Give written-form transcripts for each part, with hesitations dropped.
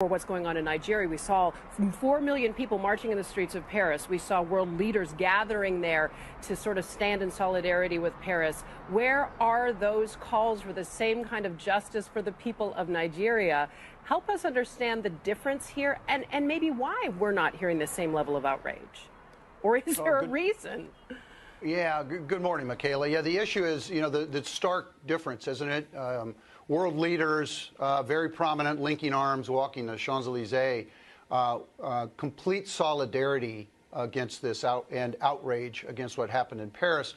For what's going on in Nigeria. We saw 4 million people marching in the streets of Paris. We saw world leaders gathering there to sort of stand in solidarity with Paris. Where are those calls for the same kind of justice for the people of Nigeria? Help us understand the difference here and maybe why we're not hearing the same level of outrage. Or is there a reason? Yeah, good morning, Michaela. Yeah, the issue is, the stark difference, isn't it? World leaders, very prominent, linking arms, walking the Champs-Elysees, complete solidarity against this and outrage against what happened in Paris,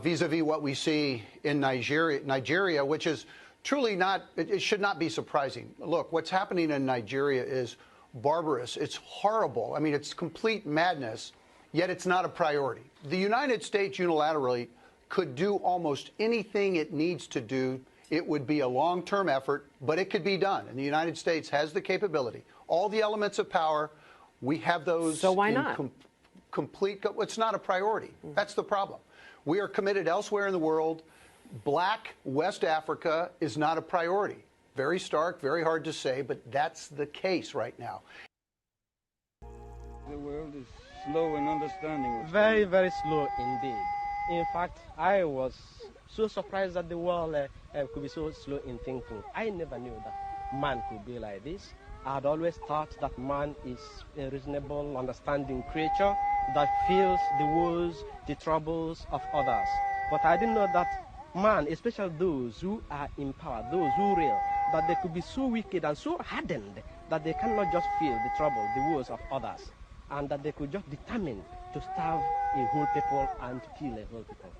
vis-a-vis what we see in Nigeria, which is truly not, it should not be surprising. Look, what's happening in Nigeria is barbarous. It's horrible. I mean, it's complete madness, yet it's not a priority. The United States unilaterally could do almost anything it needs to do. It would be a long-term effort, but it could be done. And the United States has the capability. All the elements of power, we have those. So why not? Complete. It's not a priority. That's the problem. We are committed elsewhere in the world. Black West Africa is not a priority. Very stark, very hard to say, but that's the case right now. The world is slow in understanding. Very, very slow indeed. In fact, I was so surprised that the world could be so slow in thinking. I never knew that man could be like this. I had always thought that man is a reasonable, understanding creature that feels the woes, the troubles of others. But I didn't know that man, especially those who are in power, those who rule, that they could be so wicked and so hardened that they cannot just feel the trouble, the woes of others, and that they could just determine to starve a whole people and to kill a whole people.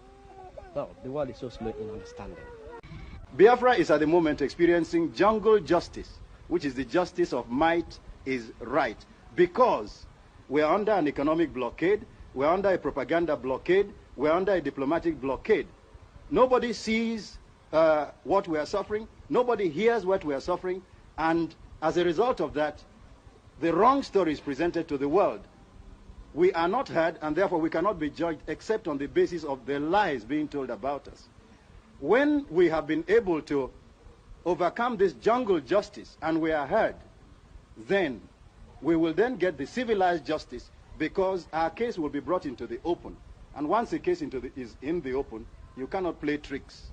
Well, the world is so slow in understanding. Biafra is at the moment experiencing jungle justice, which is the justice of might is right, because we're under an economic blockade, we're under a propaganda blockade, we're under a diplomatic blockade. Nobody sees what we are suffering, nobody hears what we are suffering, and as a result of that, the wrong story is presented to the world. We are not heard, and therefore we cannot be judged except on the basis of the lies being told about us. When we have been able to overcome this jungle justice and we are heard, then we will then get the civilized justice, because our case will be brought into the open. And once the case is in the open, you cannot play tricks.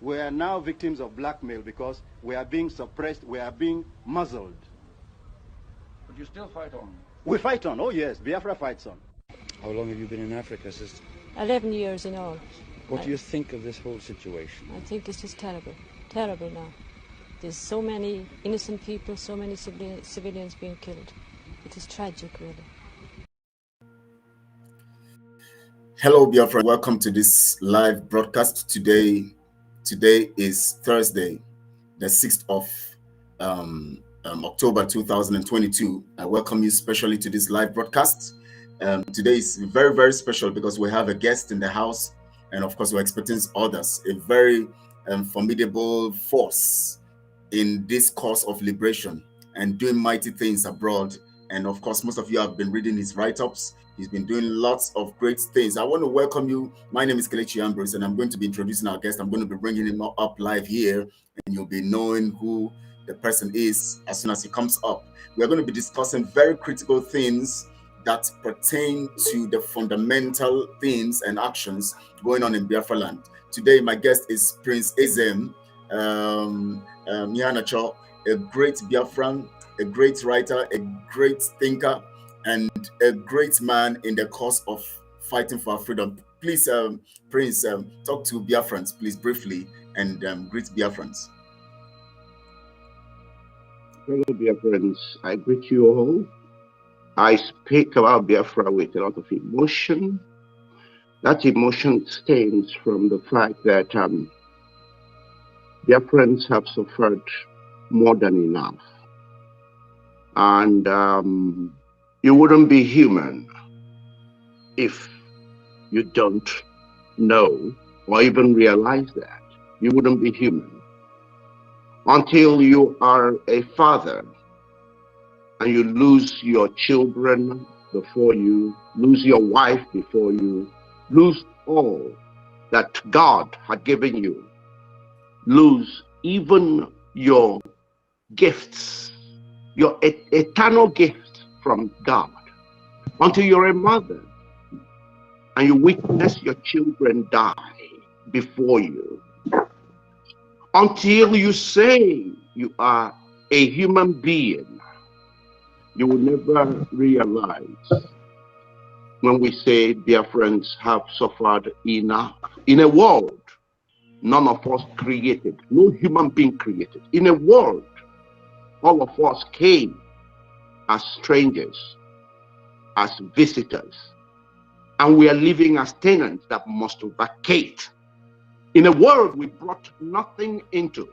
We are now victims of blackmail because we are being suppressed, we are being muzzled. But you still fight on. We fight on, oh yes, Biafra fights on. How long have you been in Africa, sister? 11 years in all. What do you think of this whole situation? I think it's just terrible, terrible now. There's so many innocent people, so many civilians being killed. It is tragic, really. Hello, Biafra. Welcome to this live broadcast. Today is Thursday, the 6th of October 2022. I welcome you specially to this live broadcast. Today is very, very special because we have a guest in the house, and of course we're expecting others, a very formidable force in this cause of liberation and doing mighty things abroad. And of course, most of you have been reading his write-ups. He's been doing lots of great things. I want to welcome you. My name is Kelechi Ambrose, and I'm going to be introducing our guest. I'm going to be bringing him up live here, and you'll be knowing who the person is as soon as he comes up. We're going to be discussing very critical things that pertain to the fundamental things and actions going on in Biafra land. Today, my guest is Prince Ezem Nyanacho, a great Biafran, a great writer, a great thinker, and a great man in the cause of fighting for our freedom. Please, Prince, talk to Biafrans, please, briefly, and greet Biafrans. Hello, Biafrans. I greet you all. I speak about Biafra with a lot of emotion. That emotion stems from the fact that Biafrans have suffered more than enough. And you wouldn't be human if you don't know or even realize that. You wouldn't be human until you are a father and you lose your children before you, lose your wife before you, lose all that God had given you, lose even your gifts your eternal gift from God. Until you're a mother and you witness your children die before you. Until you say you are a human being, you will never realize when we say Biafrans have suffered enough. In a world none of us created, no human being created. In a world, all of us came as strangers, as visitors, and we are living as tenants that must vacate. In a world we brought nothing into,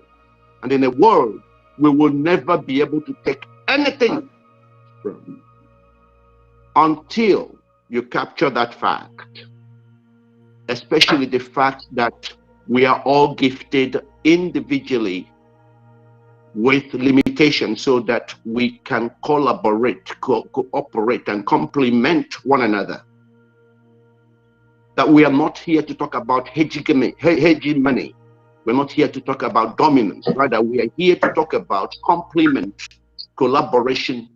and in a world we will never be able to take anything from, until you capture that fact, especially the fact that we are all gifted individually with limitations so that we can collaborate, cooperate, and complement one another. That we are not here to talk about hegemony. We're not here to talk about dominance. Rather, we are here to talk about complement, collaboration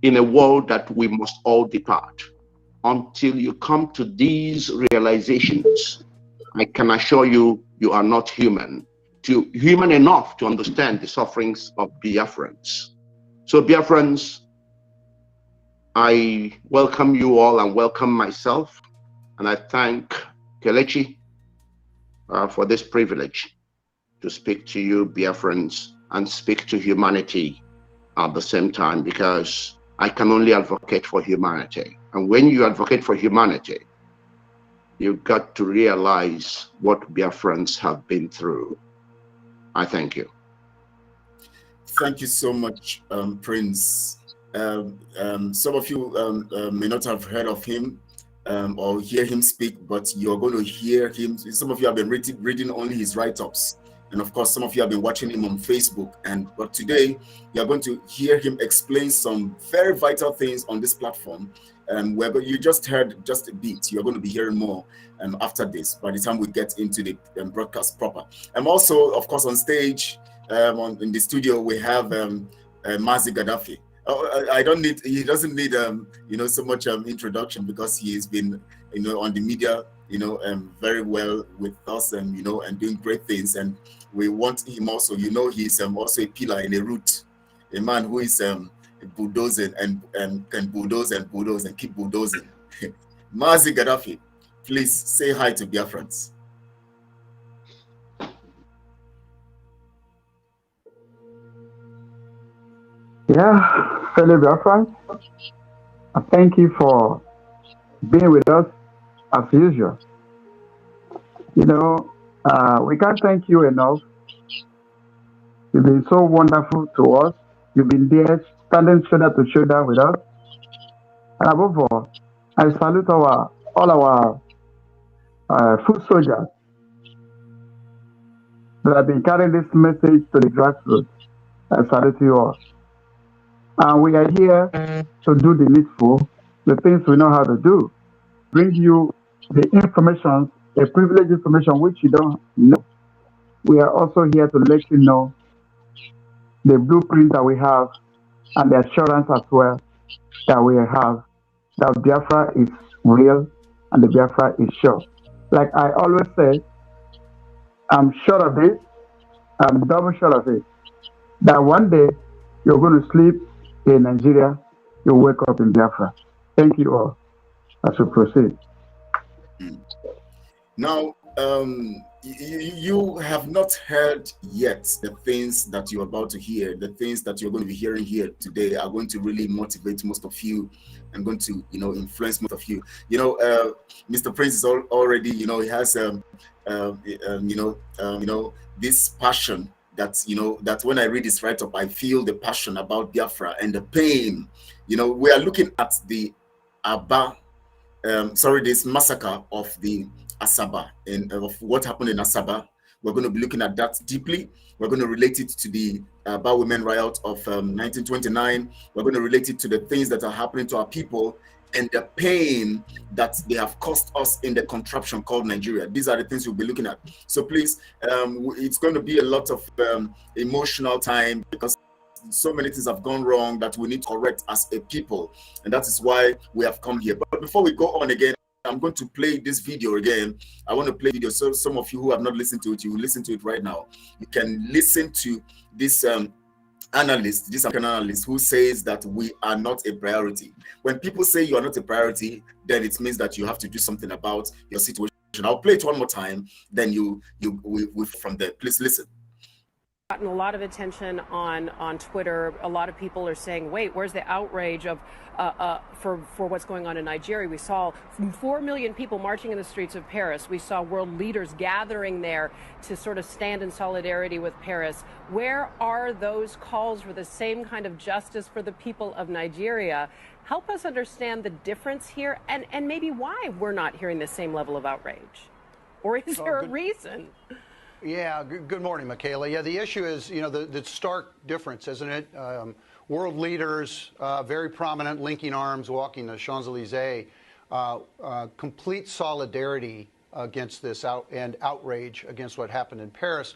in a world that we must all depart. Until you come to these realizations, I can assure you, you are not human enough to understand the sufferings of Biafrans. So Biafrans, I welcome you all and welcome myself, and I thank Kelechi for this privilege to speak to you Biafrans and speak to humanity at the same time, because I can only advocate for humanity. And when you advocate for humanity, you've got to realize what Biafrans have been through. I thank you. Thank you so much, Prince. Some of you may not have heard of him or hear him speak, but you're going to hear him. Some of you have been reading only his write-ups. And of course, some of you have been watching him on Facebook. But today, you're going to hear him explain some very vital things on this platform. You just heard just a bit. You're going to be hearing more after this, by the time we get into the broadcast proper. Also, of course, on stage, in the studio, we have Mazi Gaddafi. He doesn't need so much introduction, because he has been on the media very well with us, and doing great things. And we want him also, he's also a pillar and a root, a man who is bulldozing and can bulldoze and keep bulldozing. Mazi Gaddafi, please say hi to Biafrans. Yeah, fellow Biafrans, I thank you for being with us as usual. We can't thank you enough. You've been so wonderful to us. You've been there, standing shoulder to shoulder with us. And above all, I salute all our foot soldiers that have been carrying this message to the grassroots. I salute you all. And we are here to do the needful, the things we know how to do. Bring you the information, the privileged information which you don't know. We are also here to let you know the blueprint that we have and the assurance as well that we have that Biafra is real and the Biafra is sure. Like I always say, I'm sure of it, I'm double sure of it, that one day you're going to sleep in Nigeria, you'll wake up in Biafra. Thank you all as we proceed. Now, you have not heard yet the things that you're about to hear. The things that you're going to be hearing here today are going to really motivate most of you and going to, influence most of you. Mr. Prince is already, he has, this passion that when I read this write-up, I feel the passion about Biafra and the pain. We are looking at the this massacre of the Asaba and of what happened in Asaba. We're going to be looking at that deeply. We're going to relate it to the Aba Women Riot of 1929. We're going to relate it to the things that are happening to our people and the pain that they have caused us in the contraption called Nigeria. These are the things we'll be looking at. So please, it's going to be a lot of emotional time, because so many things have gone wrong that we need to correct as a people, and that is why we have come here. But before we go on again, I'm going to play this video again. I want to play video so some of you who have not listened to it, you will listen to it right now. You can listen to this analyst, this American analyst, who says that we are not a priority. When people say you are not a priority, then it means that you have to do something about your situation. I'll play it one more time, then we from there. Please listen. Gotten a lot of attention on Twitter. A lot of people are saying, wait, where's the outrage of for what's going on in Nigeria? We saw 4 million people marching in the streets of Paris. We saw world leaders gathering there to sort of stand in solidarity with Paris. Where are those calls for the same kind of justice for the people of Nigeria? Help us understand the difference here and maybe why we're not hearing the same level of outrage. Or is there a reason? Yeah, good morning, Michaela. Yeah, the issue is, the stark difference, isn't it? World leaders, very prominent, linking arms, walking the Champs-Elysees, complete solidarity against this and outrage against what happened in Paris,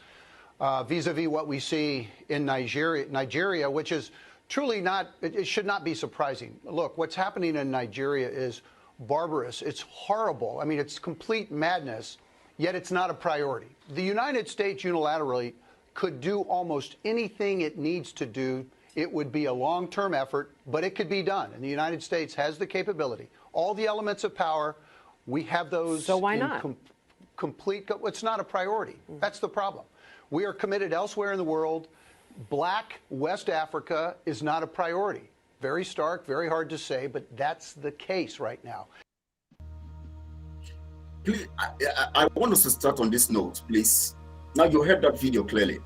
vis-a-vis what we see in Nigeria, which is truly not, it should not be surprising. Look, what's happening in Nigeria is barbarous. It's horrible. I mean, it's complete madness. Yet it's not a priority. The United States unilaterally could do almost anything it needs to do. It would be a long-term effort, but it could be done. And the United States has the capability. All the elements of power, we have those. So why not? Complete. It's not a priority. That's the problem. We are committed elsewhere in the world. Black West Africa is not a priority. Very stark, very hard to say, but that's the case right now. Please, I want us to start on this note, please. Now, you heard that video clearly.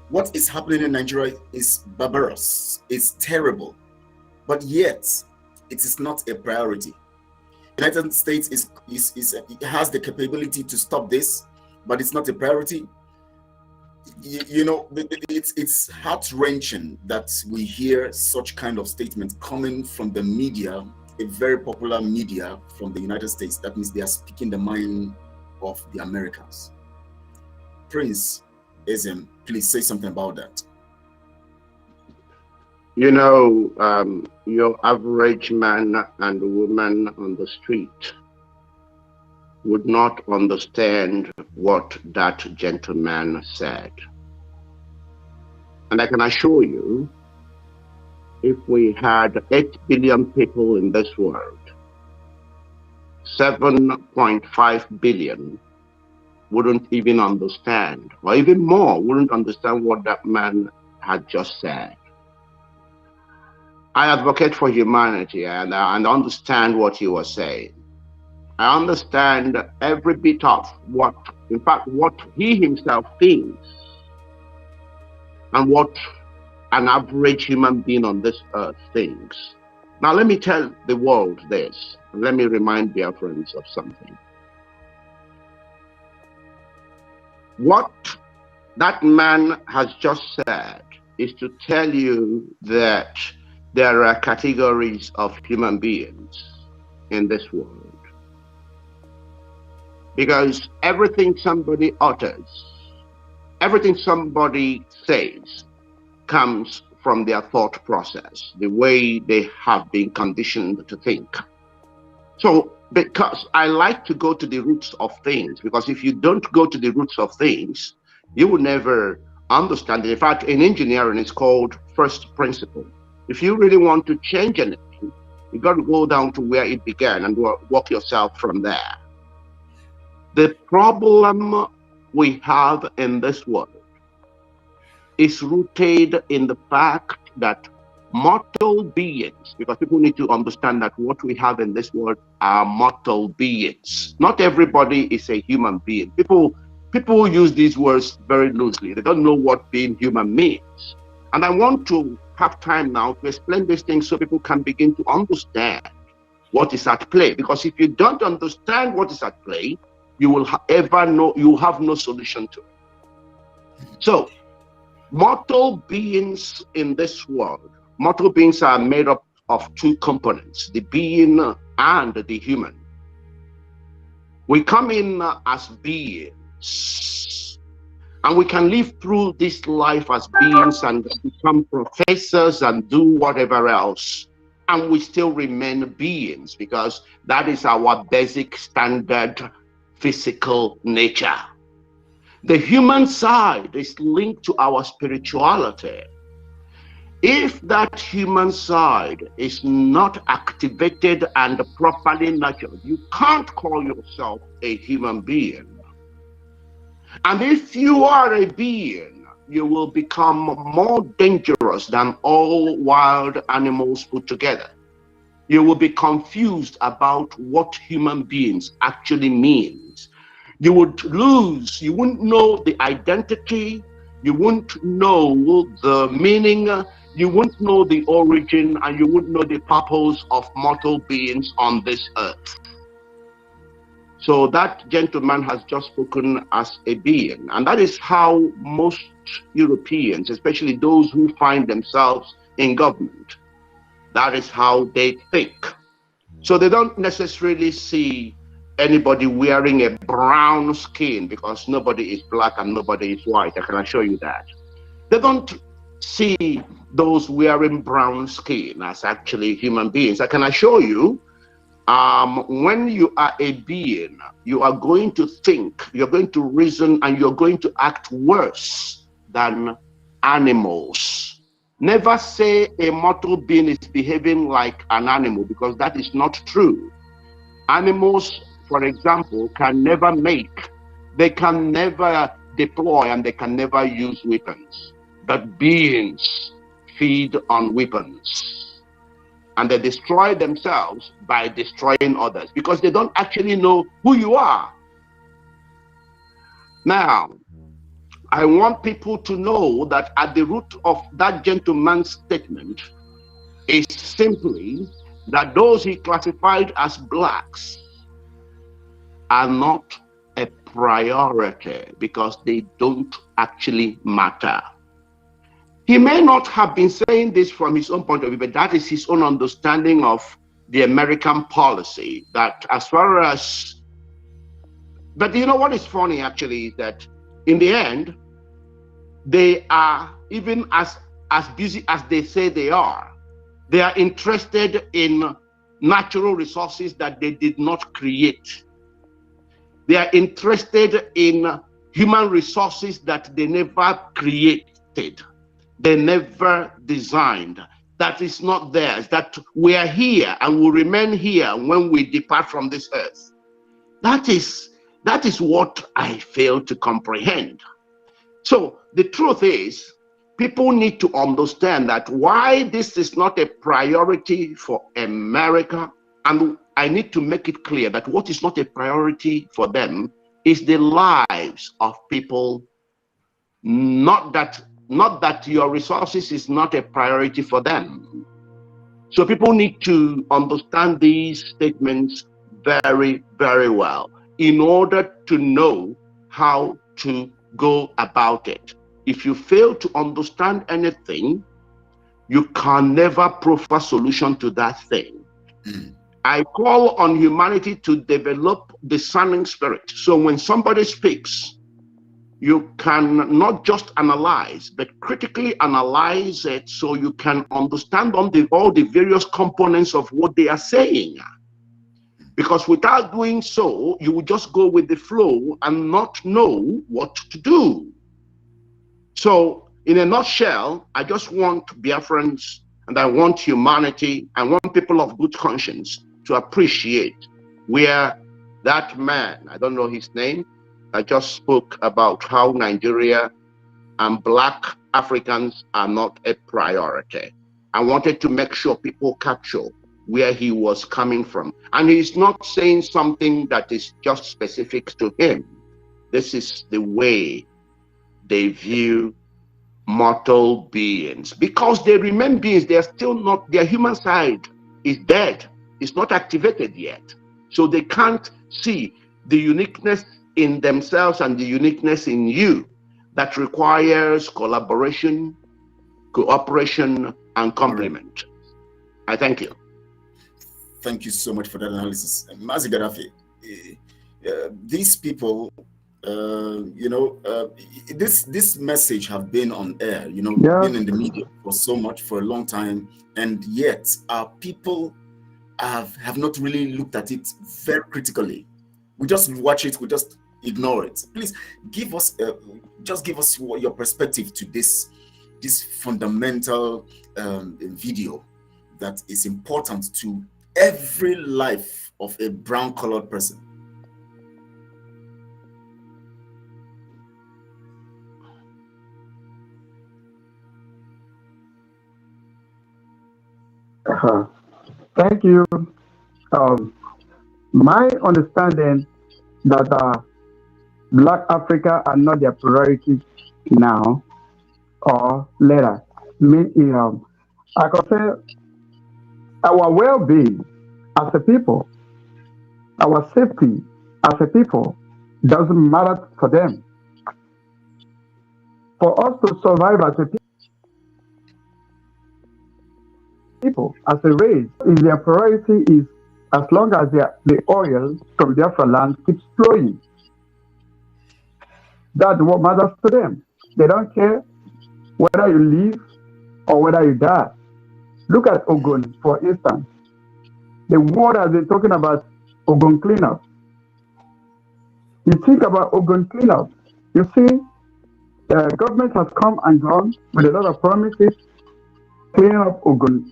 What is happening in Nigeria is barbarous. It's terrible. But yet, it is not a priority. The United States it has the capability to stop this, but it's not a priority. It's heart-wrenching that we hear such kind of statements coming from the media, a very popular media from the United States. That means they are speaking the mind of the Americans. Prince Ezem, please say something about that. Your average man and woman on the street would not understand what that gentleman said. And I can assure you, if we had 8 billion people in this world, 7.5 billion wouldn't even understand, or even more, wouldn't understand what that man had just said. I advocate for humanity and understand what you were saying. I understand every bit of what he himself thinks and what an average human being on this earth thinks. Now, let me tell the world this, and let me remind Biafrans of something. What that man has just said is to tell you that there are categories of human beings in this world. Because everything somebody utters, everything somebody says, comes from their thought process, the way they have been conditioned to think. So, because I like to go to the roots of things, because if you don't go to the roots of things, you will never understand it. In fact, in engineering, it's called first principle. If you really want to change anything, you got to go down to where it began and work yourself from there. The problem we have in this world is rooted in the fact that mortal beings, because people need to understand that what we have in this world are mortal beings. Not everybody is a human being. People use these words very loosely. They don't know what being human means. And I want to have time now to explain these things so people can begin to understand what is at play. Because if you don't understand what is at play, you will have no solution to it. So, mortal beings in this world, mortal beings are made up of two components, the being and the human. We come in as beings, And we can live through this life as beings and become professors and do whatever else, and we still remain beings, because that is our basic standard physical nature. The human side is linked to our spirituality. If that human side is not activated and properly nurtured, you can't call yourself a human being. And if you are a being, you will become more dangerous than all wild animals put together. You will be confused about what human beings actually means. You would lose, you wouldn't know the identity, you wouldn't know the meaning, you wouldn't know the origin, and you wouldn't know the purpose of mortal beings on this earth. So that gentleman has just spoken as a being, and that is how most Europeans, especially those who find themselves in government, that is how they think. So they don't necessarily see anybody wearing a brown skin, because nobody is black and nobody is white, I can assure you that. They don't see those wearing brown skin as actually human beings. I can assure you, when you are a being, you are going to think, you're going to reason, and you're going to act worse than animals. Never say a mortal being is behaving like an animal, because that is not true. Animals, for example, can never make, they can never deploy, and they can never use weapons. But beings feed on weapons. And they destroy themselves by destroying others, because they don't actually know who you are. Now, I want people to know that at the root of that gentleman's statement is simply that those he classified as blacks are not a priority, because they don't actually matter. He may not have been saying this from his own point of view, but that is his own understanding of the American policy, that as far as, but you know what is funny actually is that in the end, they are, even as busy as they say they are interested in natural resources that they did not create. They are interested in human resources that they never created. They never designed. That is not theirs. That we are here and will remain here when we depart from this earth. That is what I fail to comprehend. So the truth is, people need to understand that why this is not a priority for America, and I need to make it clear that what is not a priority for them is the lives of people. Not that your resources is not a priority for them. So people need to understand these statements very, very well in order to know how to go about it. If you fail to understand anything, you can never proffer a solution to that thing. I call on humanity to develop discerning spirit. So when somebody speaks, you can not just analyze, but critically analyze it, so you can understand all the various components of what they are saying. Because without doing so, you will just go with the flow and not know what to do. So in a nutshell, I just want Biafrans, and I want humanity, I want people of good conscience to appreciate where that man, I don't know his name, I just spoke about how Nigeria and Black Africans are not a priority. I wanted to make sure people capture where he was coming from. And he's not saying something that is just specific to him. This is the way they view mortal beings. Because they remain beings, they are still not, their human side is dead. It's not activated yet. So they can't see the uniqueness in themselves and the uniqueness in you that requires collaboration, cooperation, and complement. I thank you. Thank you so much for that analysis. Mazi Gaddafi, these people This message have been on air, Yeah. been in the media for a long time, and yet our people have not really looked at it very critically. We just watch it, we just ignore it. Please give us your perspective to this fundamental video that is important to every life of a brown colored person. Thank you. My understanding that Black Africa are not their priority now or later. I could say our well-being as a people, our safety as a people doesn't matter for them. For us to survive as a people, as a race, is their priority is as long as the oil from Biafra land keeps flowing. That's what matters to them. They don't care whether you live or whether you die. Look at Ogun, for instance. The world has been talking about Ogun cleanup. You think about Ogun cleanup, you see the government has come and gone with a lot of promises, cleaning up Ogun,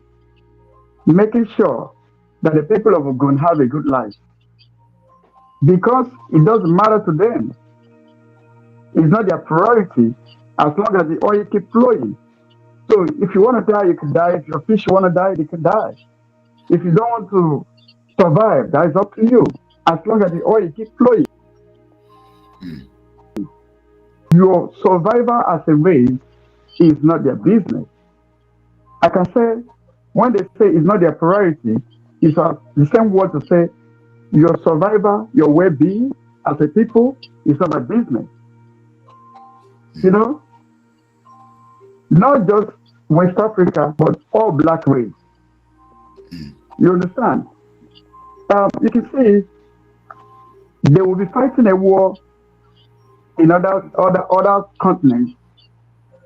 making sure that the people of Ogun have a good life. Because it doesn't matter to them. It's not their priority as long as the oil keeps flowing. So if you want to die, you can die. If your fish want to die, they can die. If you don't want to survive, that is up to you. As long as the oil keeps flowing. Your survival as a race is not their business. I can say, when they say it's not their priority, it's the same word to say your survival, your well-being as a people is not a business. Not just West Africa, but all Black race. You understand? You can see they will be fighting a war in other continents.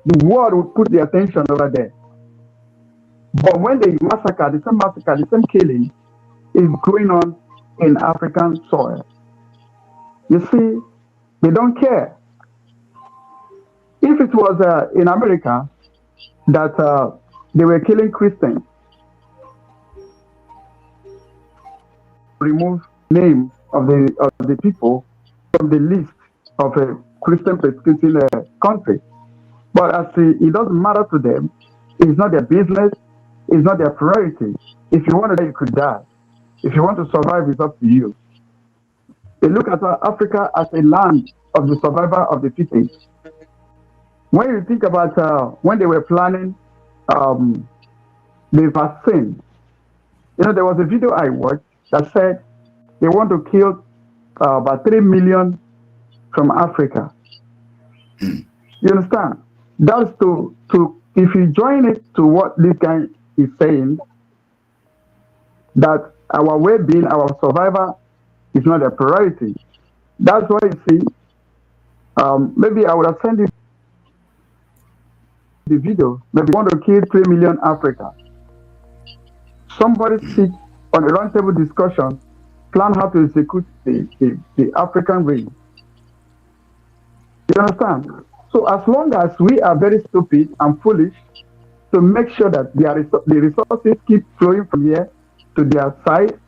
The world will put the attention over there. But when the same killing is going on in African soil, you see, they don't care. If it was in America that they were killing Christians, remove name of the people from the list of a Christian persecuting country. But as it doesn't matter to them, it's not their business, it's not their priority. If you want to die, you could die. If you want to survive, it's up to you. They look at Africa as a land of the survivor of the fittest. When you think about when they were planning the vaccine, there was a video I watched that said they want to kill about 3 million from Africa. You understand? That's to if you join it to what this guy is saying, that our well-being, our survival is not a priority. That's why you see, maybe I would have sent you the video. Maybe want to kill 3 million Africa. Somebody sit on a roundtable discussion, plan how to execute the African race. You understand? So as long as we are very stupid and foolish to make sure that the resources keep flowing from here to their side,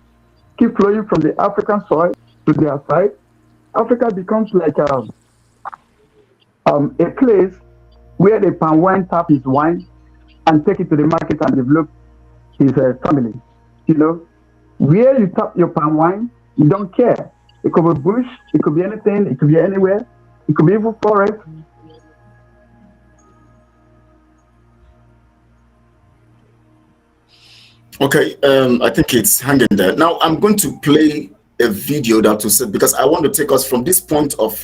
keep flowing from the African soil to their side, Africa becomes like a place where the palm wine tap his wine and take it to the market and develop his family. Where you tap your palm wine, you don't care. It could be bush, it could be anything, it could be anywhere, it could be even forest. Okay, I think it's hanging there. Now I'm going to play a video that will say, because I want to take us from this point of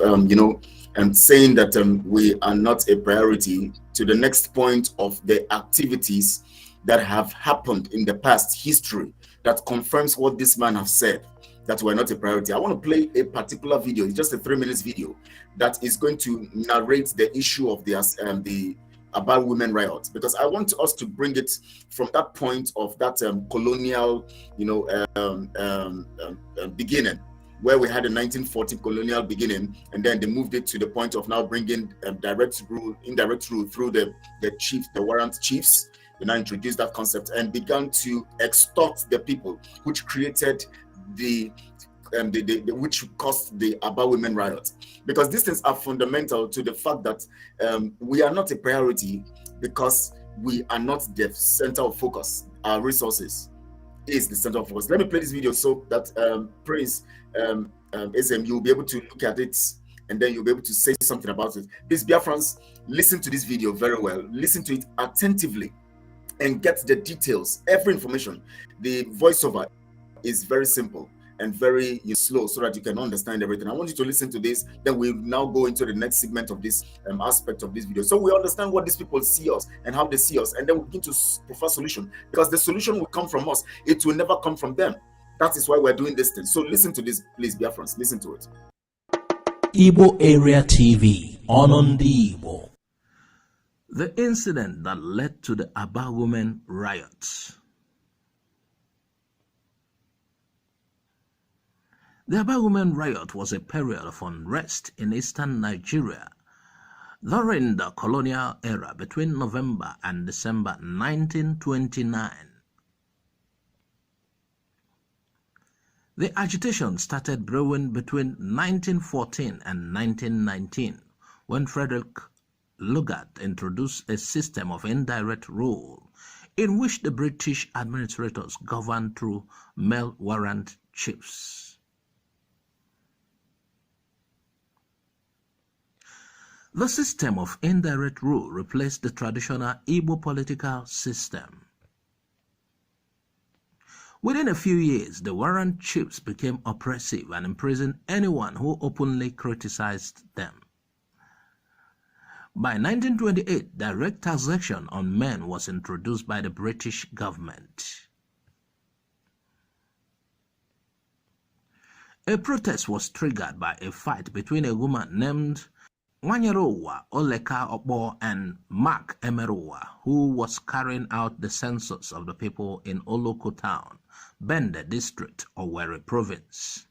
saying that we are not a priority to the next point of the activities that have happened in the past history that confirms what this man has said, that were not a priority. I want to play a particular video. It's just a 3-minute video that is going to narrate the issue of the about women riots, because I want us to bring it from that point of that colonial, beginning, where we had a 1940 colonial beginning, and then they moved it to the point of now bringing indirect rule through the warrant chiefs. They now introduced that concept and began to extort the people, which created which caused the about women riot. Because these things are fundamental to the fact that we are not a priority because we are not the center of focus. Our resources is the center of focus. Let me play this video so that Prince SM, you'll be able to look at it and then you'll be able to say something about it. Please, Biafrans, listen to this video very well. Listen to it attentively and get the details, every information. The voiceover is very simple and very slow so that you can understand everything. I want you to listen to this, then we'll now go into the next segment of this aspect of this video. So we understand what these people see us and how they see us, and then we begin to prefer solution, because the solution will come from us. It will never come from them. That is why we're doing this thing. So listen to this, please, Biafrans, listen to it. Igbo Area TV, on the Igbo. The incident that led to the Aba women riots. The Aba women riot was a period of unrest in eastern Nigeria during the colonial era between November and December 1929. The agitation started brewing between 1914 and 1919 when Frederick Lugard introduced a system of indirect rule in which the British administrators governed through male warrant chiefs. The system of indirect rule replaced the traditional Igbo political system. Within a few years, the warrant chiefs became oppressive and imprisoned anyone who openly criticized them. By 1928, direct taxation on men was introduced by the British government. A protest was triggered by a fight between a woman named Wanyerowa Oleka Okpo and Mark Emerowa, who was carrying out the census of the people in Oloko town, Bende district, Owerri province.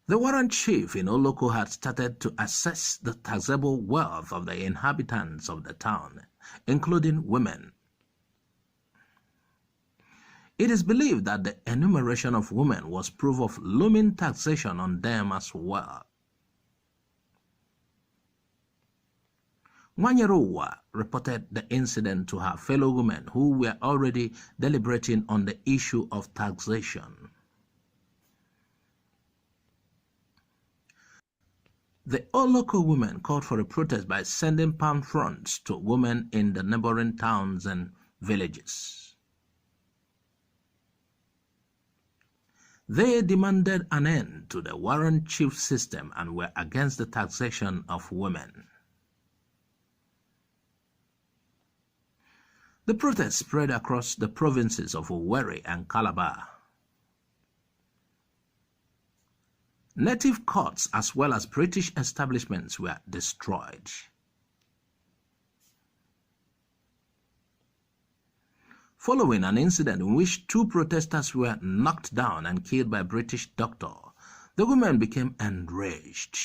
The warrant chief in Oloko had started to assess the taxable wealth of the inhabitants of the town, including women. It is believed that the enumeration of women was proof of looming taxation on them as well. Wanyerowa reported the incident to her fellow women who were already deliberating on the issue of taxation. The Oloko women called for a protest by sending palm fronds to women in the neighboring towns and villages. They demanded an end to the warrant chief system and were against the taxation of women. The protest spread across the provinces of Owerri and Calabar. Native courts as well as British establishments were destroyed. Following an incident in which 2 protesters were knocked down and killed by a British doctor, the women became enraged.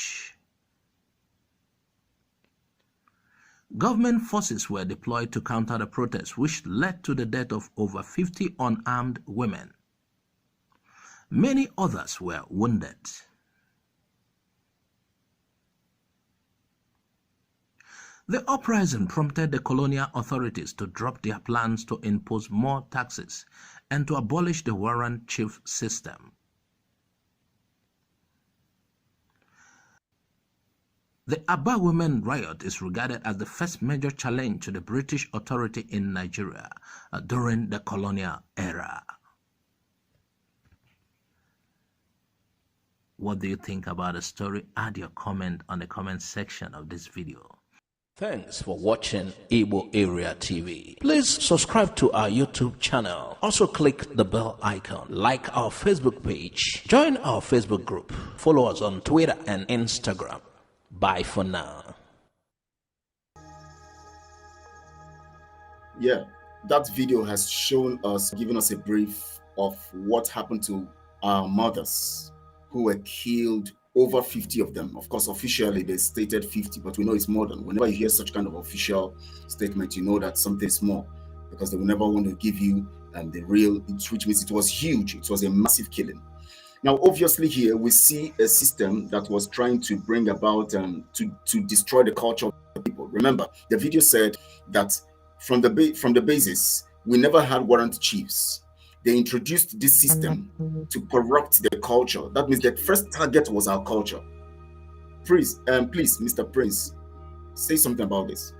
Government forces were deployed to counter the protests, which led to the death of over 50 unarmed women. Many others were wounded. The uprising prompted the colonial authorities to drop their plans to impose more taxes and to abolish the warrant chief system. The Aba women riot is regarded as the first major challenge to the British authority in Nigeria during the colonial era. What do you think about the story? Add your comment on the comment section of this video. Thanks for watching Igbo Area TV. Please subscribe to our YouTube channel. Also click the bell icon. Like our Facebook page. Join our Facebook group. Follow us on Twitter and Instagram. Bye for now. Yeah, that video has shown us, given us a brief of what happened to our mothers who were killed. Over 50 of them. Of course, officially they stated 50, but we know it's more than. Whenever you hear such kind of official statement, you know that something is more, because they will never want to give you the real, which means it was huge. It was a massive killing. Now, obviously here we see a system that was trying to bring about to destroy the culture of the people. Remember, the video said that from the basis, we never had warrant chiefs. They introduced this system to corrupt the culture. That means the first target was our culture. Please, Mr. Prince, say something about this.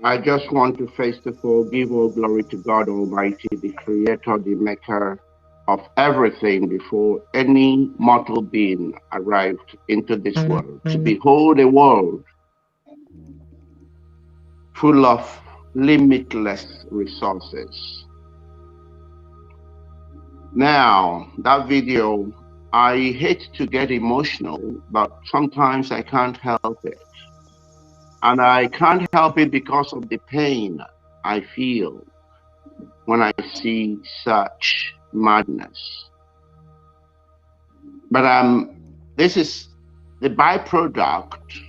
I just want to first of all give all glory to God Almighty, the creator, the maker of everything before any mortal being arrived into this world, to behold a world full of limitless resources. Now, that video, I hate to get emotional, but sometimes I can't help it. And I can't help it because of the pain I feel when I see such madness. But this is the byproduct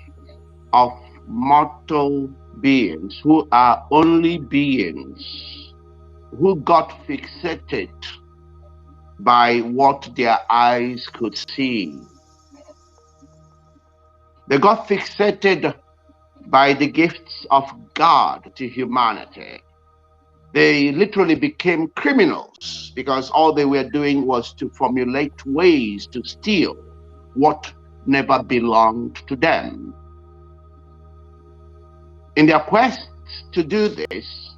of mortal beings who are only beings who got fixated by what their eyes could see. They got fixated by the gifts of God to humanity. They literally became criminals because all they were doing was to formulate ways to steal what never belonged to them. In their quest to do this,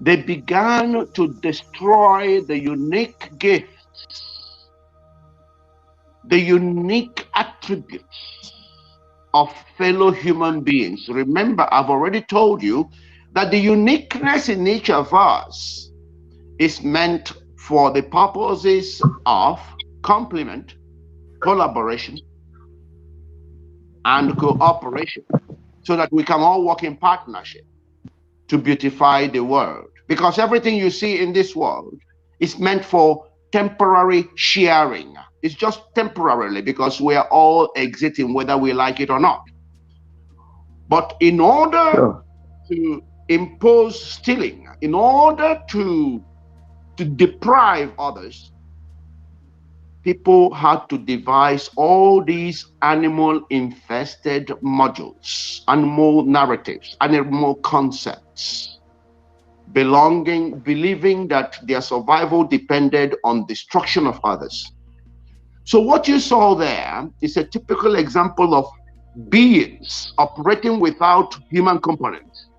they began to destroy the unique gifts, the unique attributes of fellow human beings. Remember, I've already told you that the uniqueness in each of us is meant for the purposes of complement, collaboration, and cooperation, so that we can all work in partnership to beautify the world. Because everything you see in this world is meant for temporary sharing. It's just temporarily, because we are all exiting whether we like it or not. But in order to impose stealing, in order to deprive others, people had to devise all these animal-infested modules, animal narratives, animal concepts, believing that their survival depended on destruction of others. So what you saw there is a typical example of beings operating without human components.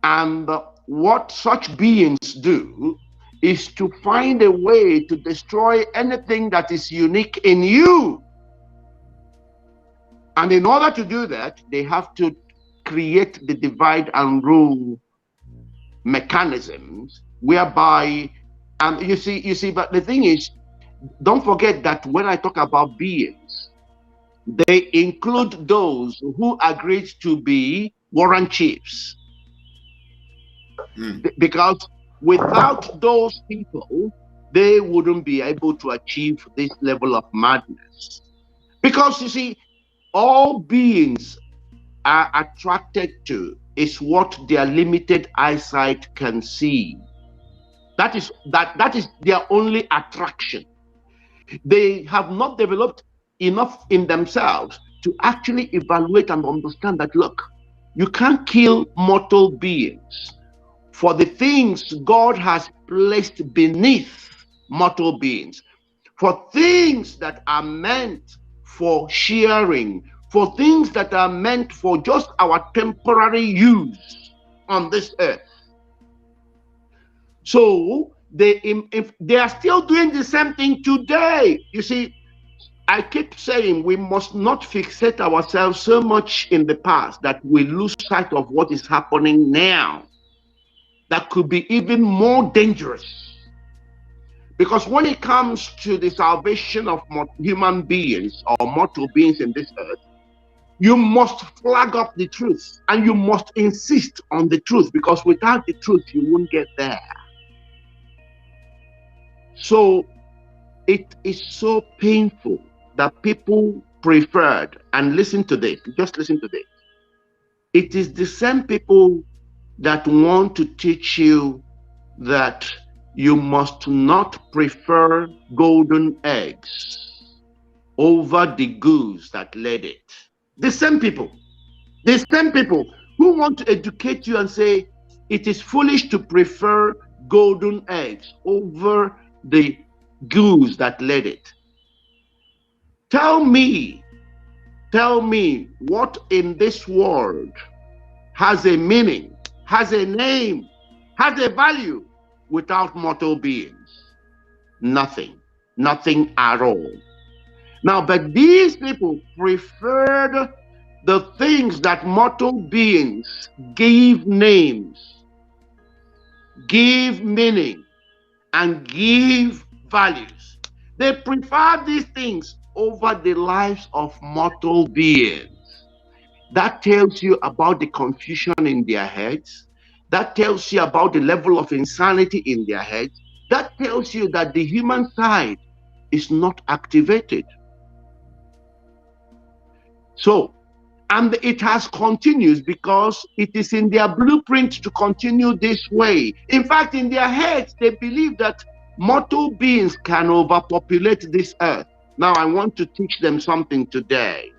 And what such beings do is to find a way to destroy anything that is unique in you. And in order to do that, they have to create the divide and rule mechanisms whereby, you see, but the thing is, don't forget that when I talk about beings, they include those who agreed to be warrant chiefs. Because without those people, they wouldn't be able to achieve this level of madness. Because you see, all beings are attracted to is what their limited eyesight can see. That is their only attraction. They have not developed enough in themselves to actually evaluate and understand that, look, you can't kill mortal beings for the things God has placed beneath mortal beings, for things that are meant for sharing, for things that are meant for just our temporary use on this earth. So they are still doing the same thing today. You see, I keep saying we must not fixate ourselves so much in the past that we lose sight of what is happening now. That could be even more dangerous. Because when it comes to the salvation of human beings or mortal beings in this earth, you must flag up the truth and you must insist on the truth, because without the truth, you won't get there. So it is so painful that people preferred, and listen to this, just listen to this. It is the same people that want to teach you that you must not prefer golden eggs over the goose that laid it. The same people who want to educate you and say it is foolish to prefer golden eggs over the goose that laid it. Tell me what in this world has a meaning, has a name, has a value without mortal beings? Nothing at all. Now, but these people preferred the things that mortal beings give names, give meaning, and give values. They prefer these things over the lives of mortal beings. That tells you about the confusion in their heads. That tells you about the level of insanity in their heads. That tells you that the human side is not activated. So, and it has continued because it is in their blueprint to continue this way. In fact, in their heads, they believe that mortal beings can overpopulate this earth. Now, I want to teach them something today.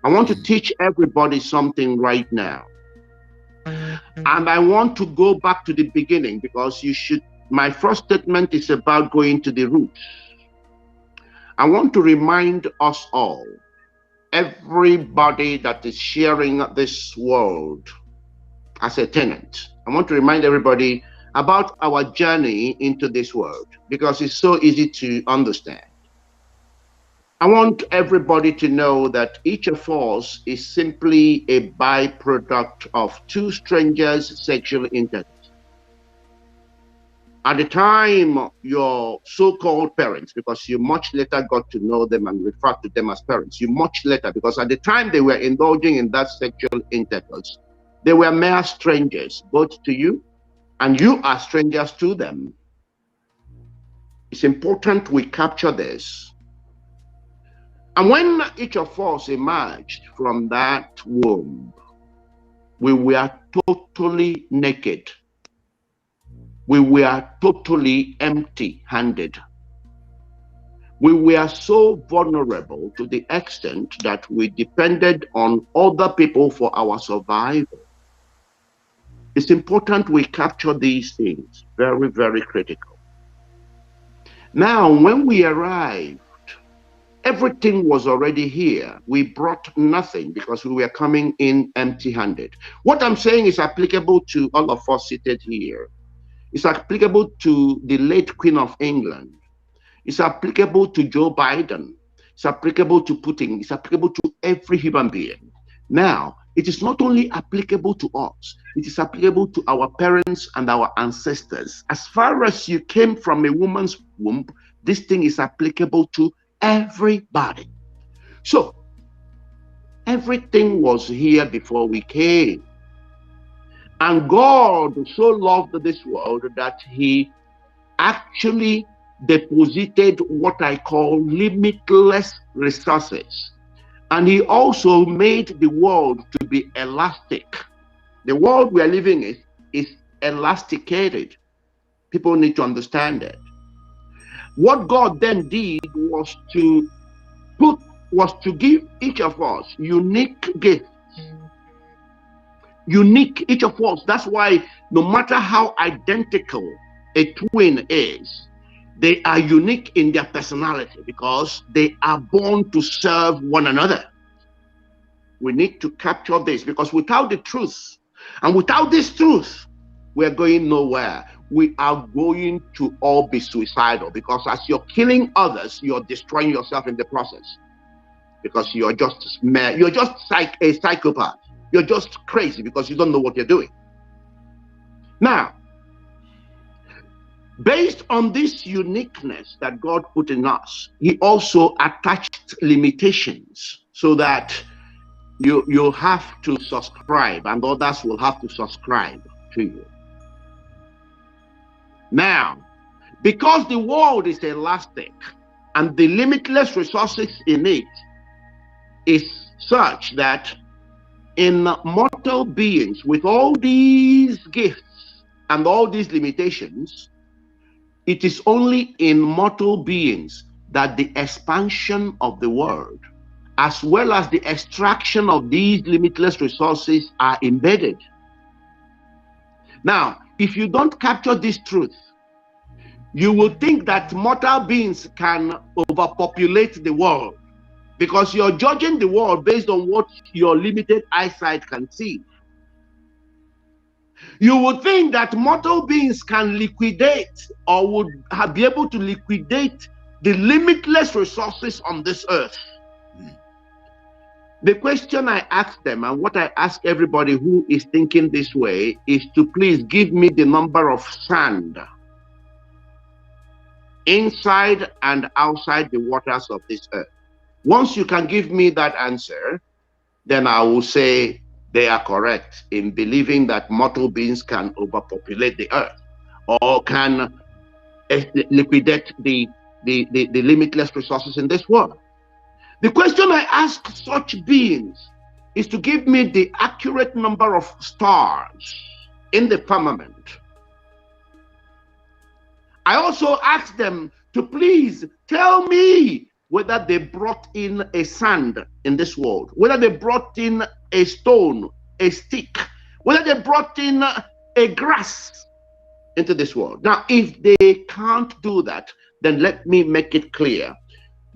I want to teach everybody something right now. And I want to go back to the beginning, because my first statement is about going to the roots. I want to remind us all, everybody that is sharing this world as a tenant, I want to remind everybody about our journey into this world, because it's so easy to understand. I want everybody to know that each of us is simply a byproduct of two strangers' sexual intercourse. At the time, your so-called parents, because you much later got to know them and refer to them as parents, you much later, because at the time they were indulging in that sexual intercourse, they were mere strangers, both to you, and you are strangers to them. It's important we capture this. And when each of us emerged from that womb, we were totally naked. We were totally empty-handed. We were so vulnerable to the extent that we depended on other people for our survival. It's important we capture these things, very, very critical. Now, when we arrived, everything was already here. We brought nothing because we were coming in empty-handed. What I'm saying is applicable to all of us seated here. It's applicable to the late Queen of England. It's applicable to Joe Biden. It's applicable to Putin. It's applicable to every human being. Now, it is not only applicable to us, it is applicable to our parents and our ancestors. As far as you came from a woman's womb, this thing is applicable to everybody. So, everything was here before we came. And God so loved this world that he actually deposited what I call limitless resources. And he also made the world to be elastic. The world we are living in is elasticated. People need to understand that. What God then did was to give each of us unique gifts. Unique, each of us. That's why no matter how identical a twin is, they are unique in their personality because they are born to serve one another. We need to capture this, because without the truth, and without this truth, we're going nowhere. we are going to all be suicidal, because as you're killing others, you're destroying yourself in the process. Because you're just a psychopath. You're just crazy because you don't know what you're doing. Now, based on this uniqueness that God put in us, he also attached limitations so that you have to subscribe and others will have to subscribe to you. Now, because the world is elastic and the limitless resources in it is such that in mortal beings with all these gifts and all these limitations, it is only in mortal beings that the expansion of the world, as well as the extraction of these limitless resources, are embedded. Now, if you don't capture this truth, you will think that mortal beings can overpopulate the world, because you're judging the world based on what your limited eyesight can see. You would think that mortal beings can liquidate or would be able to liquidate the limitless resources on this earth. The question I ask them, and what I ask everybody who is thinking this way, is to please give me the number of sand inside and outside the waters of this earth. Once you can give me that answer, then I will say they are correct in believing that mortal beings can overpopulate the earth or can liquidate the limitless resources in this world. The question I ask such beings is to give me the accurate number of stars in the firmament. I also ask them to please tell me whether they brought in a sand in this world, whether they brought in a stone, a stick, whether they brought in a grass into this world. Now, if they can't do that, then let me make it clear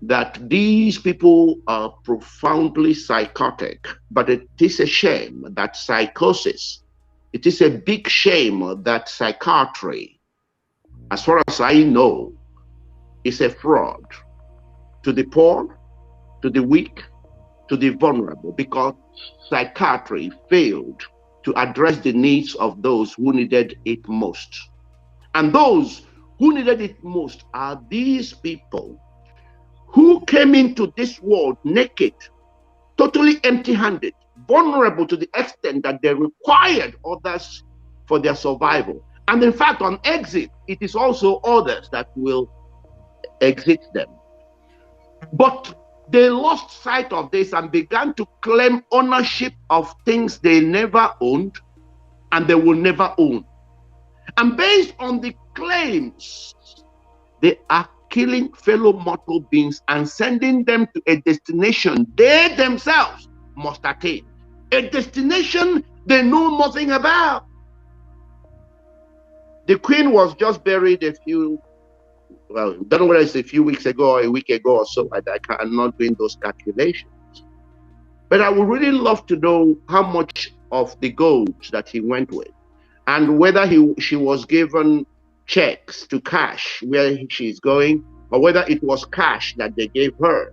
that these people are profoundly psychotic. But it is a shame that psychosis, it is a big shame that psychiatry, as far as I know, is a fraud to the poor, to the weak, to the vulnerable, because psychiatry failed to address the needs of those who needed it most. And those who needed it most are these people who came into this world naked, totally empty-handed, vulnerable to the extent that they required others for their survival. And in fact, on exit, it is also others that will exit them. But they lost sight of this and began to claim ownership of things they never owned and they will never own. And based on the claims, they are killing fellow mortal beings and sending them to a destination they themselves must attain, a destination they know nothing about. The Queen was just buried a few, well, I don't know whether it's a few weeks ago or a week ago or so. I'm not doing those calculations. But I would really love to know how much of the gold that he went with, and whether she was given checks to cash where she's going, or whether it was cash that they gave her.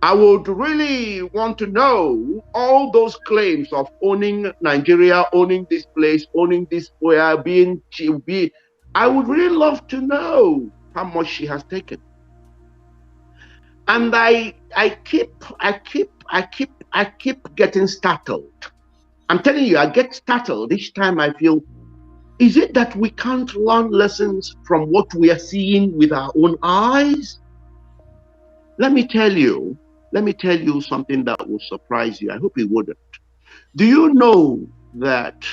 I would really want to know all those claims of owning Nigeria, owning this place, owning this where I would really love to know how much she has taken. And I keep getting startled. I'm telling you, I get startled each time I feel, is it that we can't learn lessons from what we are seeing with our own eyes? Let me tell you something that will surprise you. I hope it wouldn't. Do you know that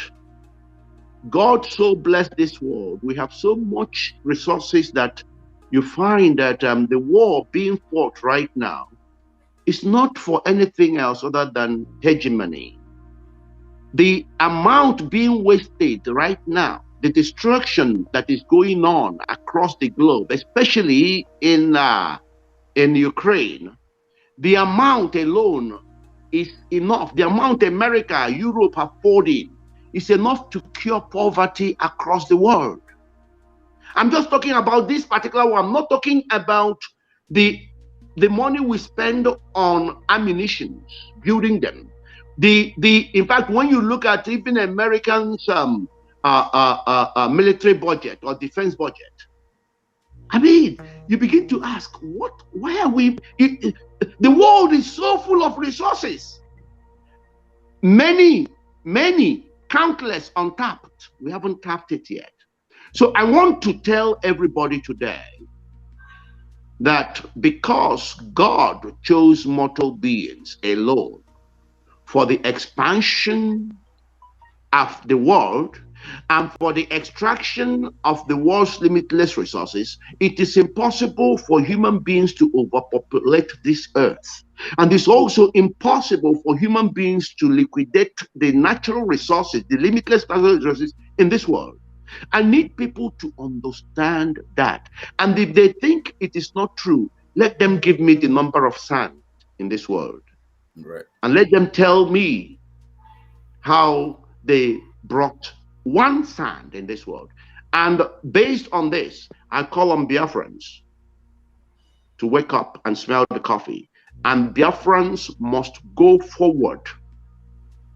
God so blessed this world? We have so much resources that you find that the war being fought right now is not for anything else other than hegemony. The amount being wasted right now, the destruction that is going on across the globe, especially in Ukraine, the amount alone is enough. The amount America, Europe are pouring is enough to cure poverty across the world. I'm just talking about this particular one. I'm not talking about the money we spend on ammunition, building them. In fact, when you look at even Americans' military budget or defense budget, I mean, you begin to ask, why are we? The world is so full of resources. Many, countless untapped. We haven't tapped it yet. So I want to tell everybody today that because God chose mortal beings alone for the expansion of the world and for the extraction of the world's limitless resources, it is impossible for human beings to overpopulate this earth. And it's also impossible for human beings to liquidate the natural resources, the limitless natural resources in this world. I need people to understand that. And if they think it is not true, let them give me the number of sand in this world. Right. And let them tell me how they brought one sand in this world. And based on this, I call on Biafrans to wake up and smell the coffee. And Biafrans must go forward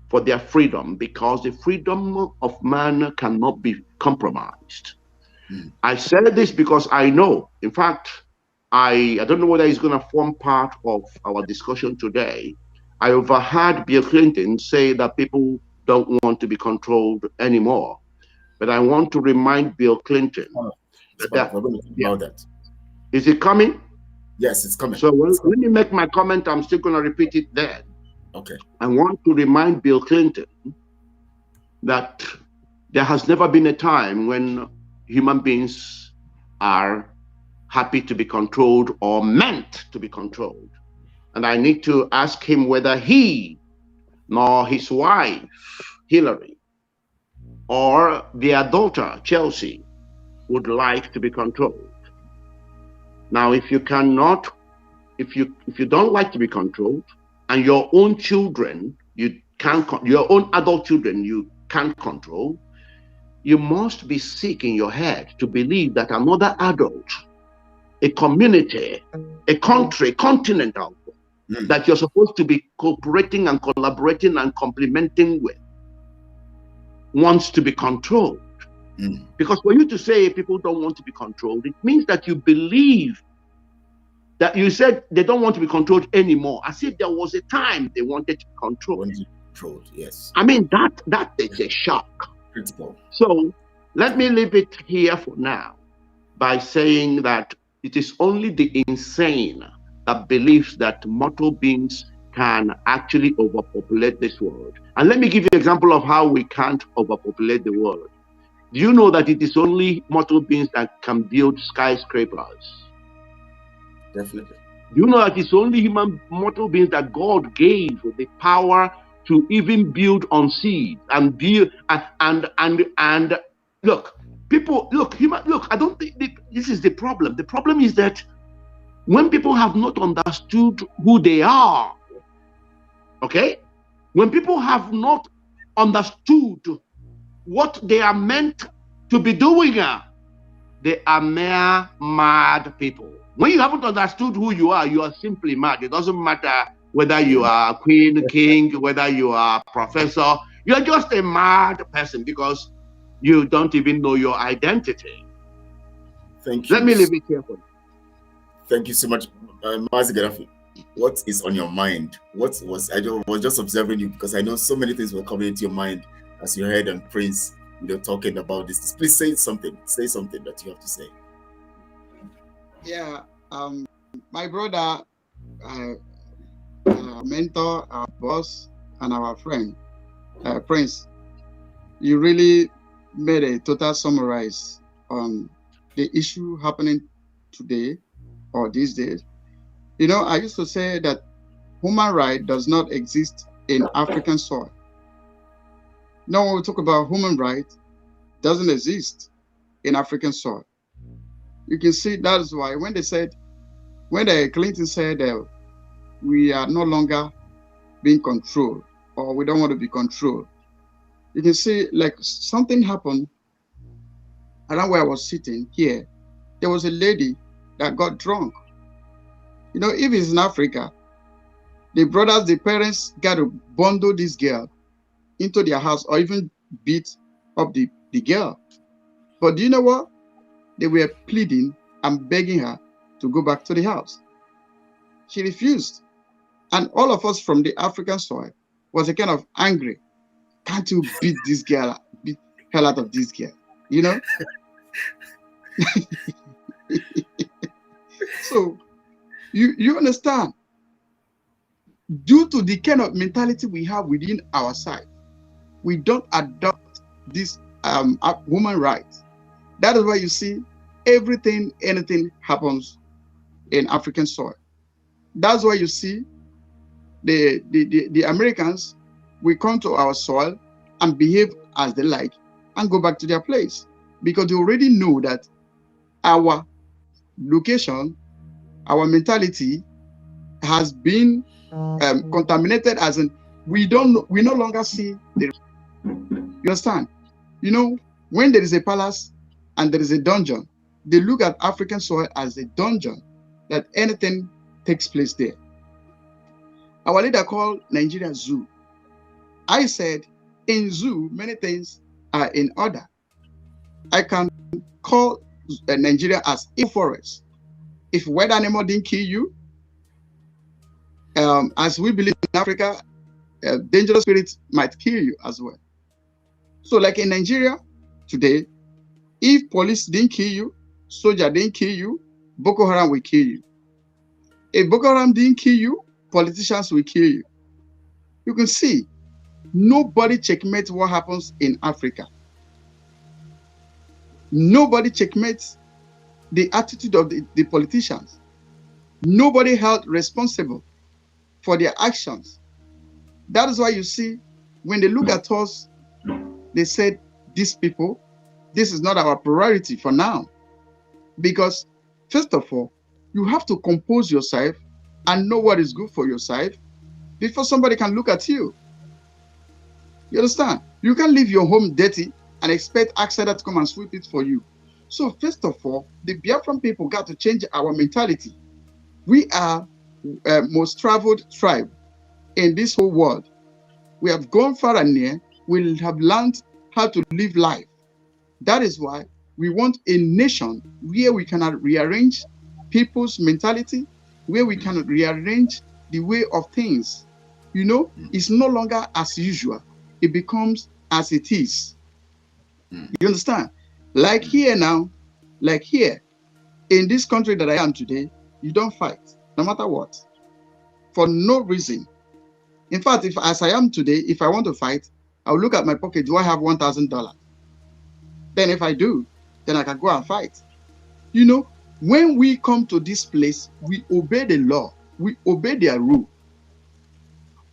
for their freedom, because the freedom of man cannot be compromised. I said this because I know, in fact, I don't know whether it's going to form part of our discussion today. I overheard Bill Clinton say that people don't want to be controlled anymore. But I want to remind Bill Clinton that we're going to talk about that. Is it coming? Yes, it's coming. So when you make my comment, I'm still going to repeat it then. Okay. I want to remind Bill Clinton that there has never been a time when human beings are happy to be controlled or meant to be controlled. And I need to ask him whether he nor his wife, Hillary, or their daughter, Chelsea, would like to be controlled. Now, if you cannot, if you don't like to be controlled, and your own children, your own adult children, you can't control, you must be sick in your head to believe that another adult, a community, a country, continental, that you're supposed to be cooperating and collaborating and complementing with, wants to be controlled. Because for you to say people don't want to be controlled, it means that you believe that you said they don't want to be controlled anymore, as if there was a time they wanted to be controlled. Yes. I mean, that is a shock. Principle. So let me leave it here for now by saying that it is only the insane that believes that mortal beings can actually overpopulate this world. And let me give you an example of how we can't overpopulate the world. Do you know that it is only mortal beings that can build skyscrapers? Definitely. Do you know that it's only mortal beings that God gave the power to even build on seeds and build and look, people, look, I don't think this is the problem. The problem is that when people have not understood who they are, okay? When people have not understood what they are meant to be doing, they are mere mad people. When you haven't understood who you are simply mad. It doesn't matter whether you are queen, king, whether you are professor. You're just a mad person because you don't even know your identity. Thank you. Let me leave it here for you. Thank you so much, Mazi Gaddafi. What is on your mind? I was just observing you because I know so many things were coming into your mind as you heard and Prince, talking about this. Please say something. Say something that you have to say. Yeah, my brother, mentor, our boss, and our friend, Prince, you really made a total summarize on the issue happening today or these days. I used to say that human right does not exist in African soil. Now, when we talk about human right, doesn't exist in African soil. You can see that is why when Clinton said that we are no longer being controlled or we don't want to be controlled, You can see like something happened around where I was sitting here. There was a lady that got drunk. You know, if it's in Africa, the brothers, the parents got to bundle this girl into their house or even beat up the girl. But do you know what? They were pleading and begging her to go back to the house. She refused. And all of us from the African soil was a kind of angry. Can't you beat this girl, beat hell out of this girl? You know? So you understand? Due to the kind of mentality we have within our side, we don't adopt this woman rights. That is why you see anything happens in African soil. That's why you see the Americans will come to our soil and behave as they like and go back to their place, because they already know that our location, our mentality has been contaminated, as in we no longer see the. You understand? You know, when there is a palace and there is a dungeon, they look at African soil as a dungeon, that anything takes place there. Our leader called Nigeria zoo. I said, in zoo, many things are in order. I can call Nigeria as a forest. If wild animal didn't kill you, as we believe in Africa, dangerous spirits might kill you as well. So like in Nigeria today, if police didn't kill you, soldier didn't kill you, Boko Haram will kill you. If Boko Haram didn't kill you, politicians will kill you. You can see, nobody checkmates what happens in Africa. Nobody checkmates the attitude of the politicians. Nobody held responsible for their actions. That is why you see, when they look at us, they said, these people, this is not our priority for now. Because, first of all, you have to compose yourself and know what is good for yourself before somebody can look at you. You understand? You can't leave your home dirty and expect outsiders to come and sweep it for you. So first of all, the Biafran people got to change our mentality. We are most traveled tribe in this whole world. We have gone far and near. We have learned how to live life. That is why we want a nation where we can rearrange people's mentality, where we can rearrange the way of things. You know, it's no longer as usual. It becomes as it is. You understand? Like here now, like here, in this country that I am today, you don't fight, no matter what, for no reason. In fact, if as I am today, if I want to fight, I'll look at my pocket, do I have $1,000? Then if I do, then I can go and fight. You know, when we come to this place, we obey the law, we obey their rule.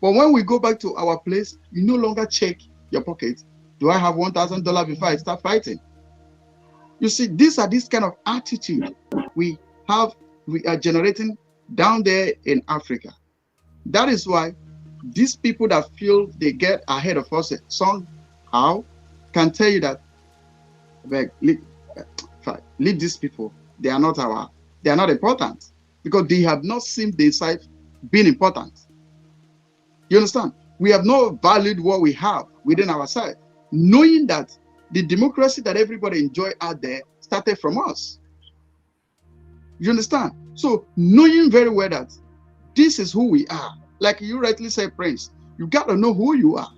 But when we go back to our place, you no longer check your pocket. Do I have $1,000 before I start fighting? You see, these are this kind of attitude we are generating down there in Africa. That is why these people that feel they get ahead of us somehow can tell you that, leave these people. They are not important, because they have not seen themselves being important. You understand? We have not valued what we have within ourselves, knowing that the democracy that everybody enjoy out there started from us. You understand? So knowing very well that this is who we are, like you rightly said, Prince, you got to know who you are.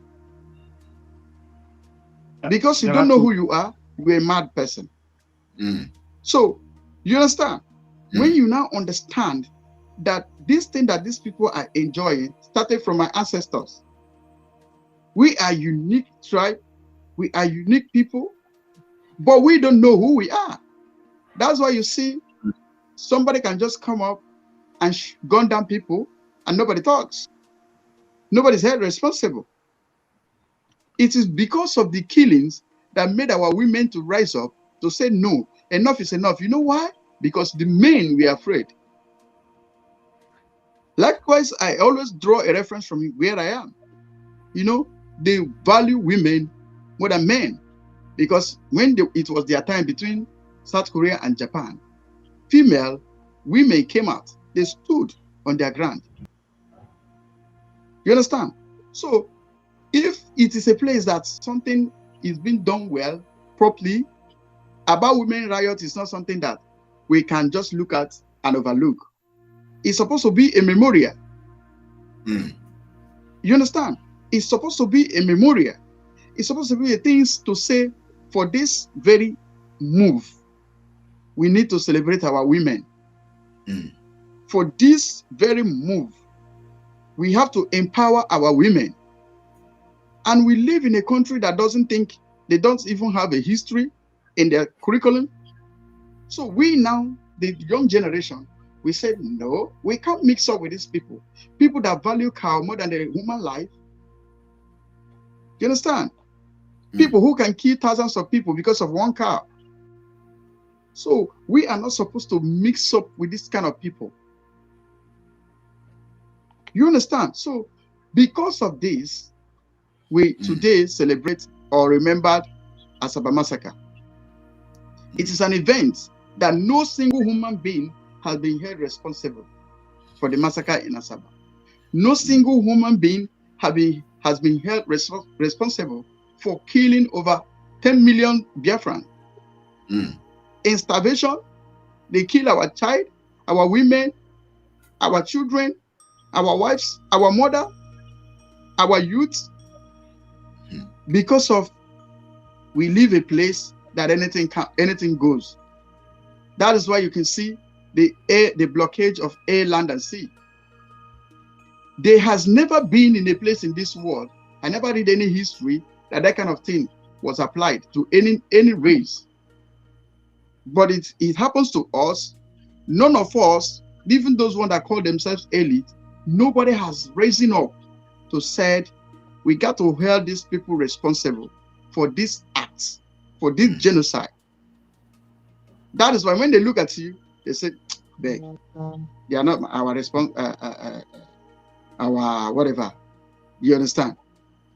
Because you don't know who you are, you're a mad person. So you understand? When you now understand that this thing that these people are enjoying started from my ancestors. We are unique tribe, we are unique people, but we don't know who we are. That's why you see somebody can just come up and gun down people and nobody talks. Nobody's held responsible. It is because of the killings that made our women to rise up to say no, enough is enough. You know why? Because the men were afraid. Likewise, I always draw a reference from where I am. You know, they value women more than men. Because when it was their time between South Korea and Japan, female women came out. They stood on their ground. You understand? So if it is a place that something is being done well, properly, about women riot is not something that we can just look at and overlook. It's supposed to be a memorial. You understand? It's supposed to be a memorial. It's supposed to be a thing to say, for this very move, we need to celebrate our women. For this very move, we have to empower our women. And we live in a country that doesn't think, they don't even have a history in their curriculum. So we now, the young generation, we said, no, we can't mix up with these people. People that value cow more than the human life. You understand? People who can kill thousands of people because of one cow. So we are not supposed to mix up with this kind of people. You understand? So because of this, we today celebrate or remembered Asaba Massacre. It is an event that no single human being has been held responsible for the massacre in Asaba. No single human being has been held responsible for killing over 10 million Biafran. In starvation, they kill our child, our women, our children, our wives, our mother, our youth, because of we live a place that anything goes. That is why you can see the blockage of air, land, and sea. There has never been in a place in this world, I never read any history that kind of thing was applied to any race. But it happens to us. None of us, even those ones that call themselves elite, nobody has risen up to said, we got to hold these people responsible for these acts, for this genocide. That is why when they look at you, they say, they are not our our whatever. You understand?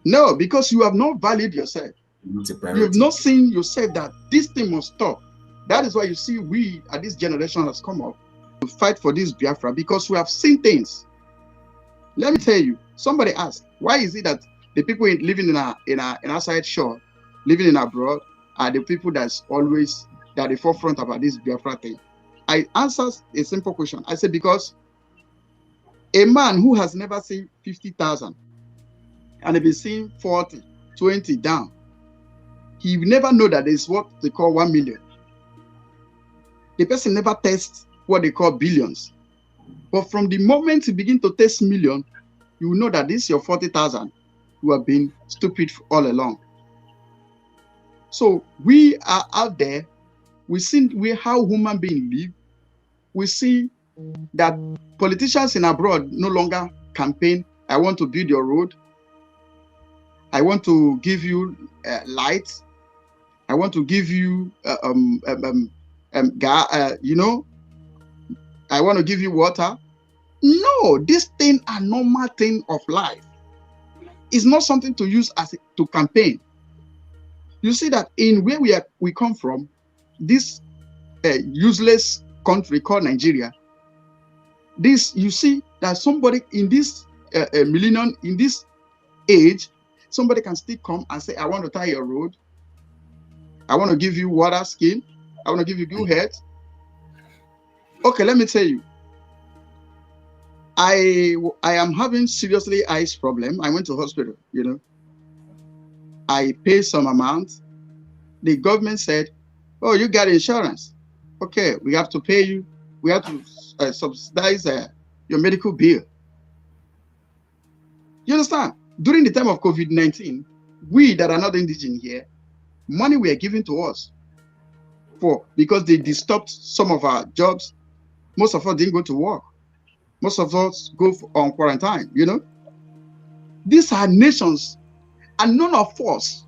No, because you have not valued yourself. You have not seen yourself that this thing must stop. That is why you see we at this generation has come up to fight for this Biafra, because we have seen things. Let me tell you, somebody asked, why is it that the people living in outside shore, living in abroad, are the people that's always at the forefront about this Biafra thing? I answered a simple question. I said, because a man who has never seen 50,000 and have been seeing 40, 20 down, he will never know that there's what they call 1 million. The person never tests what they call billions. But from the moment you begin to test million, you will know that this is your 40,000 who have been stupid all along. So we are out there. We see how human beings live. We see that politicians in abroad no longer campaign. I want to build your road. I want to give you lights. I want to give you, you know, I want to give you water. No, this thing are normal thing of life. It's not something to use as to campaign. You see that in where we come from, this useless country called Nigeria. This, you see that somebody in this millennium, in this age, somebody can still come and say, I want to tie your road. I want to give you water, skin. I want to give you good health. Okay, let me tell you. I am having seriously eyes problem. I went to hospital, you know. I pay some amount. The government said, oh, you got insurance. Okay, we have to pay you. We have to subsidize your medical bill. You understand? During the time of COVID-19, we that are not indigenous here, money were given to us because they disturbed some of our jobs. Most of us didn't go to work. Most of us go on quarantine, you know. These are nations, and none of us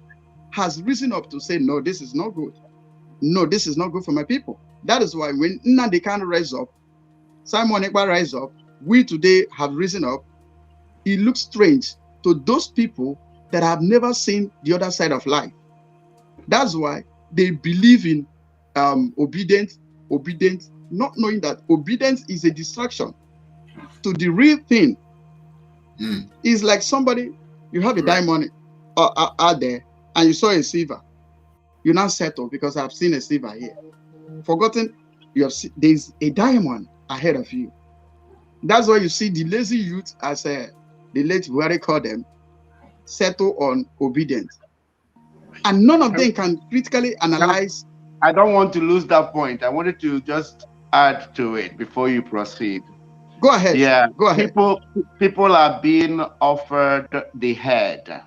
has risen up to say, no, this is not good. No, this is not good for my people. That is why when Nnamdi Kanu rise up, Simon Ekpa rise up, we today have risen up. It looks strange to those people that have never seen the other side of life. That's why they believe in obedience, not knowing that obedience is a distraction to the real thing. It's like somebody, you have a diamond out there and you saw a silver. You now settle because I've seen a silver here. Forgotten, there's a diamond ahead of you. That's why you see the lazy youth, as the late Buhari called them, settle on obedience. And none of them can critically analyze. I don't want to lose that point. I wanted to just add to it before you proceed. Go ahead. Yeah, go ahead. People are being offered the head,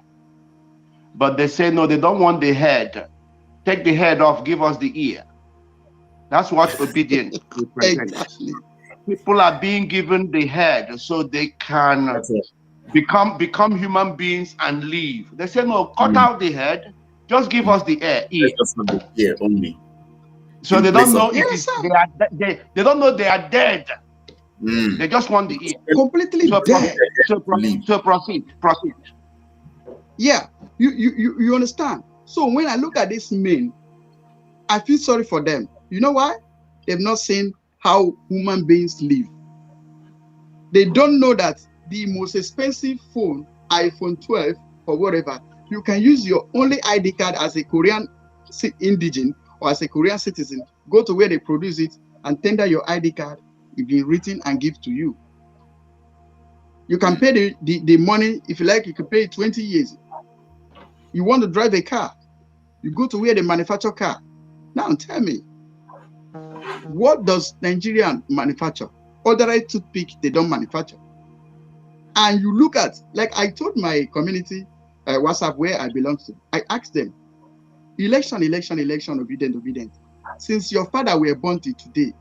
but they say no, they don't want the head. Take the head off, give us the ear. That's what obedience represents. Exactly. People are being given the head so they can become human beings and live. They say no, cut out the head, just give us the ear. Just the ear only. So they don't know they don't know they are dead. They just want the ear. Completely dead. So proceed. Yeah, you understand. So when I look at these men, I feel sorry for them. You know why? They've not seen how human beings live. They don't know that the most expensive phone, iPhone 12 or whatever, you can use your only ID card as a Korean indigene or as a Korean citizen. Go to where they produce it and tender your ID card. It's been written and give to you. You can pay the money, if you like, you can pay 20 years. You want to drive a car, you go to where they manufacture car. Now tell me, what does Nigerian manufacture? Ordinary toothpick, they don't manufacture. And you look at, like I told my community WhatsApp where I belong to, I asked them, election, obedient. Since your father were born till today,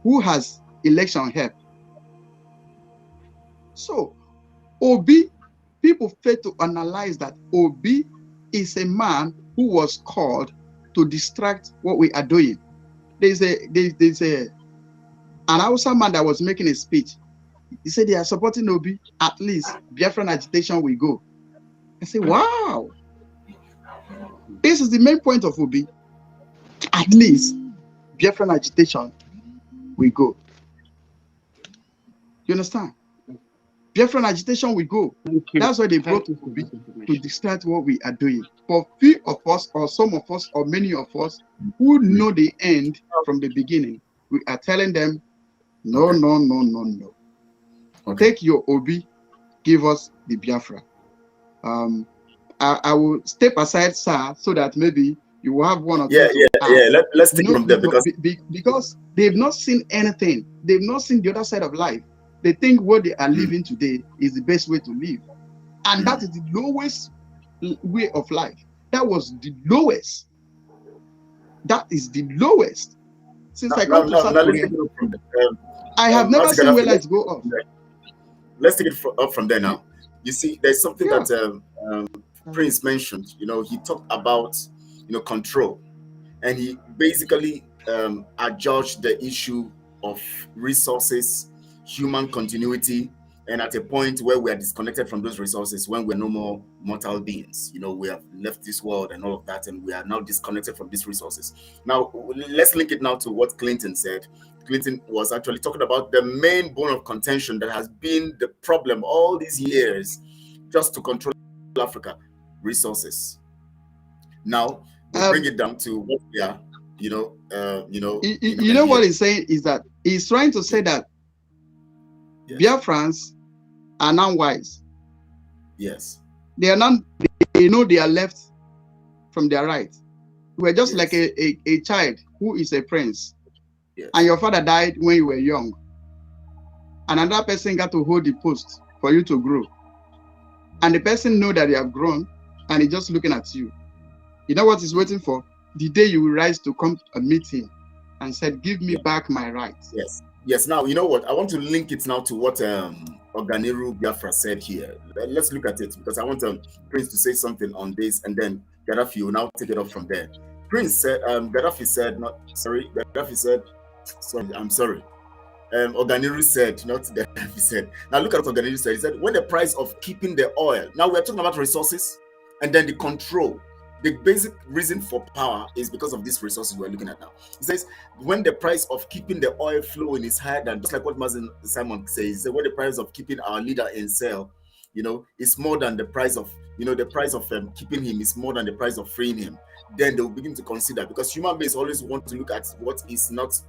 who has election help? So, Obi, people fail to analyze that Obi is a man who was called to distract what we are doing. There's an Hausa man that was making a speech. He said they are supporting Obi. At least Biafran agitation will go. I say, wow. This is the main point of Obi. At least Biafran agitation will go. You understand? Biafran agitation will go. That's why they brought Obi to distract what we are doing. For few of us, or some of us, or many of us who know the end from the beginning, we are telling them, no. Okay. Take your Obi, give us the Biafra. I will step aside, sir, so that maybe you will have one or two. Let's take from there because they've not seen anything. They've not seen the other side of life. They think what they are living today is the best way to live. And that is the lowest way of life. That was the lowest. That is the lowest. Since I come to South Korea, I have never seen where lights go off. Let's take it up from there now. You see, there's something that Prince mentioned. You know, he talked about, control. And he basically adjudged the issue of resources, human continuity, and at a point where we are disconnected from those resources, when we're no more mortal beings, we have left this world and all of that, and we are now disconnected from these resources. Now, let's link it now to what Clinton said. Clinton was actually talking about the main bone of contention that has been the problem all these years, just to control Africa: resources. Now, we bring it down to what we are, what he's saying is that he's trying to say that Biafrans are now wise. Yes. They are not, they know they are left from their right. We're just like a child who is a prince. Yes. And your father died when you were young. And another person got to hold the post for you to grow. And the person know that you have grown and he's just looking at you. You know what he's waiting for? The day you will rise to come and meet him and said, give me back my rights. Yes. Now, you know what? I want to link it now to what Oganiru Biafra said here. Let's look at it, because I want Prince to say something on this, and then Gaddafi will now take it up from there. Prince said, Oganiru said, not Gaddafi said. Now look at what Oganiru said. He said, when the price of keeping the oil, now we're talking about resources, and then the control The basic reason for power is because of these resources we're looking at now. He says when the price of keeping the oil flowing is higher than, just like what Mazen Simon says, when the price of keeping our leader in cell, is more than the price of, the price of keeping him is more than the price of freeing him, then they'll begin to consider, because human beings always want to look at what is not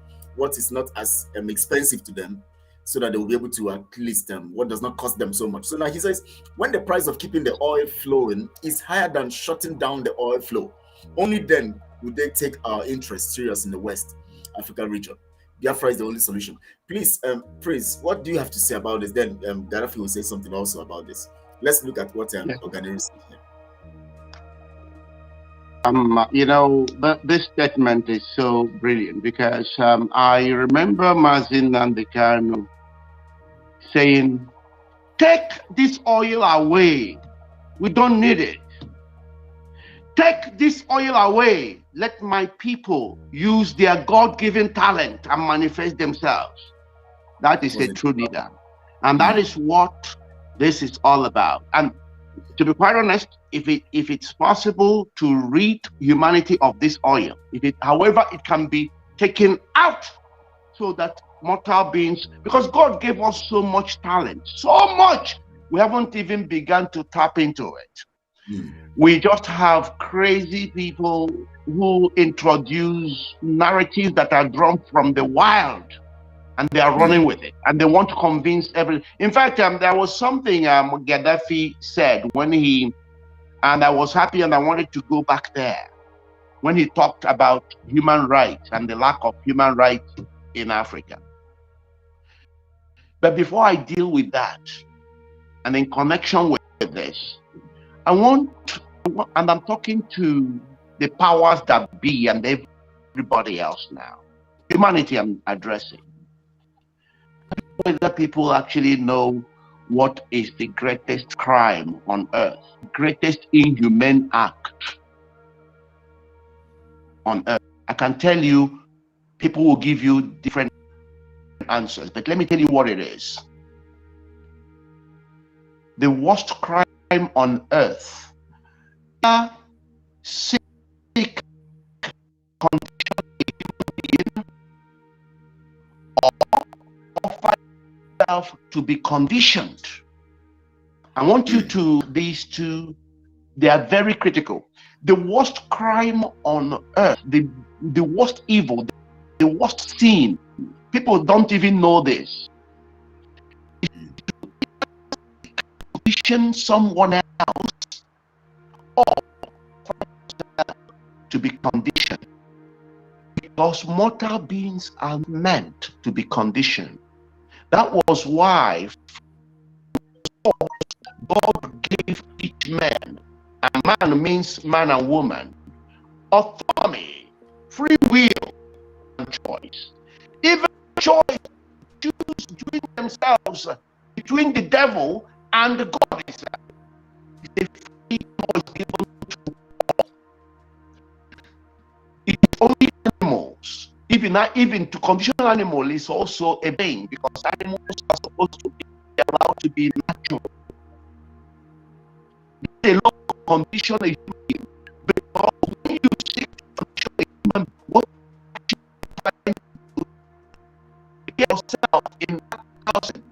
as expensive to them, so that they will be able to at least what does not cost them so much. So now he says, when the price of keeping the oil flowing is higher than shutting down the oil flow, only then would they take our interest serious in the West Africa region. Biafra is the only solution. Please, Prince, what do you have to say about this? Then Gaddafi will say something also about this. Let's look at what Oganeri is saying here. This statement is so brilliant because I remember Mazin Nandekano saying, take this oil away. We don't need it. Take this oil away. Let my people use their God-given talent and manifest themselves. That is a true leader. And that is what this is all about. And to be quite honest, if it's possible to rid humanity of this oil, however it can be taken out so that mortal beings, because God gave us so much talent, so much, we haven't even begun to tap into it. We just have crazy people who introduce narratives that are drawn from the wild, and they are running with it, and they want to convince everyone. In fact, there was something Gaddafi said and I was happy and I wanted to go back there, when he talked about human rights and the lack of human rights in Africa. But before I deal with that, and in connection with this, and I'm talking to the powers that be and everybody else now, humanity I'm addressing, whether people actually know what is the greatest crime on earth, greatest inhumane act on earth. I can tell you, people will give you different answers, but let me tell you what it is. The worst crime on earth, sick condition or find yourself to be conditioned. I want you to, these two, they are very critical. The worst crime on earth, the worst evil, the worst sin, people don't even know this, condition someone else or to be conditioned, because mortal beings are meant to be conditioned. That was why God gave each man, and man means man and woman, autonomy, free will, and choice. Even choice to choose between themselves, between the devil and the God itself. It's a free choice given to all. It's only animals. Even to condition animal is also a pain, because animals are supposed to be allowed to be natural. They love condition a human being, because when you seek to condition a human being, what you find to get yourself in that person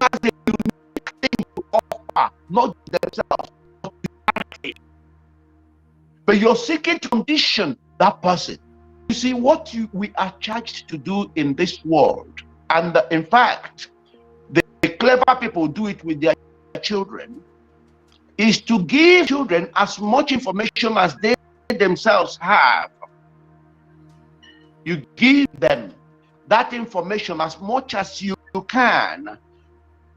has a unique thing to offer, not themselves, but humanity. But you're seeking to condition that person. You see, what we are charged to do in this world, and in fact, the clever people do it with their children, is to give children as much information as they themselves have. You give them that information as much as you can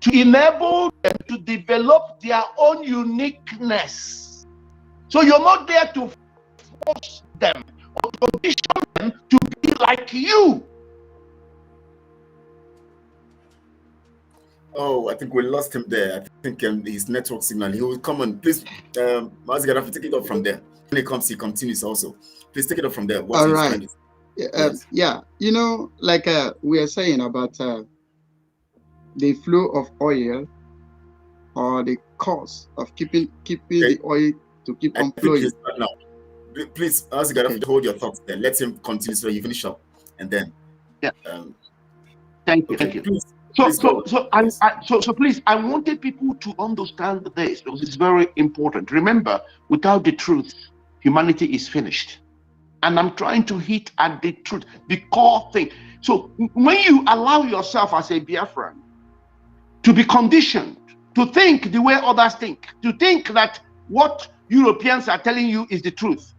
to enable them to develop their own uniqueness. So you're not there to force them or condition them to be like you. Oh, I think we lost him there. I think his network signal. He will come on. Please, Mazgarafi, take it up from there. When he comes, he continues also. Please take it up from there. All right. Yeah, like we are saying about the flow of oil, or the cost of keeping the oil to keep I on think flowing. he's back now. Please, as you gotta hold your thoughts there. Let him continue so you finish up, and then. Yeah. Thank you. Okay, thank you. Please, So please, I wanted people to understand this because it's very important. Remember, without the truth, humanity is finished. And I'm trying to hit at the truth, the core thing. So when you allow yourself as a Biafran to be conditioned to think the way others think, to think that what Europeans are telling you is the truth,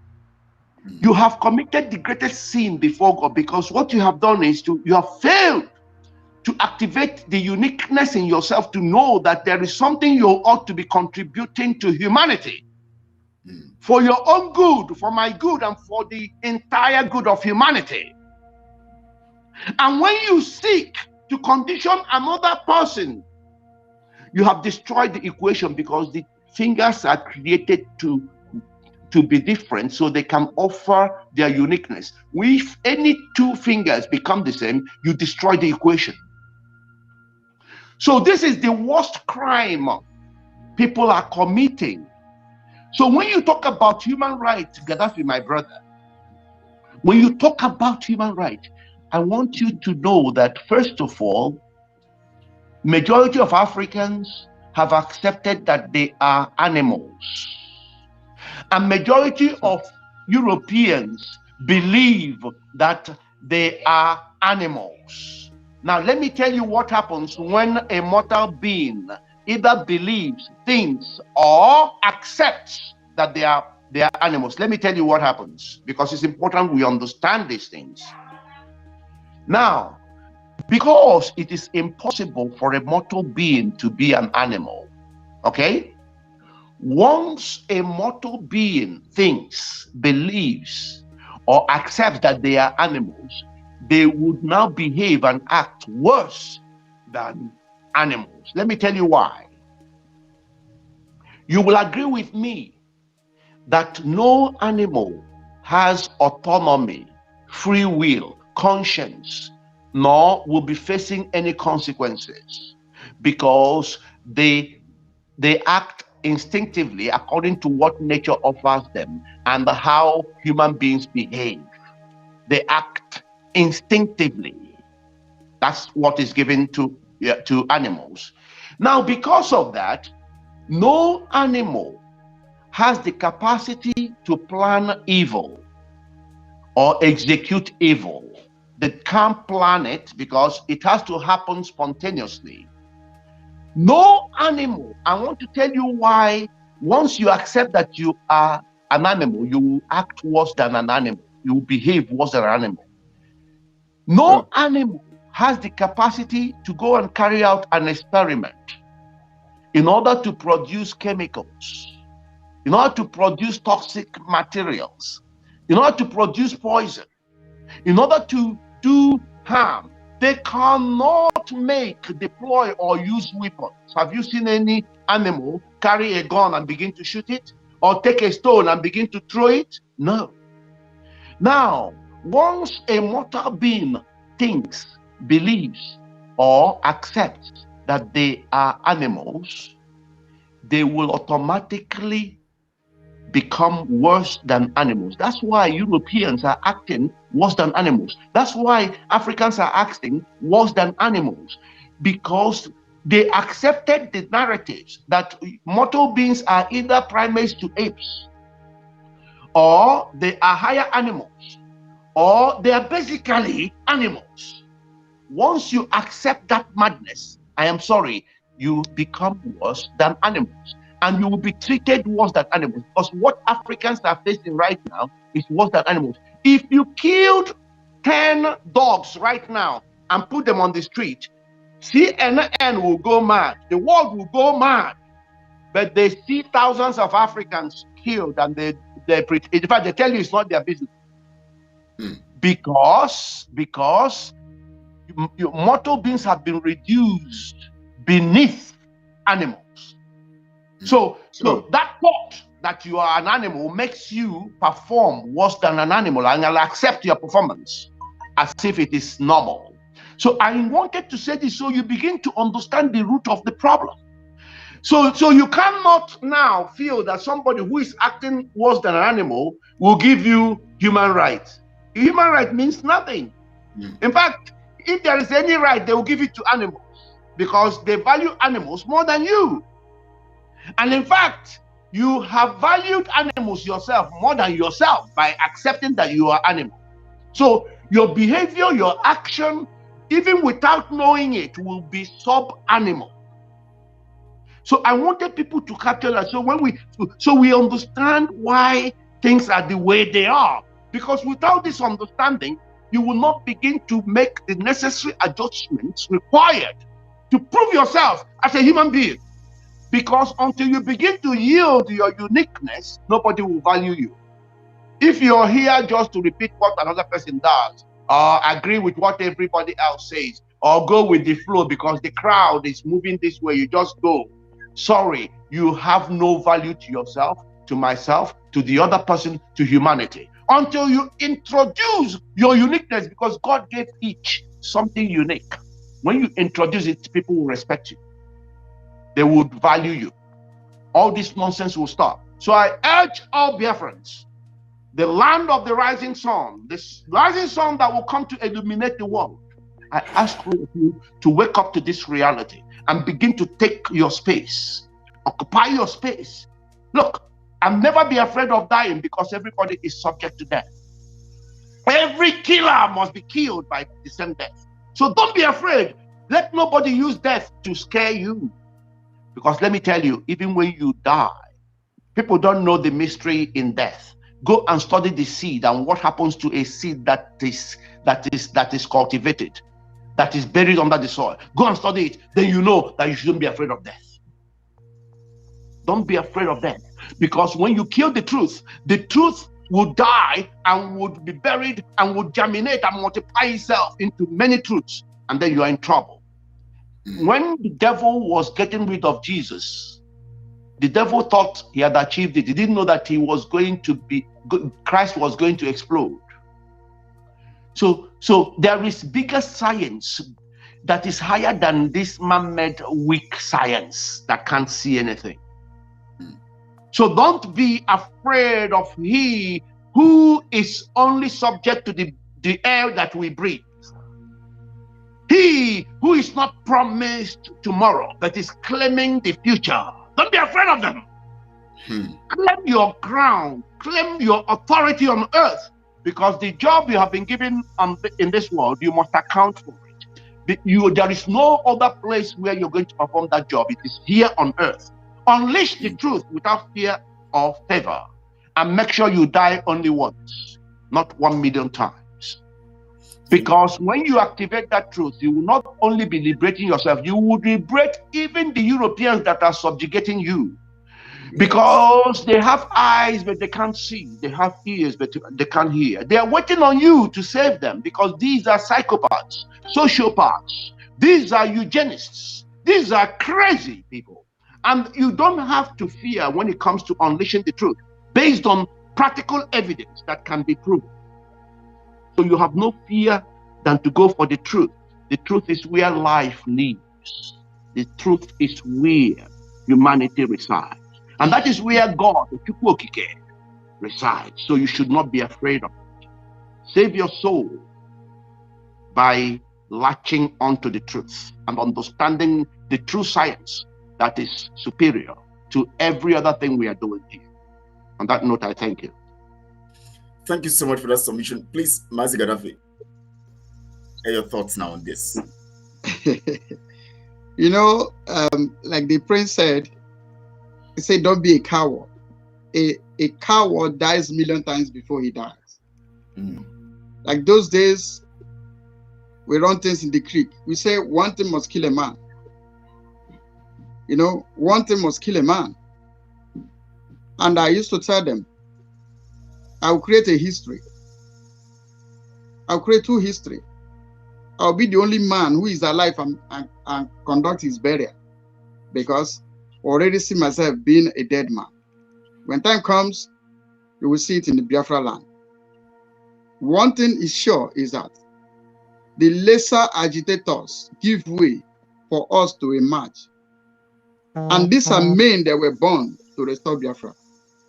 you have committed the greatest sin before God, because what you have done is you have failed to activate the uniqueness in yourself to know that there is something you ought to be contributing to humanity for your own good, for my good, and for the entire good of humanity. And when you seek to condition another person, you have destroyed the equation, because the fingers are created to be different so they can offer their uniqueness. If any two fingers become the same, you destroy the equation. So this is the worst crime people are committing. So when you talk about human rights, Gaddafi, my brother, when you talk about human rights, I want you to know that, first of all, majority of Africans have accepted that they are animals. And majority of Europeans believe that they are animals. Now, let me tell you what happens when a mortal being either believes, thinks, or accepts that they are animals. Let me tell you what happens, because it's important we understand these things. Now, because it is impossible for a mortal being to be an animal, okay? Once a mortal being thinks, believes, or accepts that they are animals, they would now behave and act worse than animals. Let me tell you why. You will agree with me that no animal has autonomy, free will, conscience, nor will be facing any consequences, because they act instinctively according to what nature offers them and how human beings behave. They act instinctively. That's what is given to animals. Now, because of that, no animal has the capacity to plan evil or execute evil. They can't plan it because it has to happen spontaneously. No animal, I want to tell you why. Once you accept that you are an animal, you will act worse than an animal. You will behave worse than an animal. No animal has the capacity to go and carry out an experiment in order to produce chemicals, in order to produce toxic materials, in order to produce poison, in order to do harm. They cannot deploy, or use weapons. Have you seen any animal carry a gun and begin to shoot it? Or take a stone and begin to throw it? No. Now, once a mortal being thinks, believes, or accepts that they are animals, they will automatically become worse than animals. That's why Europeans are acting worse than animals. That's why Africans are acting worse than animals, because they accepted the narratives that mortal beings are either primates to apes, or they are higher animals, or they are basically animals. Once you accept that madness, I am sorry, you become worse than animals. And you will be treated worse than animals, because what Africans are facing right now is worse than animals. If you killed 10 dogs right now and put them on the street, CNN will go mad, the world will go mad. But they see thousands of Africans killed, and in fact, they tell you it's not their business. Because mortal beings have been reduced beneath animals. So that thought that you are an animal makes you perform worse than an animal, and I'll accept your performance as if it is normal. So I wanted to say this so you begin to understand the root of the problem. So you cannot now feel that somebody who is acting worse than an animal will give you human rights. Human right means nothing. In fact, if there is any right, they will give it to animals because they value animals more than you. And in fact, you have valued animals yourself more than yourself by accepting that you are animal. So your behavior, your action, even without knowing it, will be sub-animal. So I wanted people to capture that. So we understand why things are the way they are. Because without this understanding, you will not begin to make the necessary adjustments required to prove yourself as a human being. Because until you begin to yield your uniqueness, nobody will value you. If you're here just to repeat what another person does, or agree with what everybody else says, or go with the flow because the crowd is moving this way, you just go. Sorry, you have no value to yourself, to myself, to the other person, to humanity. Until you introduce your uniqueness, because God gave each something unique. When you introduce it, people will respect you. They would value you. All this nonsense will stop. So I urge all Biafrans, the land of the rising sun, this rising sun that will come to illuminate the world. I ask all of you to wake up to this reality and begin to take your space, occupy your space. Look, I'll never be afraid of dying because everybody is subject to death. Every killer must be killed by the same death. So don't be afraid. Let nobody use death to scare you. Because let me tell you, even when you die, people don't know the mystery in death. Go and study the seed and what happens to a seed that is cultivated, that is buried under the soil. Go and study it. Then you know that you shouldn't be afraid of death. Don't be afraid of death. Because when you kill the truth will die and would be buried and would germinate and multiply itself into many truths. And then you are in trouble. When the devil was getting rid of Jesus, the devil thought he had achieved it. He didn't know that Christ was going to explode. So there is bigger science that is higher than this man-made weak science that can't see anything. So don't be afraid of he who is only subject to the air that we breathe. He who is not promised tomorrow, but is claiming the future. Don't be afraid of them. Claim your crown, claim your authority on earth, because the job you have been given in this world, you must account for it. There is no other place where you're going to perform that job. It is here on earth. Unleash the truth without fear or favor, and make sure you die only once, not 1,000,000 times. Because when you activate that truth, you will not only be liberating yourself, you will liberate even the Europeans that are subjugating you. Because they have eyes, but they can't see. They have ears, but they can't hear. They are waiting on you to save them, because these are psychopaths, sociopaths. These are eugenists. These are crazy people. And you don't have to fear when it comes to unleashing the truth, based on practical evidence that can be proven. So you have no fear than to go for the truth. The truth is where life lives. The truth is where humanity resides. And that is where God, the Chukwokike, resides. So you should not be afraid of it. Save your soul by latching onto the truth and understanding the true science that is superior to every other thing we are doing here. On that note, I thank you. Thank you so much for that submission. Please, Mazi Gaddafi, your thoughts now on this. You know, like the prince said, he said, don't be a coward. A coward dies 1,000,000 times before he dies. Like those days, we run things in the creek. We say one thing must kill a man. You know, one thing must kill a man. And I used to tell them, I'll create a history. I'll create 2 history. I'll be the only man who is alive and conduct his burial, because I already see myself being a dead man. When time comes, you will see it in the Biafra land. One thing is sure is that the lesser agitators give way for us to emerge. And these are men that were born to restore Biafra.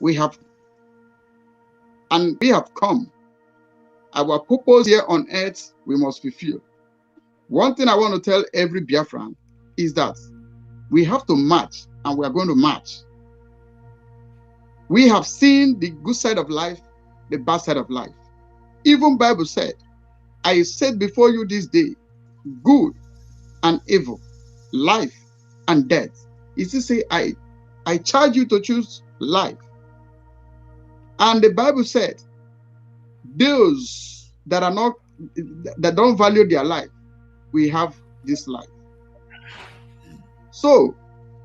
We have come. Our purpose here on earth, we must fulfill. One thing I want to tell every Biafran is that we have to march, and we are going to march. We have seen the good side of life, the bad side of life. Even Bible said, I said before you this day, good and evil, life and death. It is say, I charge you to choose life. And the Bible said, those that don't value their life, we have this life. So,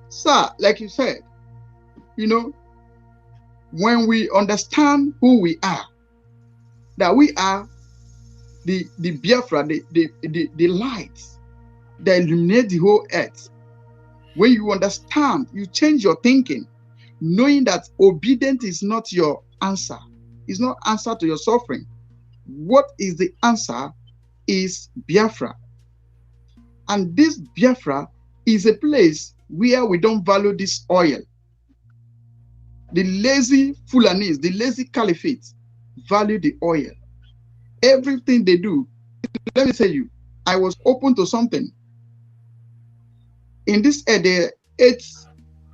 sir, like you said, when we understand who we are, that we are the Biafra, the light that illuminate the whole earth. When you understand, you change your thinking, knowing that obedience is not your answer. It's not answer to your suffering. What is the answer is Biafra. And this Biafra is a place where we don't value this oil. The lazy Fulanis, the lazy caliphate, value the oil. Everything they do, let me tell you, I was open to something. In this the 8th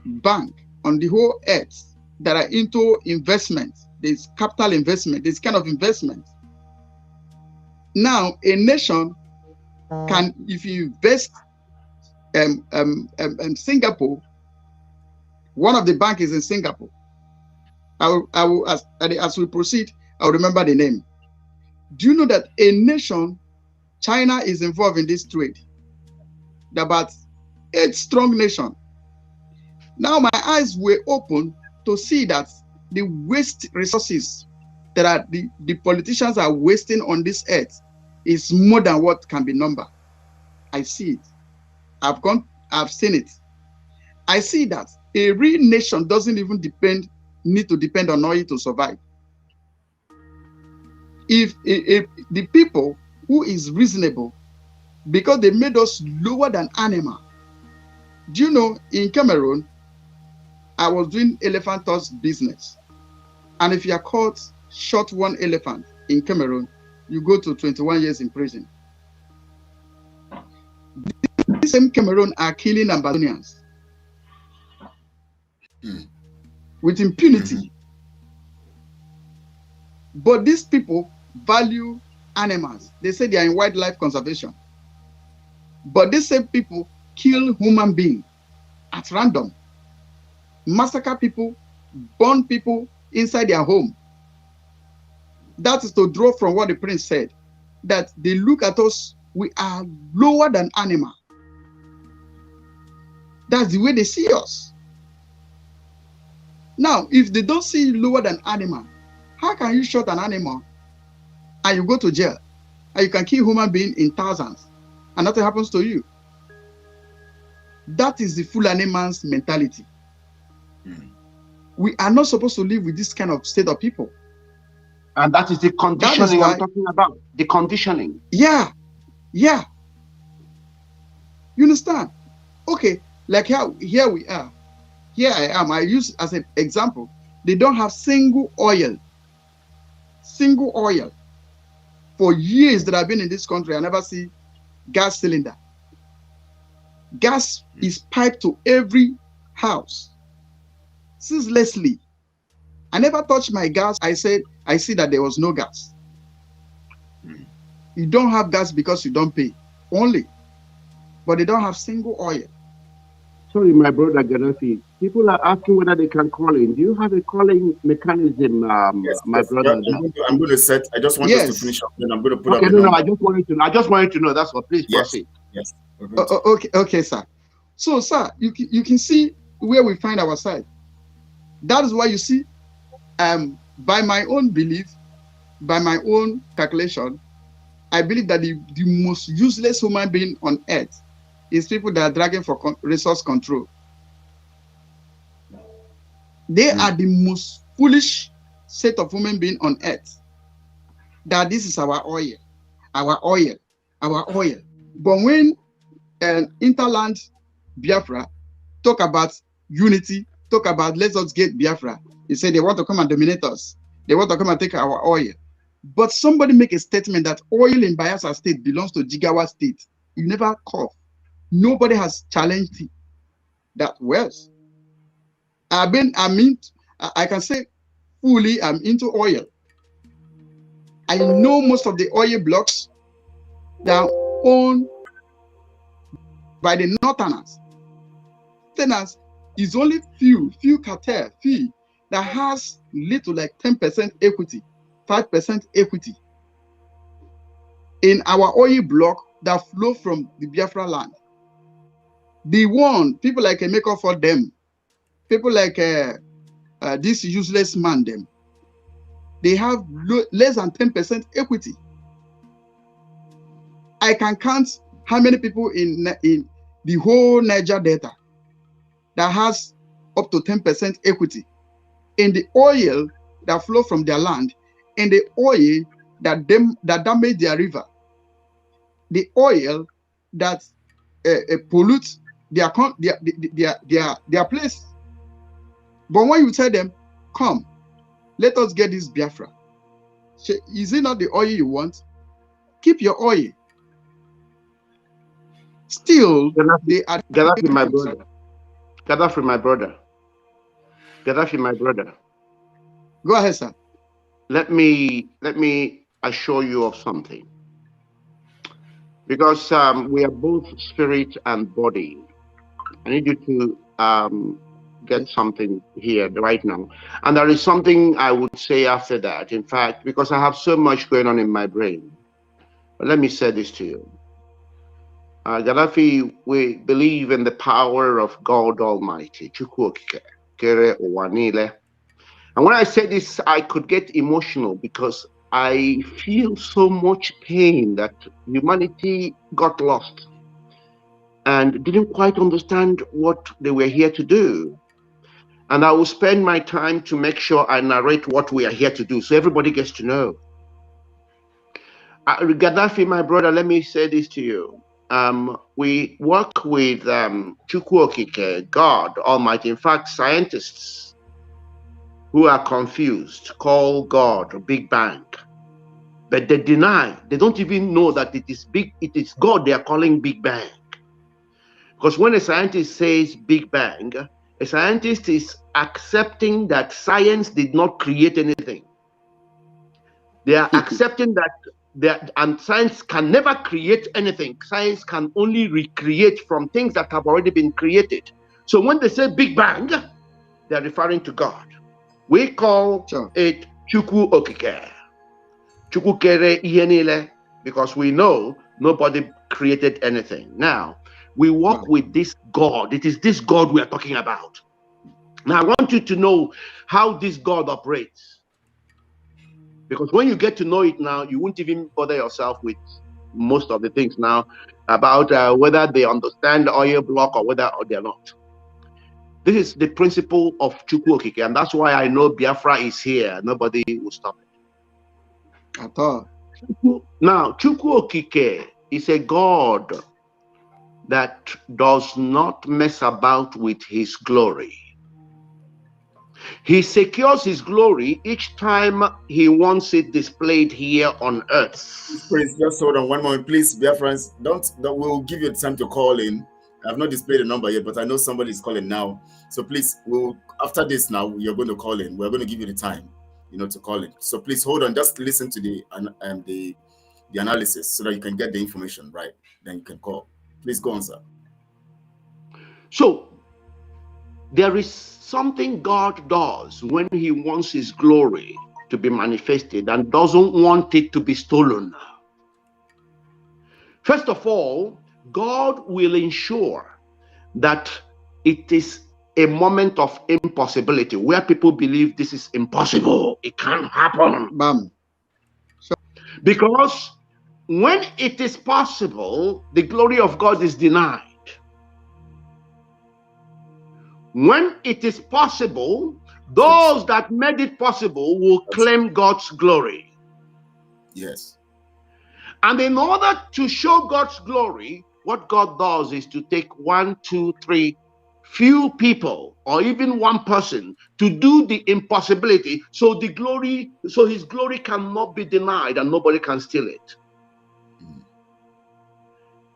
bank on the whole earth that are into investment, there's capital investment, this kind of investment. Now, a nation can, if you invest Singapore, one of the banks is in Singapore. I will as we proceed, I'll remember the name. Do you know that a nation, China is involved in this trade? About 8 strong nations. Now my eyes were open to see that the waste resources that are the politicians are wasting on this earth is more than what can be numbered. I see it. I've seen it. I see that a real nation doesn't even need to depend on oil to survive. If the people who is reasonable, because they made us lower than animal. Do you know, in Cameroon, I was doing elephant tusk business. And if you are caught shot one elephant in Cameroon, you go to 21 years in prison. The same Cameroon are killing Ambazonians with impunity. But these people value animals. They say they are in wildlife conservation. But these same people kill human beings at random, massacre people, burn people inside their home. That is to draw from what the prince said, that they look at us, we are lower than animal. That's the way they see us. Now, if they don't see you lower than animal, how can you shoot an animal and you go to jail and you can kill human beings in thousands and nothing happens to you? That is the Fulani man's mentality. We are not supposed to live with this kind of state of people. And that is the conditioning I'm talking about. The conditioning. Yeah. Yeah. You understand? Okay, like here we are. Here I am. I use as an example. They don't have single oil. Single oil. For years that I've been in this country, I never see gas cylinder. Gas is piped to every house. Ceaselessly. I never touched my gas. I said, I see that there was no gas. You don't have gas because you don't pay. Only. But they don't have single oil. Sorry, my brother Gaddafi. People are asking whether they can call in. Do you have a calling mechanism, yes, my brother? I'm going to set. I just want us to finish up. Then I'm going to put up the no, number. I just wanted to know. That's what. Please proceed. Yes. Okay, sir. So, sir, you can see where we find ourselves. That is why you see, by my own belief, by my own calculation, I believe that the most useless human being on earth is people that are dragging for resource control. They are the most foolish set of human beings on earth. That this is our oil, our oil, our oil. But when Interland Biafra talk about unity, talk about let's us get Biafra. They say they want to come and dominate us. They want to come and take our oil. But somebody make a statement that oil in Bayelsa State belongs to Jigawa State. You never cough. Nobody has challenged that wealth. I can say fully I'm into oil. I know most of the oil blocks that are owned by the Northerners. Northerners is only few cartel, few that has little like 10% equity, 5% equity in our oil block that flow from the Biafra land. The one, people like a maker for them, people like this useless man, them, they have less than 10% equity. I can count how many people in the whole Niger Delta that has up to 10% equity in the oil that flow from their land, and the oil that damage their river, the oil that pollutes their place. But when you tell them, come, let us get this Biafra, is it not the oil you want? Keep your oil. Still, they are Gaddafi, my brother. Gaddafi, my brother. Gaddafi, my brother. Go ahead, sir. Let me assure you of something. Because we are both spirit and body. I need you to get something here right now. And there is something I would say after that, in fact, because I have so much going on in my brain. But let me say this to you. Gaddafi, we believe in the power of God Almighty. And when I say this, I could get emotional because I feel so much pain that humanity got lost and didn't quite understand what they were here to do. And I will spend my time to make sure I narrate what we are here to do so everybody gets to know. Gaddafi, my brother, let me say this to you. We work with Chukwuokike, God Almighty. In fact, scientists who are confused call God Big Bang. But they deny, they don't even know that it is God they are calling Big Bang. Because when a scientist says Big Bang, a scientist is accepting that science did not create anything. They are accepting and science can never create anything. Science can only recreate from things that have already been created. So when they say Big Bang, they're referring to God. We call it Chukwuokike. Chukwukere Ihenile, because we know nobody created anything. Now, we work with this God. It is this God we are talking about. Now, I want you to know how this God operates. Because when you get to know it now, you won't even bother yourself with most of the things now about whether they understand the oil block or whether they're not. This is the principle of Chukwuokike, and that's why I know Biafra is here. Nobody will stop it. At all. Now, Chukwuokike is a God that does not mess about with his glory. He secures his glory each time he wants it displayed here on earth. Please, just hold on one moment, please, dear friends. We'll give you time to call in. I've not displayed the number yet, but I know somebody is calling now. So please, after this now, you're going to call in. We're going to give you the time, to call in. So please hold on. Just listen to the analysis so that you can get the information right. Then you can call. Please go on, sir. So there is something God does when he wants his glory to be manifested and doesn't want it to be stolen. First of all, God will ensure that it is a moment of impossibility where people believe this is impossible. It can't happen. Bam. Because when it is possible, the glory of God is denied. When it is possible, those that made it possible will claim God's glory. Yes. And in order to show God's glory, what God does is to take 1, 2, 3, few people or even one person to do the impossibility, so his glory cannot be denied and nobody can steal it.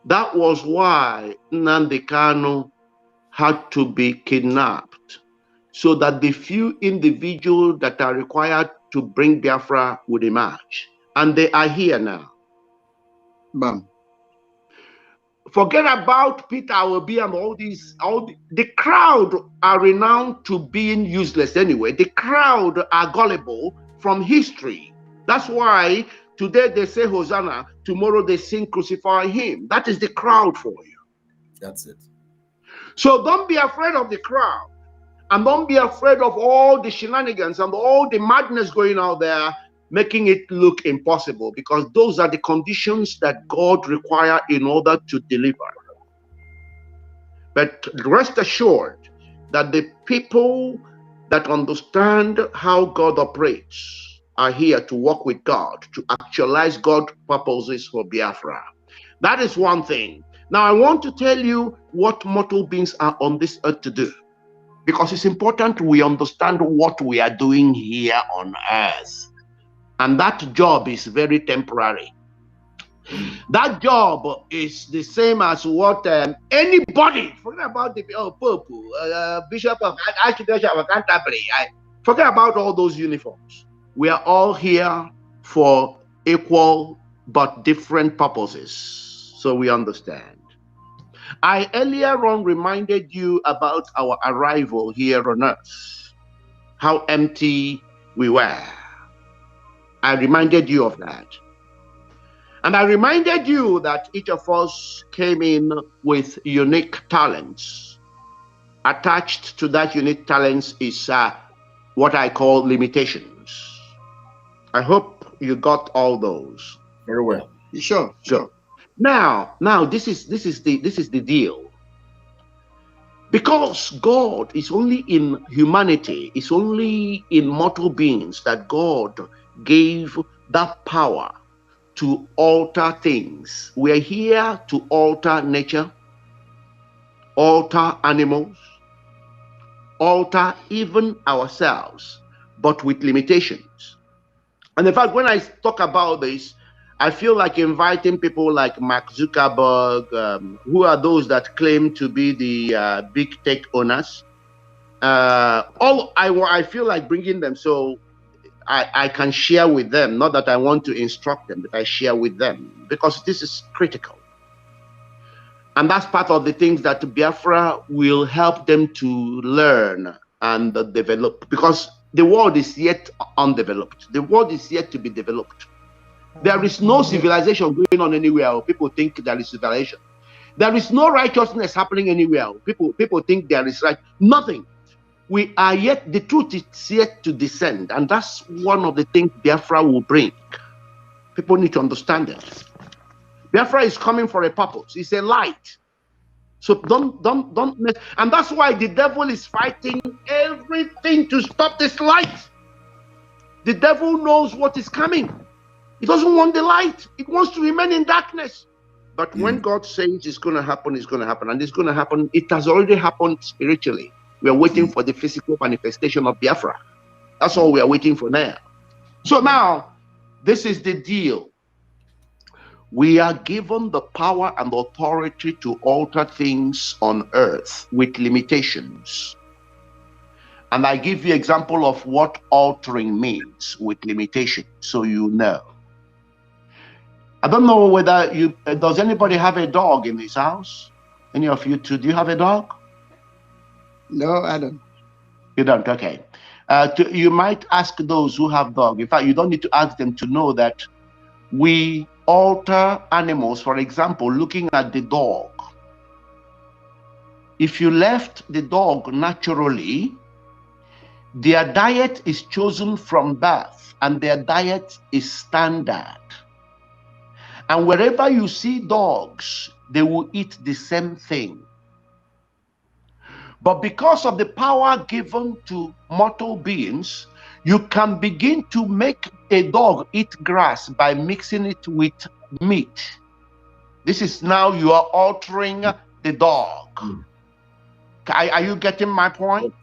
That was why Nnamdi Kanu had to be kidnapped, so that the few individuals that are required to bring Biafra would emerge. And they are here now. Bam. Forget about Peter Obi and the crowd are renowned to being useless anyway. The crowd are gullible from history. That's why today they say Hosanna, tomorrow they sing crucify him. That is the crowd for you. That's it. So don't be afraid of the crowd, and don't be afraid of all the shenanigans and all the madness going out there, making it look impossible, because those are the conditions that God requires in order to deliver. But rest assured that the people that understand how God operates are here to work with God, to actualize God's purposes for Biafra. That is one thing. Now, I want to tell you what mortal beings are on this earth to do, because it's important we understand what we are doing here on earth. And that job is very temporary. That job is the same as what anybody, forget about the Pope, Bishop of Archbishop of Canterbury, forget about all those uniforms. We are all here for equal but different purposes, so we understand. I earlier on reminded you about our arrival here on earth, how empty we were. I reminded you of that. And I reminded you that each of us came in with unique talents. Attached to that unique talents is what I call limitations. I hope you got all those. Very well. Sure. Now this is the deal. Because God is only in humanity, it's only in mortal beings that God gave that power to alter things. We are here to alter nature, alter animals, alter even ourselves, but with limitations. And in fact, when I talk about this, I feel like inviting people like Mark Zuckerberg, who are those that claim to be the big tech owners. I feel like bringing them so I can share with them. Not that I want to instruct them, but I share with them, because this is critical. And that's part of the things that Biafra will help them to learn and develop, because the world is yet undeveloped. The world is yet to be developed. There is no civilization going on anywhere. People think there is civilization. There is no righteousness happening anywhere. People think there is right. Nothing. We are yet, the truth is yet to descend. And that's one of the things Biafra will bring. People need to understand it. Biafra is coming for a purpose. It's a light. So don't miss. And that's why the devil is fighting everything to stop this light. The devil knows what is coming. He doesn't want the light. It wants to remain in darkness. But when God says it's going to happen, it's going to happen. And it's going to happen. It has already happened spiritually. We are waiting for the physical manifestation of Biafra. That's all we are waiting for now. So now, this is the deal. We are given the power and authority to alter things on earth with limitations. And I give you an example of what altering means with limitations, so you know. I don't know whether does anybody have a dog in this house? Any of you two, do you have a dog? No, I don't. You don't, okay. You might ask those who have dog. In fact, you don't need to ask them to know that we alter animals. For example, looking at the dog. If you left the dog naturally, their diet is chosen from birth, and their diet is standard. And wherever you see dogs, they will eat the same thing. But because of the power given to mortal beings, you can begin to make a dog eat grass by mixing it with meat. This is now you are altering the dog. Are you getting my point?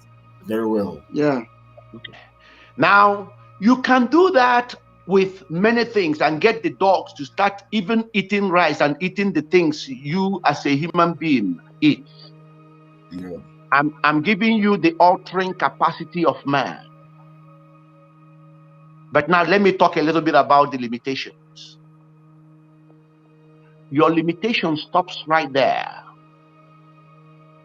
Very well. Yeah. Okay. Now, you can do that with many things and get the dogs to start even eating rice and eating the things you as a human being eat. Yeah. I'm giving you the altering capacity of man. But now let me talk a little bit about the limitations. Your limitation stops right there.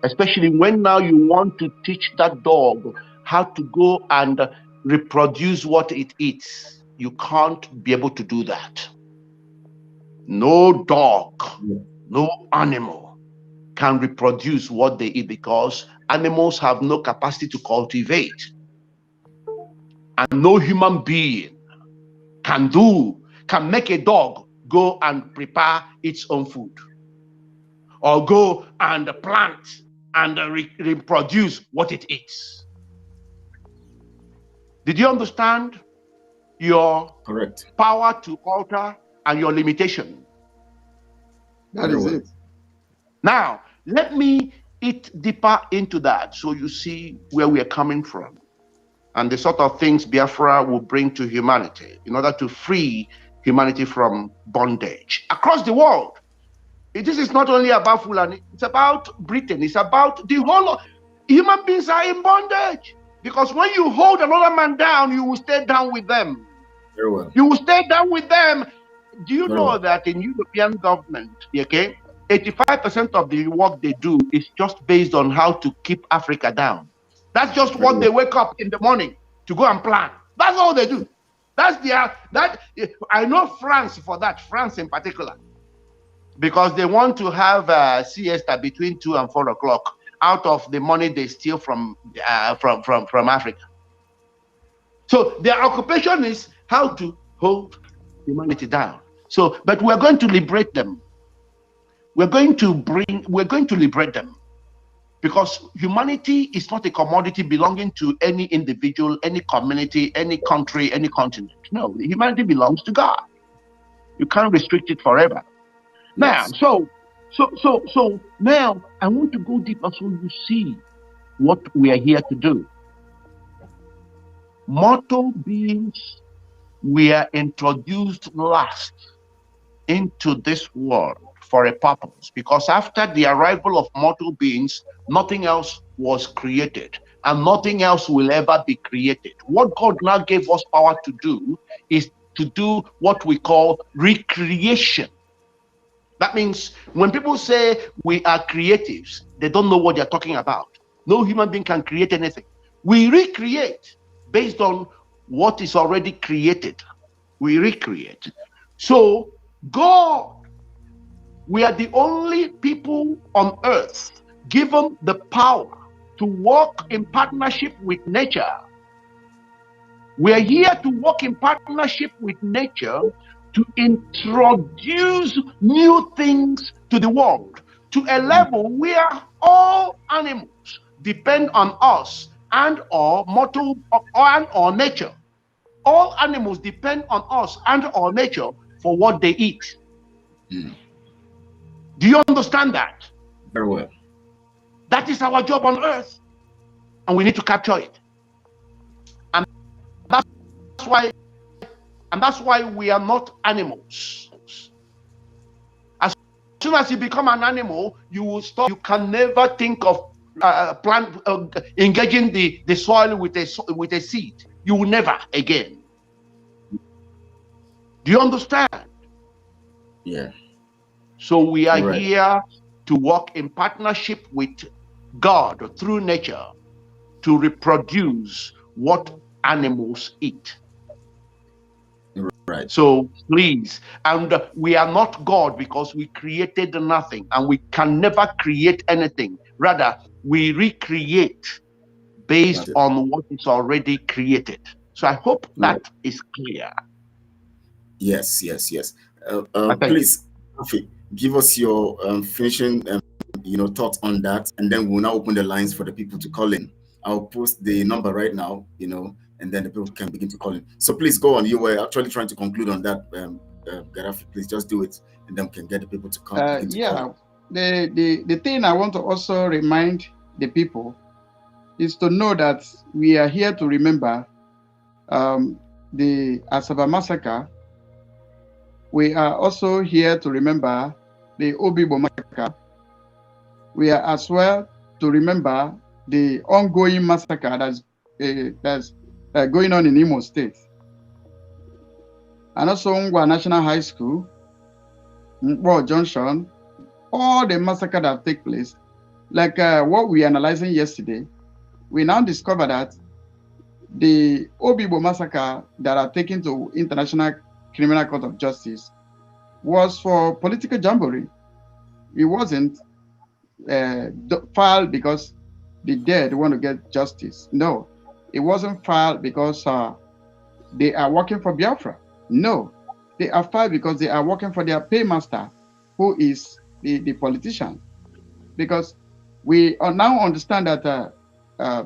Especially when now you want to teach that dog how to go and reproduce what it eats. You can't be able to do that. No dog, no animal can reproduce what they eat because animals have no capacity to cultivate. And no human being can make a dog go and prepare its own food or go and plant and reproduce what it eats. Did you understand your power to alter and your limitation? That is it. Now, let me eat deeper into that so you see where we are coming from and the sort of things Biafra will bring to humanity in order to free humanity from bondage across the world. This is not only about Fulani, it's about Britain, it's about the whole human beings are in bondage. Because when you hold another man down, you will stay down with them. Very well. You will stay down with them. Do you know that in European government, okay, 85% of the work they do is just based on how to keep Africa down. That's just what they wake up in the morning to go and plan. That's all they do. I know France for that, France in particular, because they want to have a siesta between 2 and 4 o'clock out of the money they steal from Africa. So their occupation is how to hold humanity down. So, but we're going to liberate them. We're going to liberate them because humanity is not a commodity belonging to any individual, any community, any country, any continent. No, humanity belongs to God. You can't restrict it forever. Now, so now I want to go deeper so you see what we are here to do. Mortal beings were introduced last into this world for a purpose, because after the arrival of mortal beings, nothing else was created and nothing else will ever be created. What God now gave us power to do is to do what we call recreation. That means when people say we are creatives, they don't know what they're talking about. No human being can create anything. We recreate based on what is already created. We recreate. So God, we are the only people on earth given the power to walk in partnership with nature. We are here to walk in partnership with nature to introduce new things to the world, to a level where all animals depend on us and or mortal and or nature. All animals depend on us and or nature for what they eat. Do you understand that? Very well. That is our job on earth, and we need to capture it. And that's why we are not animals. As soon as you become an animal, you will stop. You can never think of engaging the soil with a seed. You will never again. Do you understand? Yeah. So we are here to work in partnership with God through nature to reproduce what animals eat. Right. So please, and we are not God because we created nothing and we can never create anything. Rather, we recreate based on what is already created. So I hope that is clear. Yes. Please, give us your finishing thoughts on that, and then we'll now open the lines for the people to call in. I'll post the number right now, and then the people can begin to call in. So please go on. You were actually trying to conclude on that, Gaddafi. Please just do it, and then we can get the people to come. Yeah, the thing I want to also remind the people is to know that we are here to remember the Asaba massacre. We are also here to remember the Obibo massacre. We are as well to remember the ongoing massacre that's going on in Imo State. And also Ngwa National High School, Mkpo Junction, all the massacre that take place. Like what we analyzing yesterday, we now discover that the Obibo massacre that are taken to International Criminal Court of Justice was for political jamboree. It wasn't filed because the dead want to get justice. No, it wasn't filed because they are working for Biafra. No, they are filed because they are working for their paymaster, who is the politician. Because we now understand that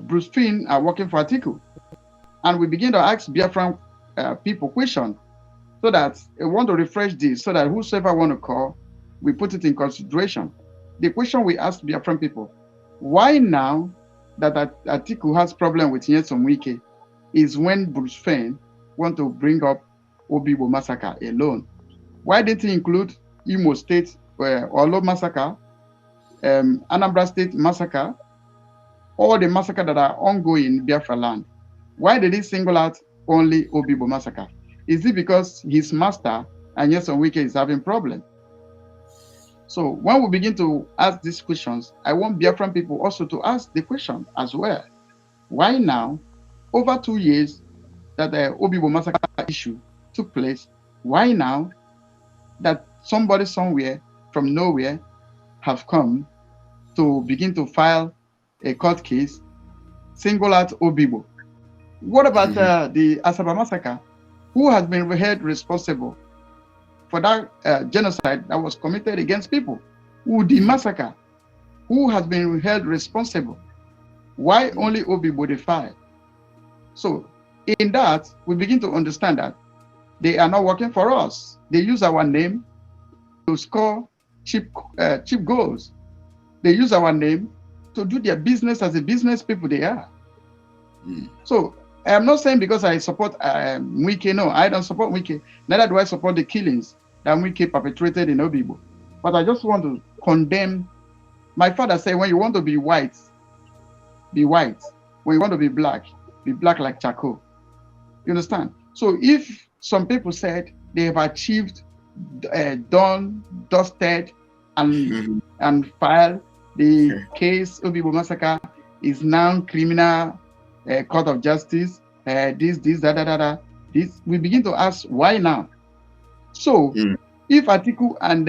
Bruce Finn are working for Atiku. And we begin to ask Biafran people questions so that we want to refresh this, so that whosoever want to call, we put it in consideration. The question we ask Biafran people, why now that Atiku has problem with Nyesom Wike is when Bruce Finn want to bring up Obibo massacre alone? Why didn't he include Imo State Olo massacre, Anambra State massacre, all the massacre that are ongoing in Biafra land? Why did he single out only Obibo massacre? Is it because his master and Nyesom Wike is having problem? So when we begin to ask these questions, I want Biafran people also to ask the question as well. Why now, over 2 years that the Obibo massacre issue took place, why now that somebody somewhere from nowhere have come to begin to file a court case, single out Obibo? What about the Asaba massacre? Who has been held responsible for that genocide that was committed against people? Who the massacre? Who has been held responsible? Why only Obibo the file? So in that, we begin to understand that they are not working for us. They use our name to score cheap goals. They use our name to do their business as a business people they are. So I'm not saying because I support Wike. No, I don't support Wike. Neither do I support the killings that Wike perpetrated in Obibo. But I just want to condemn. My father said, when you want to be white, be white. When you want to be black like charcoal. You understand? So if some people said they have achieved, done, dusted, and filed the case Obibo massacre is now criminal court of justice, this, we begin to ask why now? So if Atiku and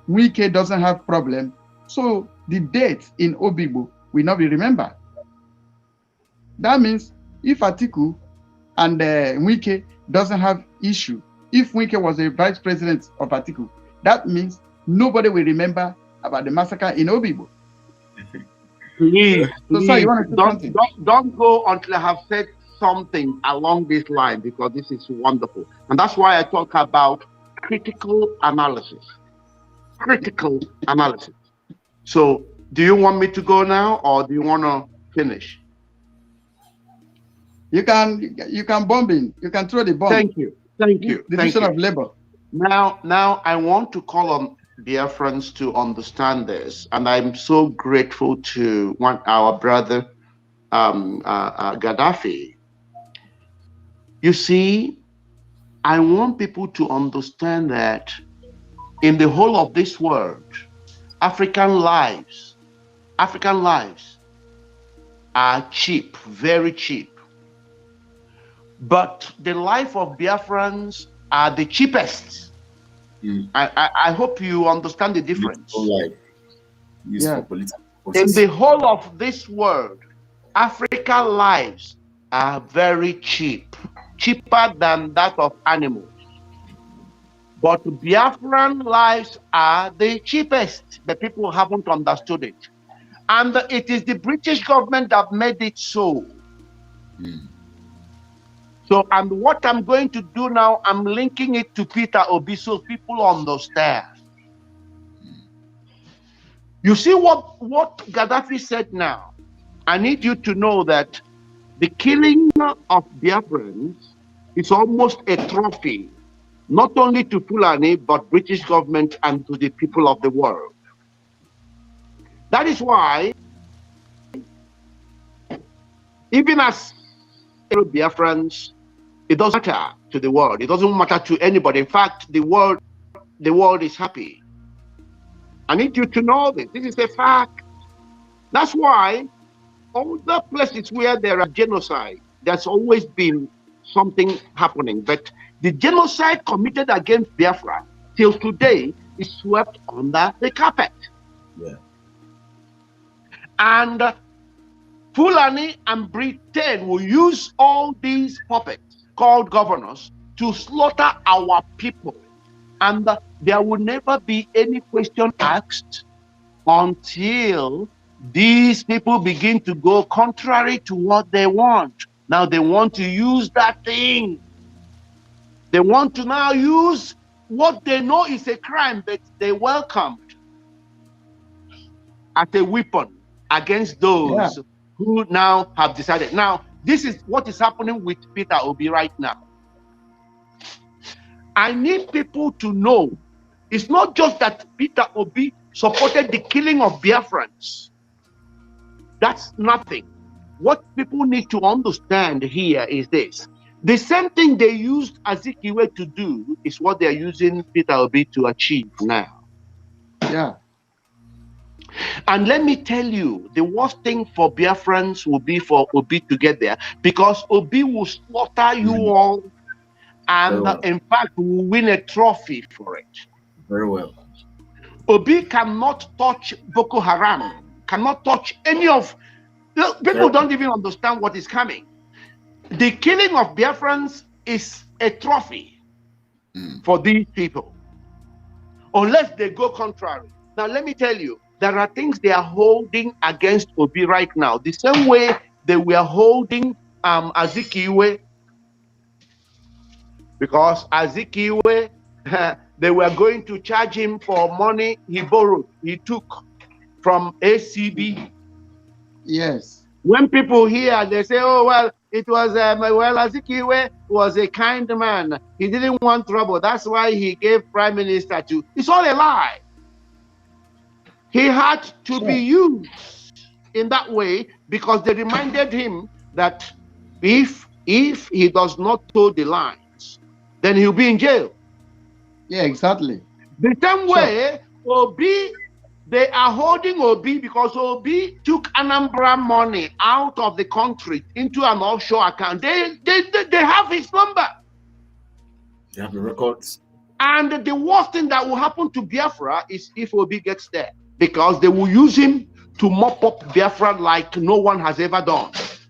Wike doesn't have problem, so the date in Obibo will not be remembered. That means if Atiku and Wike doesn't have issue, if Wike was a vice president of Atiku, that means nobody will remember about the massacre in Obibo. Please, so, sir, you want to say don't go until I have said something along this line, because this is wonderful. And that's why I talk about critical analysis. Critical analysis. So do you want me to go now, or do you want to finish? You can bomb in. You can throw the bomb. Thank you. Thank you. Division of labor. Now I want to call on Biafrans to understand this, and I'm so grateful to our brother Gaddafi. You see, I want people to understand that in the whole of this world, African lives are cheap, very cheap. But the life of Biafrans are the cheapest. I hope you understand the difference. Yeah. In the whole of this world, African lives are very cheap, cheaper than that of animals. But Biafran lives are the cheapest. The people haven't understood it. And it is the British government that made it so. So, and what I'm going to do now, I'm linking it to Peter Obi so people understand. You see what Gaddafi said now? I need you to know that the killing of Biafrans is almost a trophy, not only to Fulani, but British government and to the people of the world. That is why, even as Biafrans, it doesn't matter to the world. It doesn't matter to anybody. In fact, the world is happy. I need you to know this. This is a fact. That's why all the places where there are genocide, there's always been something happening. But the genocide committed against Biafra till today is swept under the carpet. Yeah. And Fulani and Britain will use all these puppets called governors to slaughter our people. And there will never be any question asked until these people begin to go contrary to what they want. Now they want to use that thing. They want to now use what they know is a crime, but they welcomed as a weapon against those who now have decided. Now, this is what is happening with Peter Obi right now. I need people to know it's not just that Peter Obi supported the killing of Biafrans. That's nothing. What people need to understand here is this. The same thing they used Azikiwe to do is what they're using Peter Obi to achieve now. Yeah. And let me tell you, the worst thing for Biafrans will be for Obi to get there, because Obi will slaughter you all, and in fact will win a trophy for it. Very well. Obi cannot touch Boko Haram, cannot touch any of... People don't even understand what is coming. The killing of Biafrans is a trophy for these people, unless they go contrary. Now, let me tell you, there are things they are holding against Obi right now, the same way they were holding Azikiwe, because Azikiwe, they were going to charge him for money he borrowed, he took from ACB. Yes. When people hear, they say, oh, well, it was, Azikiwe was a kind man. He didn't want trouble. That's why he gave Prime Minister to... It's all a lie. He had to be used in that way because they reminded him that if he does not toe the lines, then he'll be in jail. Yeah, exactly. The same way, Obi, they are holding Obi because Obi took Anambra money out of the country into an offshore account. They have his number. They have the records. And the worst thing that will happen to Biafra is if Obi gets there, because they will use him to mop up Biafra like no one has ever done. Correct.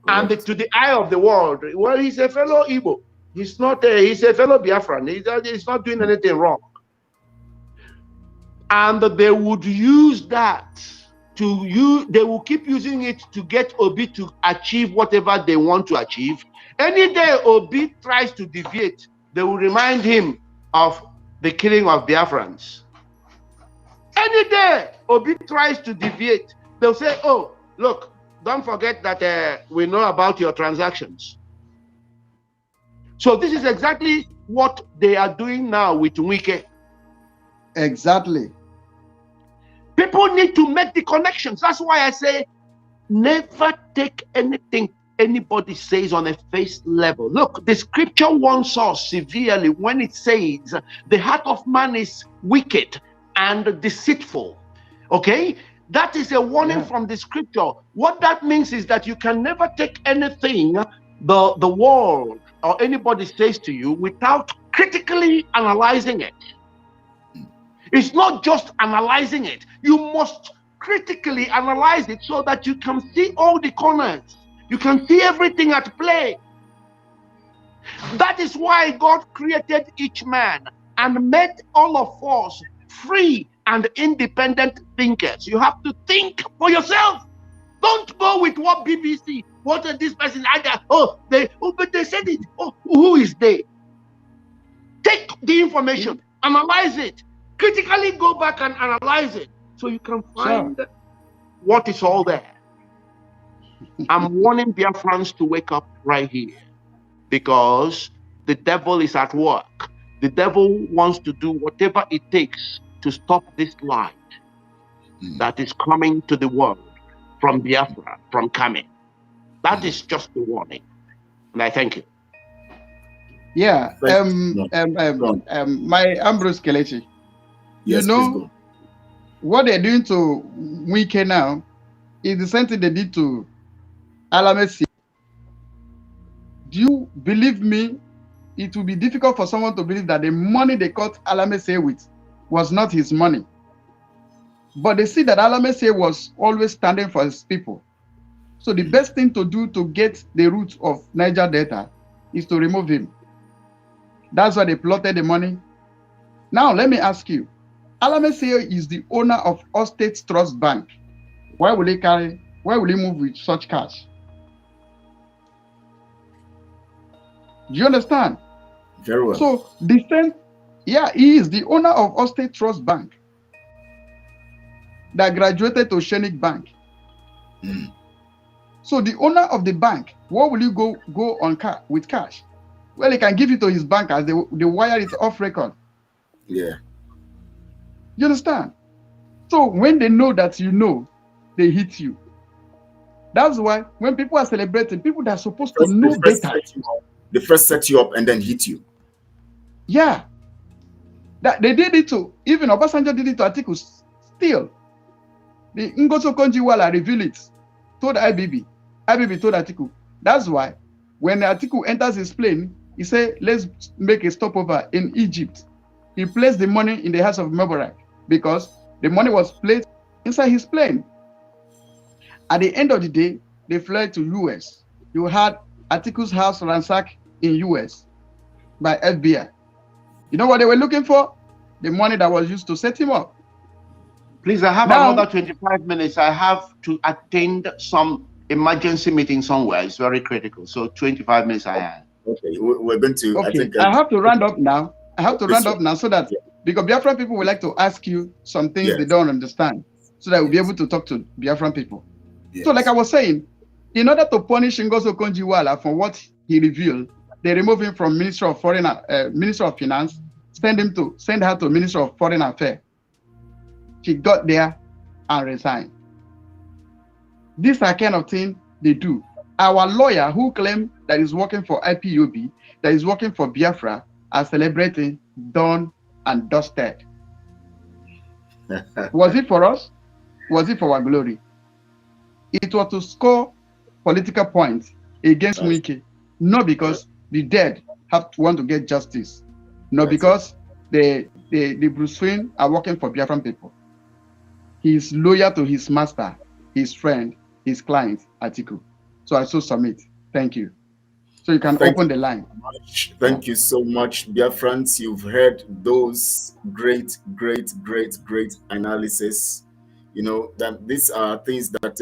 And to the eye of the world, well, he's a fellow Igbo. He's not he's a fellow Biafran. He's not doing anything wrong. And they would use that they will keep using it to get Obi to achieve whatever they want to achieve. Any day Obi tries to deviate, they will remind him of the killing of Biafrans. Any day Obi tries to deviate, they'll say, oh, look, don't forget that we know about your transactions. So this is exactly what they are doing now with Wike. Exactly. People need to make the connections. That's why I say, never take anything anybody says on a face level. Look, the scripture warns us severely when it says the heart of man is wicked and deceitful. Okay? That is a warning from the scripture. What that means is that you can never take anything the world or anybody says to you without critically analyzing it. It's not just analyzing it. You must critically analyze it so that you can see all the corners. You can see everything at play. That is why God created each man and made all of us free and independent thinkers. You have to think for yourself. Don't go with what BBC, what this person, but they said it. Oh, who is they? Take the information, analyze it, critically go back and analyze it, So you can find what is all there. I'm warning Biafrans to wake up right here because the devil is at work. The devil wants to do whatever it takes to stop this light that is coming to the world from Biafra, from coming. That is just the warning. And I thank you. Yeah. My Ambrose Kelechi. Yes, you know, what they're doing to Wike now is the same thing they did to Alamesi. Do you believe me? It will be difficult for someone to believe that the money they caught Alamesi with was not his money. But they see that Alamesi was always standing for his people. So the best thing to do to get the root of Niger Delta is to remove him. That's why they plotted the money. Now, let me ask you, Alamesi is the owner of All States Trust Bank. Why will he move with such cash? Do you understand? Very well. So the same, he is the owner of All State Trust Bank that graduated to Shenik Bank. So the owner of the bank, what will you go on with cash? Well, he can give it to his bankers. They wire it off record. Yeah. You understand? So when they know that they hit you. That's why when people are celebrating, people that are supposed to know better. They first set you up and then hit you. Yeah. That they did it to, even Obasanjo did it to Atiku. Still, the Ngozo Konjiwala revealed it, told IBB. IBB told Atiku. That's why when Atiku enters his plane, he said, let's make a stopover in Egypt. He placed the money in the house of Mubarak because the money was placed inside his plane. At the end of the day, they fled to US. You had Atiku's house ransacked in US by FBI. You know what they were looking for? The money that was used to set him up. Please, I have another 25 minutes. I have to attend some emergency meeting somewhere. It's very critical. So 25 minutes I have. Okay, we're going to, okay. I have to round up now. So that, because Biafran people would like to ask you some things they don't understand, so that we'll be able to talk to Biafran people. Yes. So like I was saying, in order to punish Ngozo Konjiwala for what he revealed, they remove him from Minister of Finance, send her to Minister of Foreign Affairs. She got there and resigned. These are kind of things they do. Our lawyer who claimed that he's working for IPOB, that is working for Biafra, are celebrating done and dusted. Was it for us? Was it for our glory? It was to score political points against Wike, not because the dead want to get justice, not because the Bruce Wayne are working for Biafran people. He is loyal to his master, his friend, his client, Atiku. So I so submit. Thank you. So you can open the line. Thank you so much, Biafrans. You've heard those great analysis. You know, that these are things that,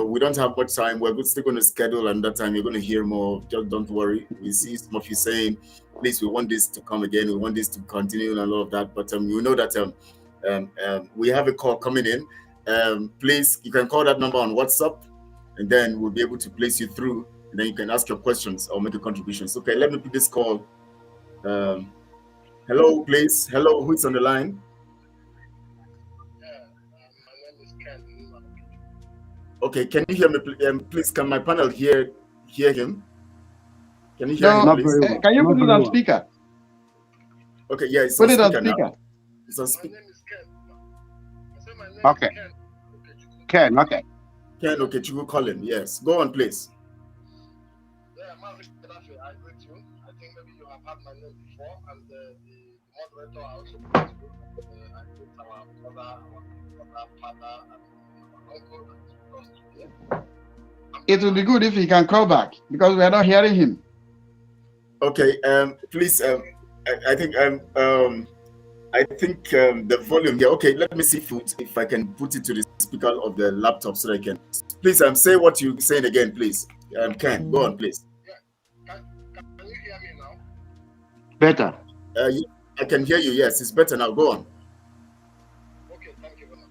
we don't have much time. We're still going to schedule, and that time you're going to hear more. Just don't worry. We see some of you saying, please, we want this to come again. We want this to continue and all of that. But we know that we have a call coming in. Please, you can call that number on WhatsApp, and then we'll be able to place you through. And then you can ask your questions or make a contribution. Okay, let me put this call. Hello, please. Hello, who's on the line? My name is Ken. Okay, can you hear me? Please, can my panel hear him? Can you hear him, please? Can you put it on speaker? Okay, yeah, it's put on it on speaker speaker. now. It's on speaker. My name is Ken. Okay. Ken, okay. Ken, okay, you will call him. Yes, go on, please. Yeah, I greet you. I think maybe you have had my name before, and the moderator also greet you. I greet our brother, father, and our uncle that is with us today. It will be good if he can call back because we are not hearing him. Okay, please. I think the volume here. Okay, let me see if I can put it to the speaker of the laptop so that I can. Please, say what you're saying again, please. Ken, go on, please. Yeah. Can you hear me now? Better. I can hear you. Yes, it's better now. Go on. Okay, thank you very much.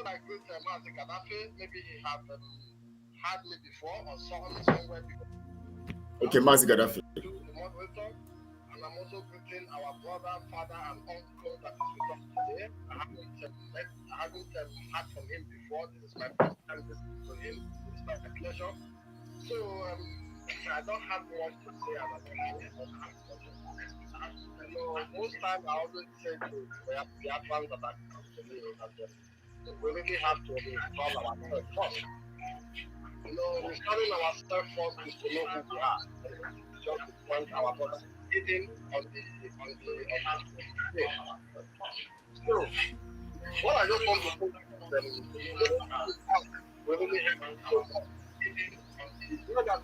when I greet Mazi Gaddafi, maybe he had heard me before or saw me somewhere before. Okay, Mazi Gaddafi. To the moderator, and I'm also greeting our brother, father, and uncle that is with us today. I haven't heard from him before. This is my first time listening to him. It's my pleasure. So I don't have much to say about it. Most times I always say to Biafrans that I come to me that we really have to install ourselves first. Installing ourselves first is to know who we are. Just to point our brother hidden on the stage. So what I just want to put we really have so much. You know that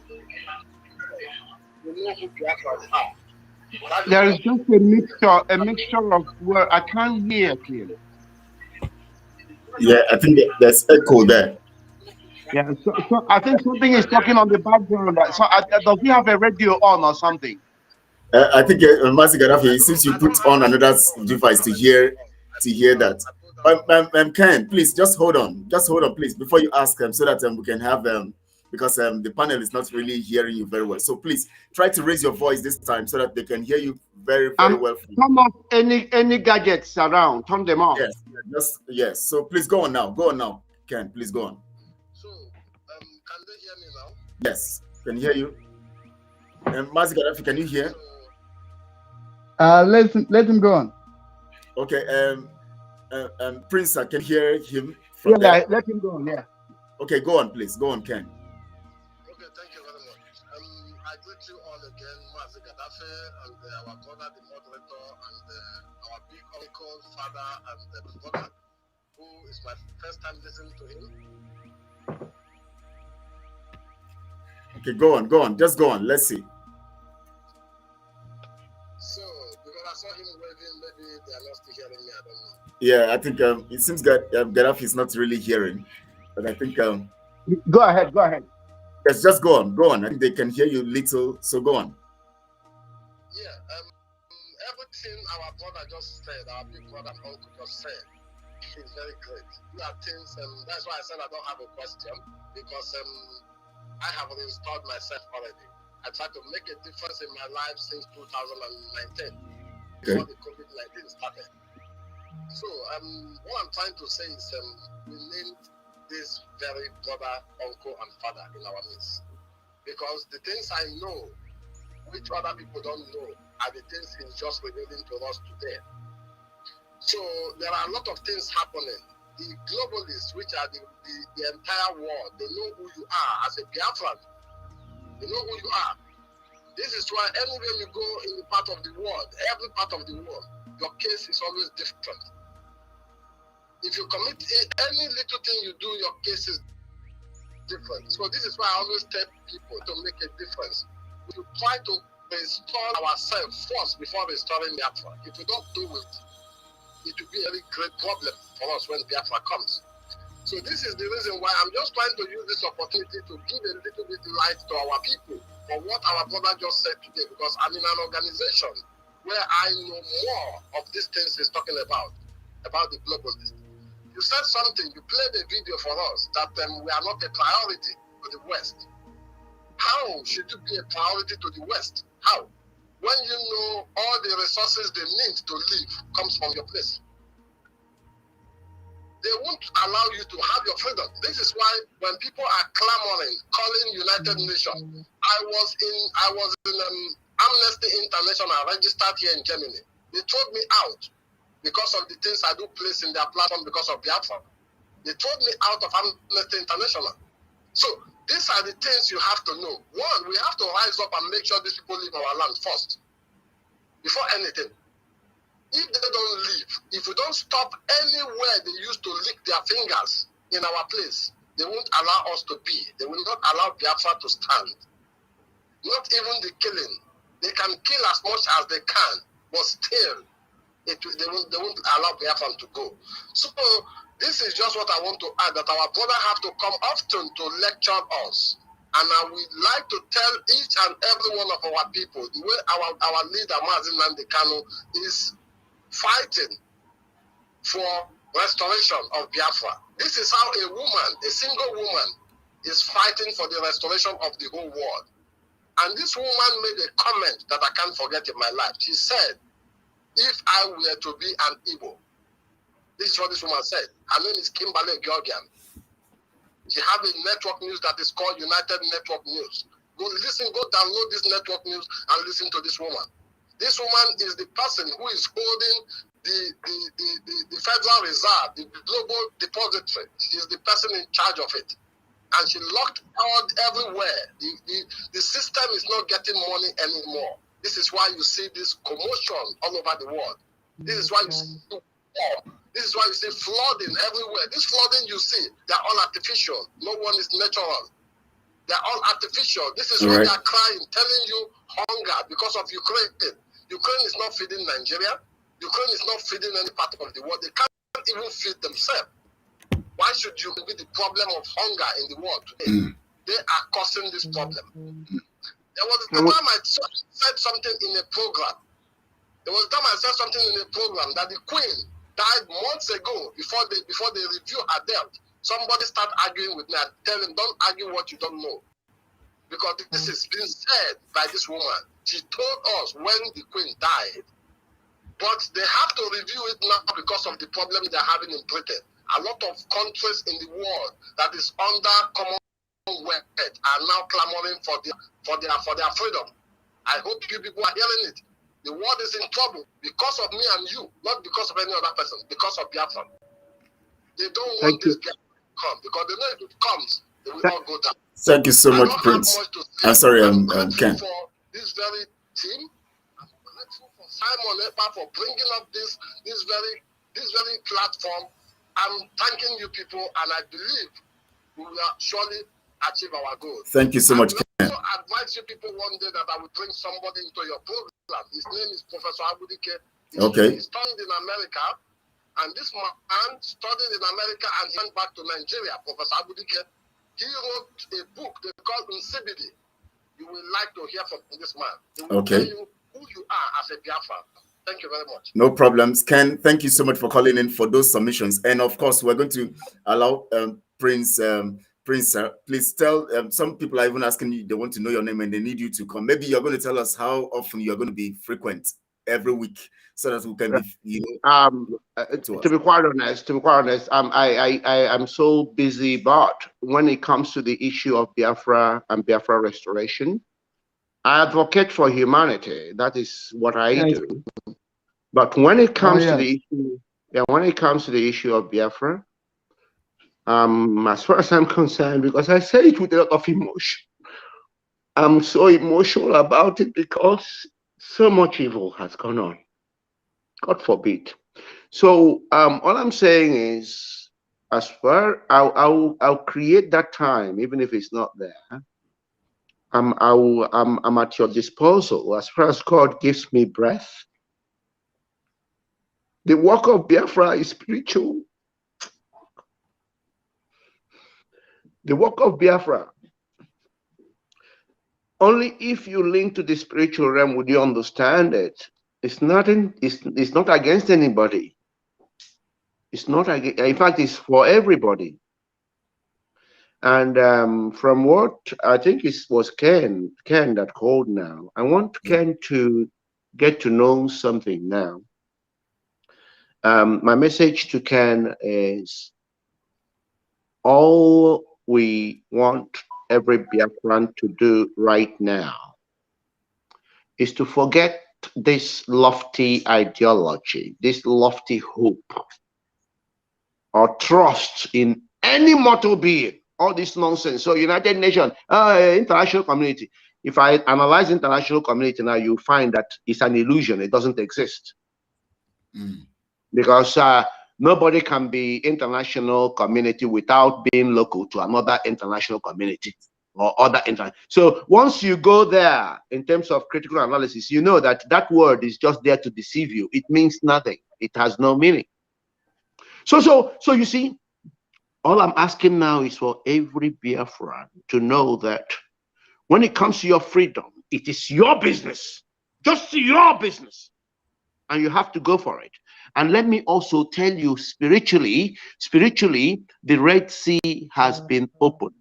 we know who Biafrans are. There is just a mixture of where I can't hear clearly. Yeah, I think there's echo there. Yeah, so I think something is talking on the background. So does he have a radio on or something? I think Mazi Gaddafi, since you put on another device to hear that. Ken, please just hold on, please, before you ask him, so that we can have because the panel is not really hearing you very well. So please try to raise your voice this time so that they can hear you very well. Turn off any gadgets around. Turn them off. Yes. So please go on now, Ken. Please go on. So can they hear me now? Yes, can hear you. Mazi Gaddafi, can you hear? Let him go on. Okay. Prince, I can hear him from there. Let him go on. Yeah. Okay, go on, please. Go on, Ken. Okay, thank you very much. I greet you all again, Mazi Gaddafi, and our brother, the moderator, and our big uncle, father, and the brother, who is my first time listening to him. Okay, go on. Just go on. Let's see. So, because I saw him waving, maybe they are not still hearing me, I don't know. Yeah, I think it seems that Gaddafi is not really hearing, but I think go ahead. Yes, just go on. I think they can hear you little, so go on. Yeah, everything our brother just said, our big brother and uncle just said, is very great. There are things, that's why I said I don't have a question, because I have installed myself already. I tried to make a difference in my life since 2019, before the COVID-19 started. So, what I'm trying to say is we need this very brother, uncle, and father in our midst. Because the things I know, which other people don't know, are the things he's just revealing to us today. So, there are a lot of things happening. The globalists, which are the entire world, they know who you are as a Biafran. They know who you are. This is why anywhere you go in the part of the world, every part of the world, your case is always different. If you commit any little thing you do, your case is different. So this is why I always tell people to make a difference. We try to restore ourselves first before restoring Biafra. If we don't do it, it will be a very great problem for us when Biafra comes. So this is the reason why I'm just trying to use this opportunity to give a little bit light to our people for what our brother just said today, because I'm in an organization where I know more of these things he's talking about the globalists. You said something, you played a video for us that we are not a priority to the West. How should you be a priority to the West? How? When you know all the resources they need to live comes from your place. They won't allow you to have your freedom. This is why when people are clamoring, calling United Nations, I was in Amnesty International registered here in Germany. They threw me out because of the things I do place in their platform because of Biafra. They threw me out of Amnesty International. So these are the things you have to know. One, we have to rise up and make sure these people leave our land first, before anything. If they don't leave, if we don't stop anywhere they used to lick their fingers in our place, they won't allow us to be. They will not allow Biafra to stand. Not even the killing. They can kill as much as they can, but still, they won't allow Biafra to go. So this is just what I want to add, that our brother have to come often to lecture us. And I would like to tell each and every one of our people, the way our leader, Mazi Nnamdi Kanu, is fighting for restoration of Biafra. This is how a woman, a single woman, is fighting for the restoration of the whole world. And this woman made a comment that I can't forget in my life. She said, if I were to be an Igbo, this is what this woman said. Her name is Kimberly Georgian. She has a network news that is called United Network News. Go listen, go download this network news and listen to this woman. This woman is the person who is holding the Federal Reserve, the Global Depository. She is the person in charge of it. And she locked out everywhere. The system is not getting money anymore. This is why you see this commotion all over the world. This is why you see war. This is why you see flooding everywhere. This flooding you see, they're all artificial. No one is natural. They're all artificial. This is why they're crying, telling you hunger because of Ukraine. Ukraine is not feeding Nigeria. Ukraine is not feeding any part of the world. They can't even feed themselves. Why should you be the problem of hunger in the world today? They are causing this problem. There was a time I said something in a program. There was a time I said something in a program that the Queen died months ago before they review her death. Somebody start arguing with me. I tell them, don't argue what you don't know. Because this is being said by this woman. She told us when the Queen died. But they have to review it now because of the problem they're having in Britain. A lot of countries in the world that is under Commonwealth are now clamoring for their freedom. I hope you people are hearing it. The world is in trouble because of me and you, not because of any other person, because of Biafra. They don't want this Biafra to come because they know if it comes, they will all go down. Thank you so much, Prince. I'm sorry, I'm Ken. For this very team, I'm grateful for Simon Epa for bringing up this very platform. I'm thanking you people, and I believe we will surely achieve our goal. Thank you so much, Ken. I also advise you people one day that I will bring somebody into your program. His name is Professor Abudike. He studied in America, and this man studied in America and he went back to Nigeria. Professor Abudike, he wrote a book they call Unsibidi. You will like to hear from this man. He will tell you who you are as a Biafra. Thank you very much. No problems. Ken, thank you so much for calling in for those submissions. And of course, we're going to allow Prince, please tell, some people are even asking you, they want to know your name and they need you to come. Maybe you're going to tell us how often you're going to be frequent every week so that we can be, to be quite honest, I'm so busy, but when it comes to the issue of Biafra and Biafra restoration, I advocate for humanity. That is what I do. But when it comes to the issue, of Biafra, as far as I'm concerned, because I say it with a lot of emotion, I'm so emotional about it because so much evil has gone on. God forbid. So all I'm saying is, as far I'll create that time, even if it's not there. I'm at your disposal as far as God gives me breath. The work of Biafra is spiritual. The work of Biafra, only if you link to the spiritual realm would you understand it. It's not against anybody. It's not against, in fact, it's for everybody. And from what I think it was Ken that called now, I want Ken to get to know something now. My message to Ken is, all we want every Biafran to do right now is to forget this lofty ideology, this lofty hope or trust in any mortal being, all this nonsense. So United Nations, international community. If I analyze international community now, you find that it's an illusion. It doesn't exist. Because nobody can be international community without being local to another international community or other international. So once you go there in terms of critical analysis, you know that that word is just there to deceive you. It means nothing. It has no meaning. So you see, all I'm asking now is for every Biafran to know that when it comes to your freedom, it is your business, just your business, and you have to go for it. And let me also tell you spiritually, the Red Sea has been opened.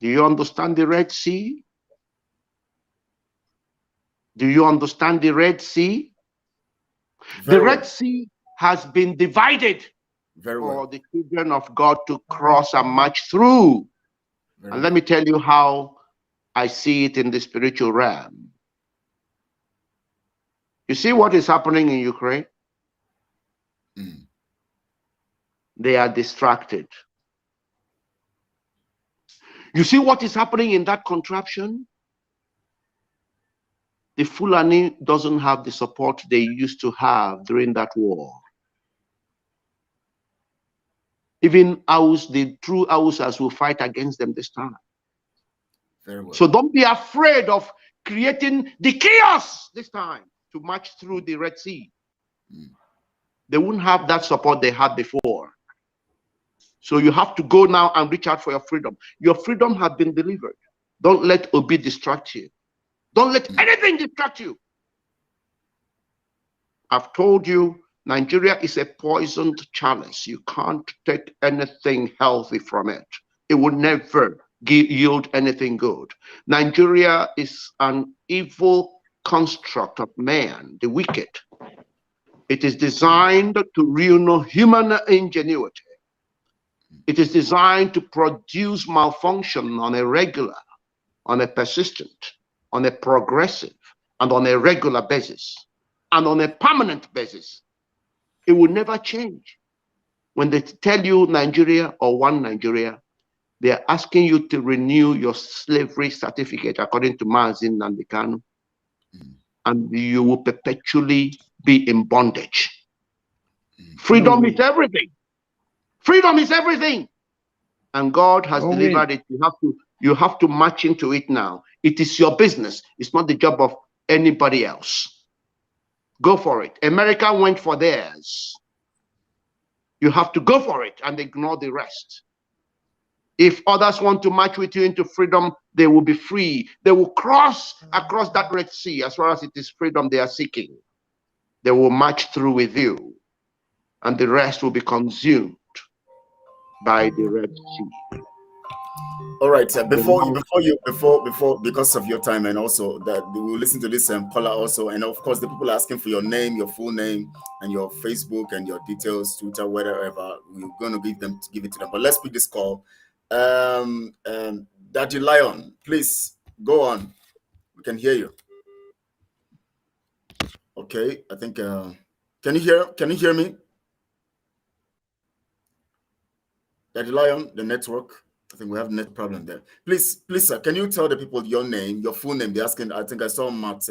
Do you understand the Red Sea? Do you understand the Red Sea? The Red Sea has been divided for the children of God to cross and march through. And let me tell you how I see it in the spiritual realm. You see what is happening in Ukraine? They are distracted. You see what is happening in that contraption? The Fulani doesn't have the support they used to have during that war. Even the true Hausas will fight against them this time. Very well. So don't be afraid of creating the chaos this time to march through the Red Sea. They wouldn't have that support they had before. So you have to go now and reach out for your freedom. Your freedom has been delivered. Don't let Obi distract you. Don't let anything distract you. I've told you, Nigeria is a poisoned chalice. You can't take anything healthy from it. It will never yield anything good. Nigeria is an evil construct of man, the wicked. It is designed to ruin human ingenuity. It is designed to produce malfunction on a regular, on a persistent, on a progressive, and on a regular basis, and on a permanent basis. It will never change. When they tell you Nigeria or one Nigeria, they are asking you to renew your slavery certificate according to Mazin Nandikanu, and you will perpetually be in bondage. Freedom is everything. Freedom is everything. And God has delivered it. You have to march into it now. It is your business. It's not the job of anybody else. Go for it. America went for theirs. You have to go for it and ignore the rest. If others want to march with you into freedom, they will be free. They will cross across that Red Sea as far as it is freedom they are seeking. They will march through with you, and the rest will be consumed by the Red Sea. All right. Because of your time, and also that we will listen to this caller also, and of course the people are asking for your name, your full name, and your Facebook and your details, Twitter, whatever. We're going to give it to them. But let's pick this call. Daddy Lion, please go on. We can hear you. Okay, I think. Can you hear me? Daddy Lion, the network. I think we have a net problem there. Please, sir, can you tell the people your name, your full name? They're asking. I think I saw Matt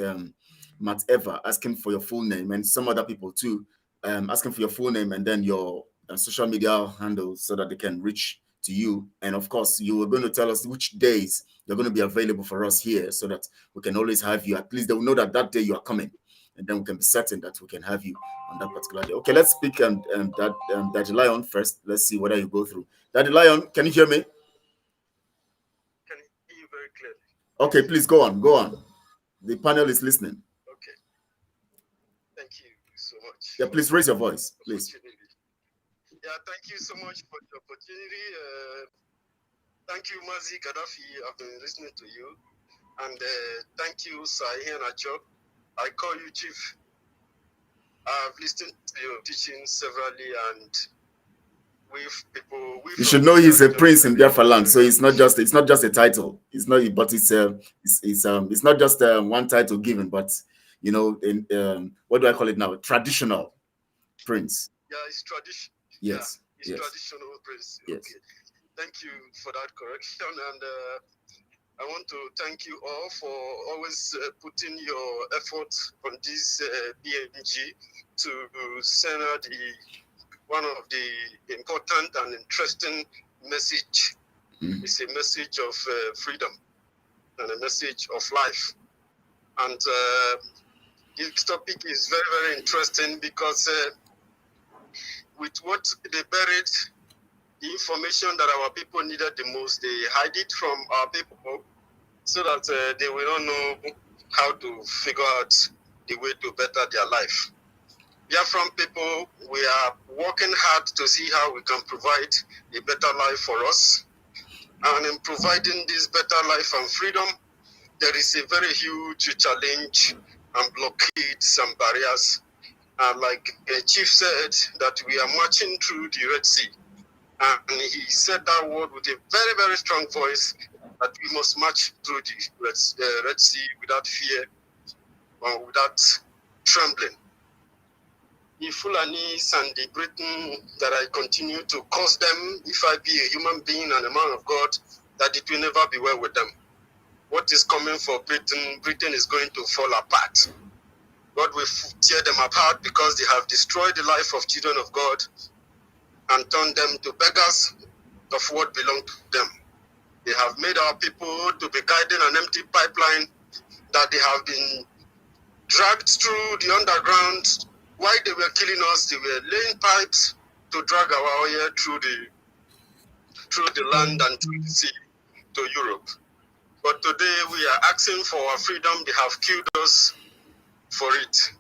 Eva asking for your full name, and some other people too, asking for your full name and then your social media handles so that they can reach to you. And of course, you were going to tell us which days you're going to be available for us here, so that we can always have you. At least they will know that day you are coming, and then we can be certain that we can have you on that particular day. Okay, let's speak Daddy Lion first. Let's see whether you go through. Daddy Lion, can you hear me? Can hear you very clearly. Okay, please go on. The panel is listening. Okay. Thank you so much. Yeah, please raise your voice, please. Yeah, thank you so much for the opportunity. Thank you, Mazi Gaddafi. I've been listening to you. And thank you, Sahin Achok. I call you Chief. I've listened to your teaching severally, and you should know he's a prince in Biafra land, so it's not just a title. It's not, but it's not just one title given, but you know, in what do I call it now? Traditional prince. Yeah, it's tradition. Yes. Yeah, it's traditional prince. Yes. Okay. Thank you for that correction, and I want to thank you all for always putting your efforts on this BMG to center one of the important and interesting message. It's a message of freedom and a message of life. And this topic is very, very interesting because with what they buried, the information that our people needed the most, they hide it from our people so that they will not know how to figure out the way to better their life. Biafran people, we are working hard to see how we can provide a better life for us. And in providing this better life and freedom, there is a very huge challenge and blockades and barriers. Like the chief said, that we are marching through the Red Sea. And he said that word with a very, very strong voice, that we must march through the Red Sea without fear or without trembling. The Fulanis and the Britain, that I continue to curse them, if I be a human being and a man of God, that it will never be well with them. What is coming for Britain, Britain is going to fall apart. God will tear them apart because they have destroyed the life of children of God and turned them to beggars of what belonged to them. They have made our people to be guiding an empty pipeline, that they have been dragged through the underground. While they were killing us, they were laying pipes to drag our oil through the land and through the sea to Europe. But today we are asking for our freedom. They have killed us for it,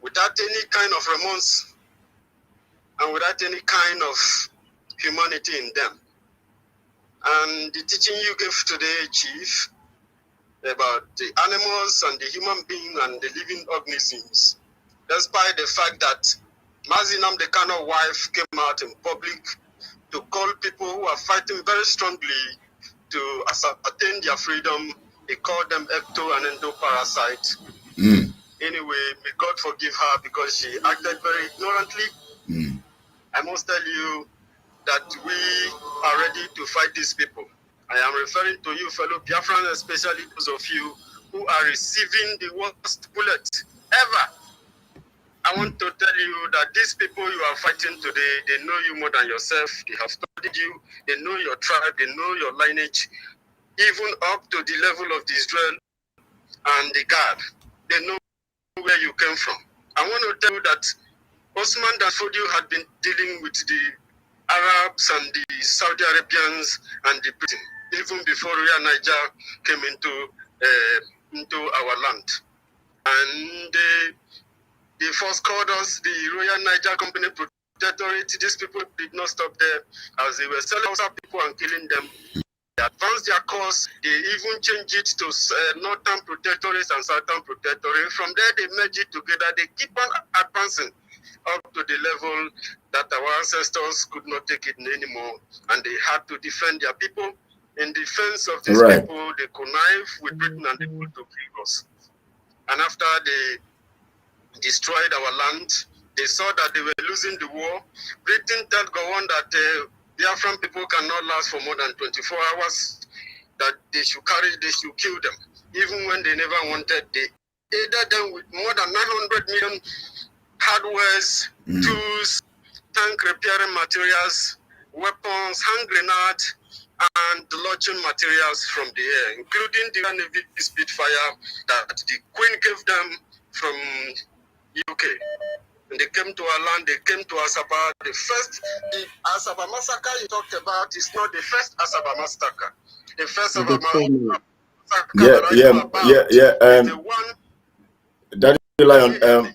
without any kind of remorse and without any kind of humanity in them. And the teaching you gave today, Chief, about the animals and the human being and the living organisms, despite the fact that Mazi Nnamdi Kano's wife came out in public to call people who are fighting very strongly to attain their freedom, he called them ecto and endoparasite. Anyway, may God forgive her because she acted very ignorantly. I must tell you that we are ready to fight these people. I am referring to you, fellow Biafrans, especially those of you who are receiving the worst bullet ever. I want to tell you that these people you are fighting today, they know you more than yourself. They have studied you. They know your tribe. They know your lineage, even up to the level of the Israel and the Gad. They know where you came from. I want to tell you that Osman Danfodio had been dealing with the Arabs and the Saudi Arabians and the Britain, even before Royal Niger came into our land. And they first called us the Royal Niger Company Protectorate. These people did not stop there, as they were selling Hausa people and killing them. They advanced their course. They even changed it to Northern Protectorate and Southern Protectorate. From there, they merged it together. They keep on advancing up to the level that our ancestors could not take it anymore, and they had to defend their people. In defense of these people, they connived with Britain and they put to kill us. And after they destroyed our land, they saw that they were losing the war. Britain told Gowon that Biafran people cannot last for more than 24 hours, that they should kill them. Even when they never wanted, they aided them with more than 900 million hardwares, tools, tank repairing materials, weapons, hand grenades, and launching materials from the air, including the Navy Spitfire that the Queen gave them from UK. And they came to our land, they came to Asaba. The Asaba massacre you talked about is not the first Asaba massacre. The first Asaba massacre is the one. That rely on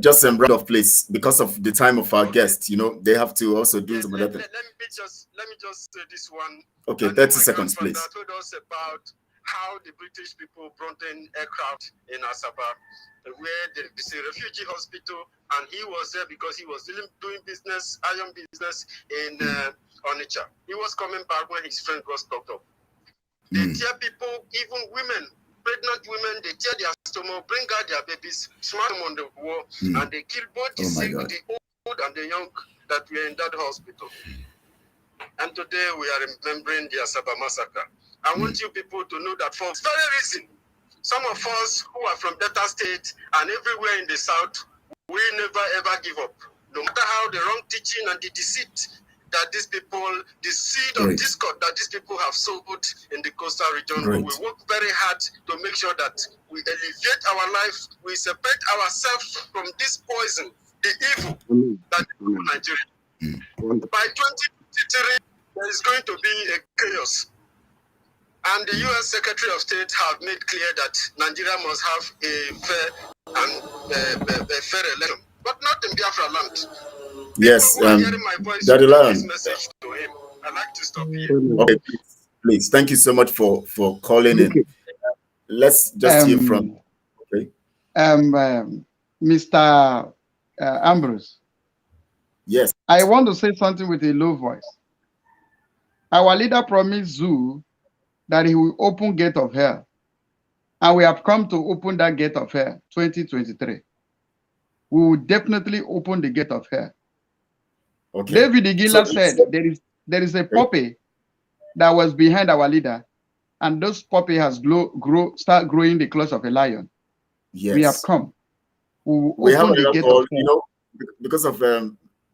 just some round of place because of the time of our guests. You know, they have to also do some other things. Let me just say this one. Okay, 30 seconds, please. Told us about how the British people brought in aircraft in Asaba, where there is a refugee hospital, and he was there because he was doing business, iron business in Onitsha. He was coming back when his friend got stopped up. They tear people, even women, pregnant women, they tear their stomach, bring out their babies, smash them on the wall, and they kill both the sick, the old, and the young that were in that hospital. And today we are remembering the Asaba massacre. I want you people to know that for this very reason, some of us who are from Delta State and everywhere in the South, we never ever give up. No matter how the wrong teaching and the deceit that these people, the seed of discord that these people have sowed in the coastal region, we will work very hard to make sure that we elevate our life, we separate ourselves from this poison, the evil that is in Nigeria. By 2023, there is going to be a chaos. And the U.S. Secretary of State have made clear that Nigeria must have a fair and a fair election. but not in Biafra land. Yes, Daddy Lion. Message to him. I'd like to stop here. Okay, please. Thank you so much for calling in. Let's just hear from. Okay. Mr. Ambrose. Yes. I want to say something with a low voice. Our leader promised Zoo that he will open gate of hell. And we have come to open that gate of hell, 2023. We will definitely open the gate of hell. Okay. David Igila said there is a puppy that was behind our leader, and those puppy has start growing the claws of a lion. Yes. We have come. We have a lot of, you know, because of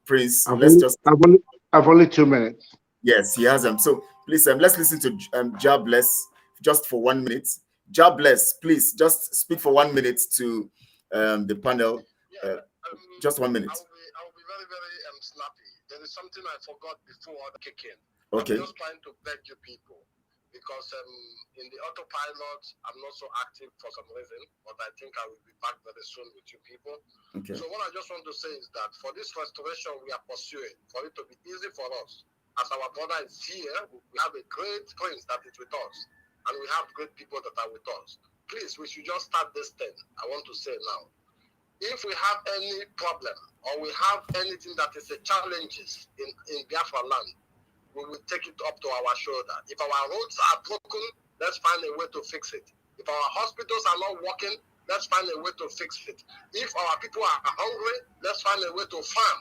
Prince. I've only 2 minutes. Yes, he has them. So please, let's listen to Jah Bless just for 1 minute. Jah Bless, please just speak for 1 minute to the panel. Just 1 minute. I'll be very, very snappy. There is something I forgot before the kick in. Okay. I'm just trying to beg you people, because in the autopilot, I'm not so active for some reason, but I think I will be back very soon with you people. Okay. So what I just want to say is that for this restoration we are pursuing, for it to be easy for us, as our brother is here, we have a great prince that is with us, and we have great people that are with us. Please, we should just start this thing. I want to say now, if we have any problem or we have anything that is a challenges in Biafra land, we will take it up to our shoulder. If our roads are broken, let's find a way to fix it. If our hospitals are not working, let's find a way to fix it. If our people are hungry, let's find a way to farm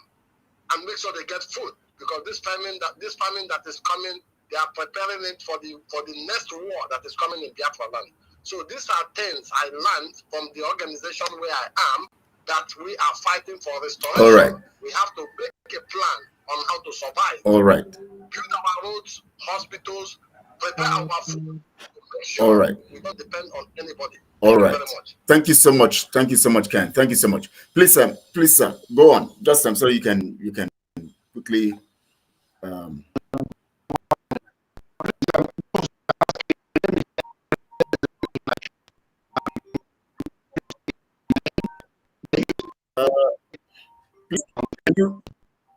and make sure they get food. Because this famine that is coming, they are preparing it for the next war that is coming in Biafra land. So these are things I learned from the organization where I am, that we are fighting for restoration. All right. We have to make a plan on how to survive. All right. Build our roads, hospitals, prepare our food. Make sure all right. we don't depend on anybody. All Thank right. you very much. Thank you so much. Thank you so much, Ken. Thank you so much. Please, sir, go on. Just so you can quickly.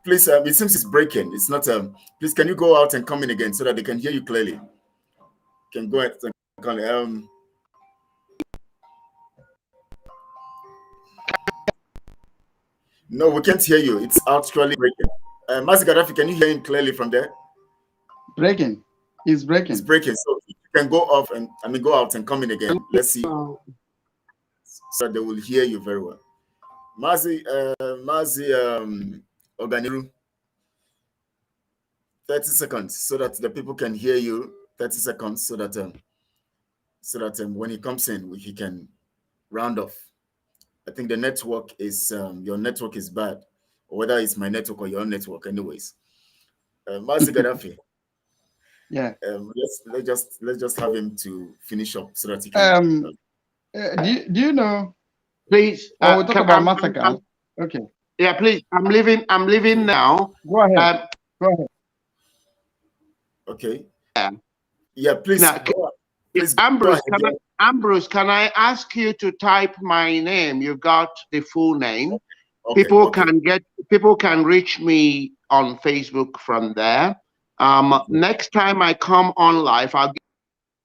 Please, it seems it's breaking. It's not. Please, can you go out and come in again so that they can hear you clearly? Can go ahead and call. No, we can't hear you. It's actually breaking. Mazi Gaddafi, can you hear him clearly from there? Breaking. It's breaking. It's breaking. So you can go off and go out and come in again. Let's see. So they will hear you very well. Mazi Oganiru. 30 seconds so that the people can hear you. 30 seconds so that when he comes in, he can round off. I think the network is your network is bad, or whether it's my network or your network. Anyways, Mazi Gaddafi. Yeah. Let's just have him to finish up so that he can. Do you know? Please. We'll talk about massacre. Okay. Yeah, please. I'm leaving now. Go ahead. Go ahead. Okay. Yeah, please. Now, please Ambrose, can I ask you to type my name? You've got the full name. Okay, people can reach me on Facebook from there. Next time I come on live, I'll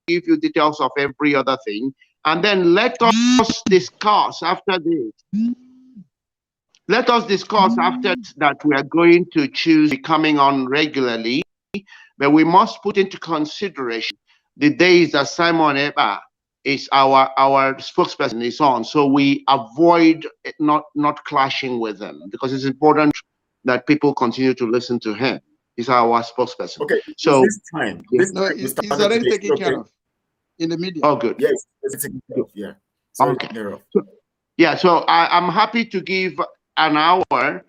give you details of every other thing, and then let us discuss after this. Let us discuss after that. We are going to choose coming on regularly, but we must put into consideration the days that Simon Eba is our spokesperson is on, so we avoid not clashing with him, because it's important that people continue to listen to him. He's our spokesperson. Okay. So he's already taken care of in the media. Oh, good. Yes, it's taken care of. Yeah. Okay. So I'm happy to give an hour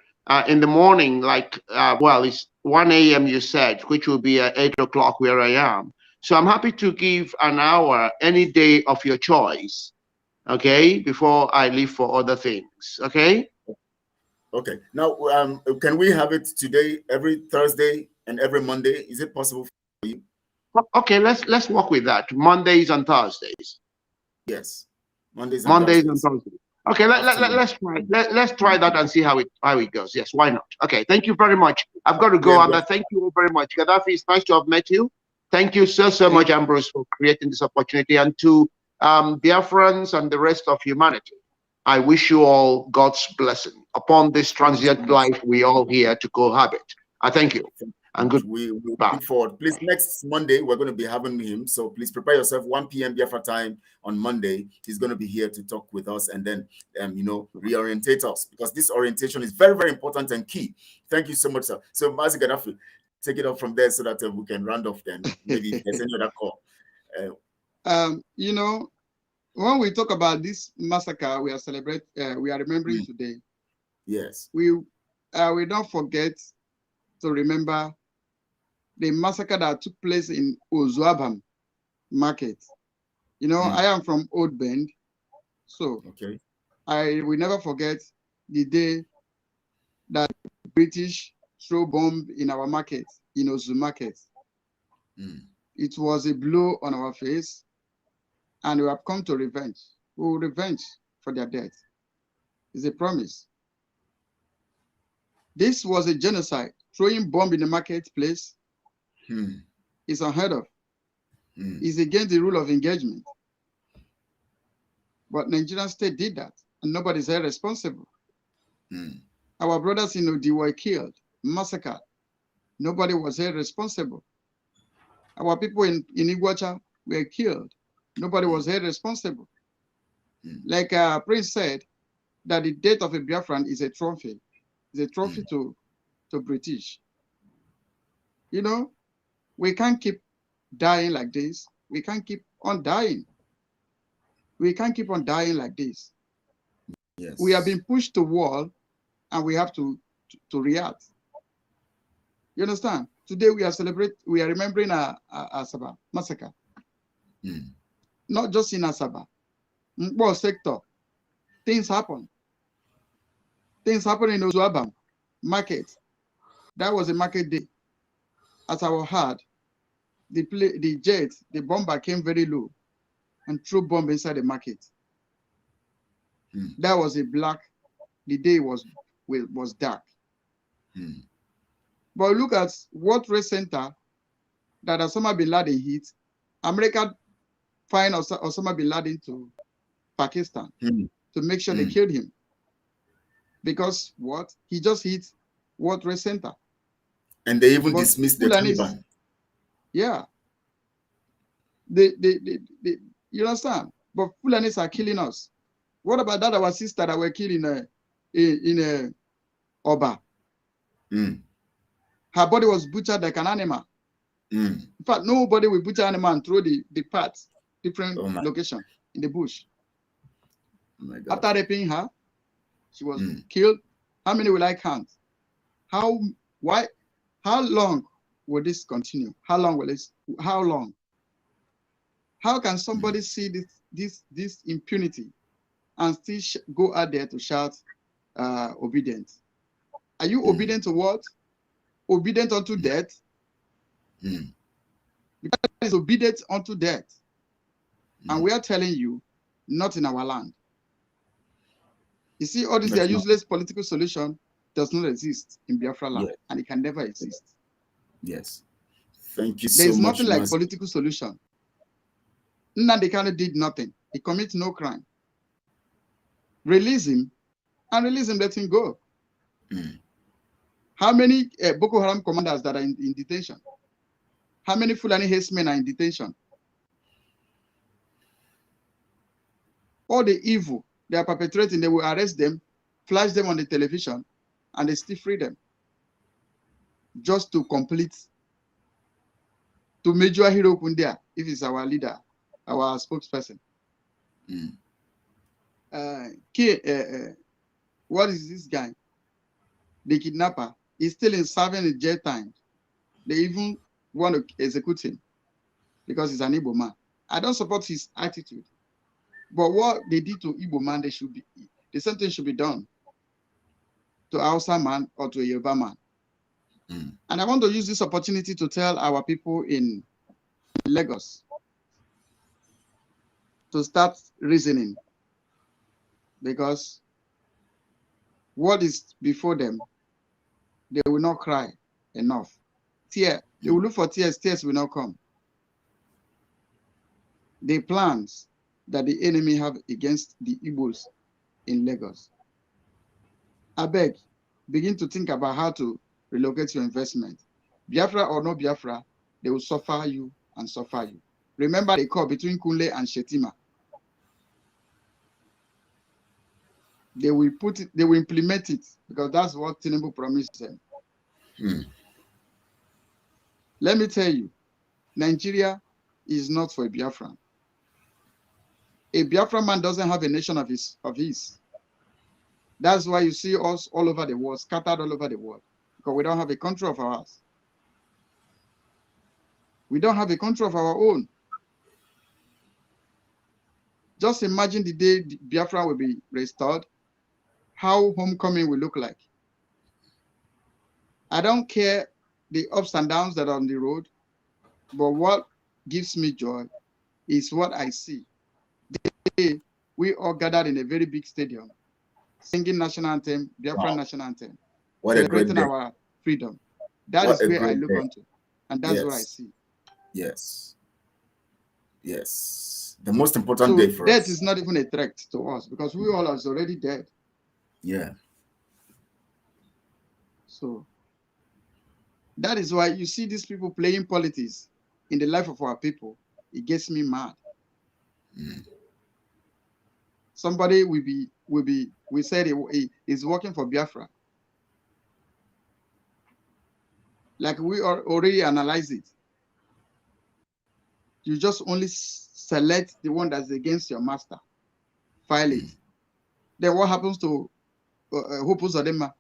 in the morning, like it's 1 a.m. you said, which will be at 8 o'clock where I am. So I'm happy to give an hour any day of your choice, okay, before I leave for other things, okay? Okay. Now, can we have it today, every Thursday and every Monday? Is it possible for you? Okay, let's work with that. Mondays and Thursdays. Yes. Mondays and Thursdays. Okay, let's try that and see how it goes. Yes, why not? Okay, thank you very much. I've got to go, and thank you all very much. Gaddafi, it's nice to have met you. Thank you so much, Ambrose, for creating this opportunity, and to Biafrans and the rest of humanity, I wish you all God's blessing upon this transient life we all here to cohabit. I thank you. And good. We look forward. Please, next Monday, we're going to be having him. So please prepare yourself. 1 p.m. Biafra time on Monday. He's going to be here to talk with us and then, reorientate us, because this orientation is very, very important and key. Thank you so much, sir. So, Mazi Gaddafi, take it up from there so that we can round off then. Maybe if there's any other call. When we talk about this massacre we are remembering today. Yes. We don't forget to remember the massacre that took place in Ozuabam market. I am from Old Bend, so okay. I will never forget the day that the British threw bomb in our market, in Ozu market. It was a blow on our face, and we have come to revenge. We will revenge for their death. It's a promise. This was a genocide. Throwing bomb in the marketplace is unheard of. It's against the rule of engagement. But Nigerian state did that, and nobody's held responsible. Our brothers in Odi were killed, massacred. Nobody was held responsible. Our people in Iguacha were killed. Nobody was held responsible. Like Prince said, that the death of a Biafran is a trophy. It's a trophy to British. We can't keep dying like this. We can't keep on dying. We can't keep on dying like this. Yes. We have been pushed to wall, and we have to react. You understand? Today we are remembering Asaba massacre. Not just in Asaba. Mkpo sector. Things happen. Things happen in Ozuabam market. That was a market day. As I heard, the bomber came very low and threw bomb inside the market. That was the day was dark. But look at what Trade Center that Osama bin Laden hit. America find Osama bin Laden to Pakistan to make sure they killed him. Because what? He just hit World Trade Center. And they even dismissed the Taliban. Yeah. You understand? But Fulanis are killing us. What about that our sister that were killed in Oba? Her body was butchered like an animal. In fact, nobody will butcher an animal and throw the parts different location in the bush. After raping her, she was killed. How many will I count? How long will this continue? How long? How can somebody see this impunity and still go out there to shout obedience? Are you obedient to what? Obedient unto death? Because that is obedient unto death. And we are telling you, not in our land. You see, all this useless political solution does not exist in Biafra land, and it can never exist. Yes. Thank you so much. There is nothing like political solution. Nnamdi Kanu did nothing. He commits no crime. Release him, and let him go. How many Boko Haram commanders that are in detention? How many Fulani herdsmen are in detention? All the evil they are perpetrating, they will arrest them, flash them on the television, and they still free them. Just to complete, to Major Hero Kundia, if it's our leader, our spokesperson. What is this guy? The kidnapper is still serving in jail time. They even want to execute him because he's an Igbo man. I don't support his attitude. But what they did to Igbo man, the same thing should be done to Hausa man or to a Yoruba man. And I want to use this opportunity to tell our people in Lagos to start reasoning. because what is before them, they will not cry enough. They will look for tears, tears will not come. The plans that the enemy have against the Igbos in Lagos. I beg, begin to think about how to relocate your investment. Biafra or no Biafra, they will suffer you and suffer you. Remember the call between Kunle and Shetima. They will put it, they will implement it because that's what Tinubu promised them. Let me tell you, Nigeria is not for a Biafran. A Biafran man doesn't have a nation of his. That's why you see us all over the world, scattered all over the world, because we don't have a country of ours. We don't have a country of our own. Just imagine the day Biafra will be restored, how homecoming will look like. I don't care the ups and downs that are on the road, but what gives me joy is what I see. We all gathered in a very big stadium, singing national anthem, Biafra national anthem, celebrating our freedom. That is where I look onto, and that's what I see. Yes. Yes. The most important day for us. Death is not even a threat to us because we all are already dead. Yeah. So that is why you see these people playing politics in the life of our people. It gets me mad. Somebody we said he is working for Biafra. Like we are already analyzed it. You just only select the one that's against your master, file it. Then what happens to Hopu Zodema?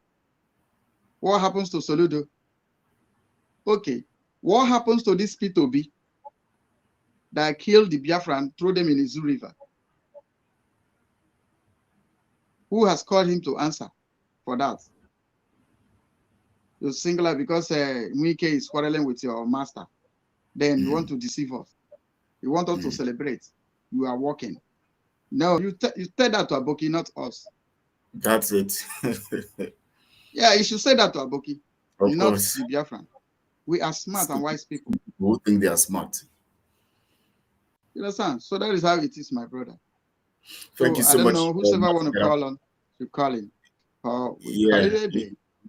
What happens to Soludo? Okay, what happens to this P2B that killed the Biafran, threw them in the Zoo River? Who has called him to answer for that? You're singular because Mwike is quarreling with your master. Then you want to deceive us. You want us to celebrate. You are working. No, you tell that to Aboki, not us. That's it. Yeah, you should say that to Aboki, not course. the Biafran. We are smart and wise people. Who think they are smart. You understand? So that is how it is, my brother. Thank you so much. I don't know, whosoever want to call on, to call in.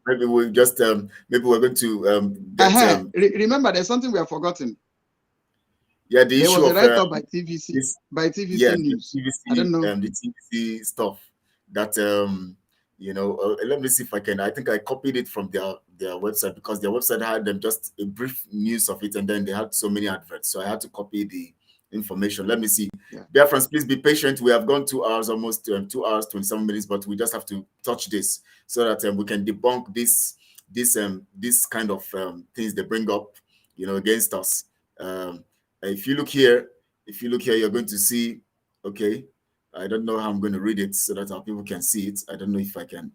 Maybe we'll just maybe we're going to get remember, there's something we have forgotten. Yeah, the there issue was of a write-up by TVC News. TVC, I don't know the TVC stuff that you know. Let me see if I can. I think I copied it from their website because their website had them just a brief news of it, and then they had so many adverts, so I had to copy the information. Let me see. Dear friends, please be patient. We have gone 2 hours, almost 2 hours 27 minutes, but we just have to touch this so that we can debunk this kind of things they bring up, you know, against us. If you look here, you're going to see. Okay, I don't know how I'm going to read it so that our people can see it. I don't know if I can.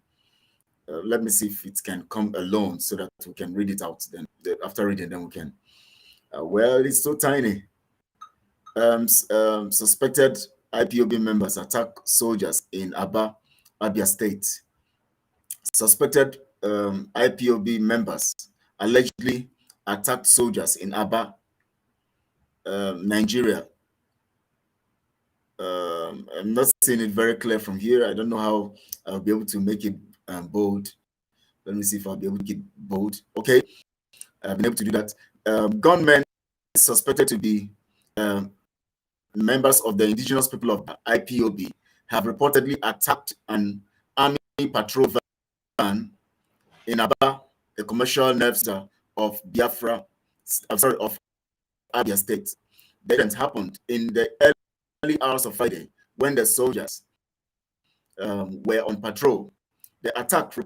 Let me see if it can come alone so that we can read it out. Then after reading, then we can. Well, it's so tiny. Suspected IPOB members attack soldiers in Aba, Abia State. Suspected IPOB members allegedly attacked soldiers in Aba, Nigeria. I'm not seeing it very clear from here. I don't know how I'll be able to make it bold. Let me see if I'll be able to make it bold. Okay, I've been able to do that. Gunmen suspected to be members of the indigenous people of IPOB have reportedly attacked an army patrol van in Aba, a commercial nerve center of Biafra, of Abia State. The event happened in the early hours of Friday when the soldiers were on patrol. The attackers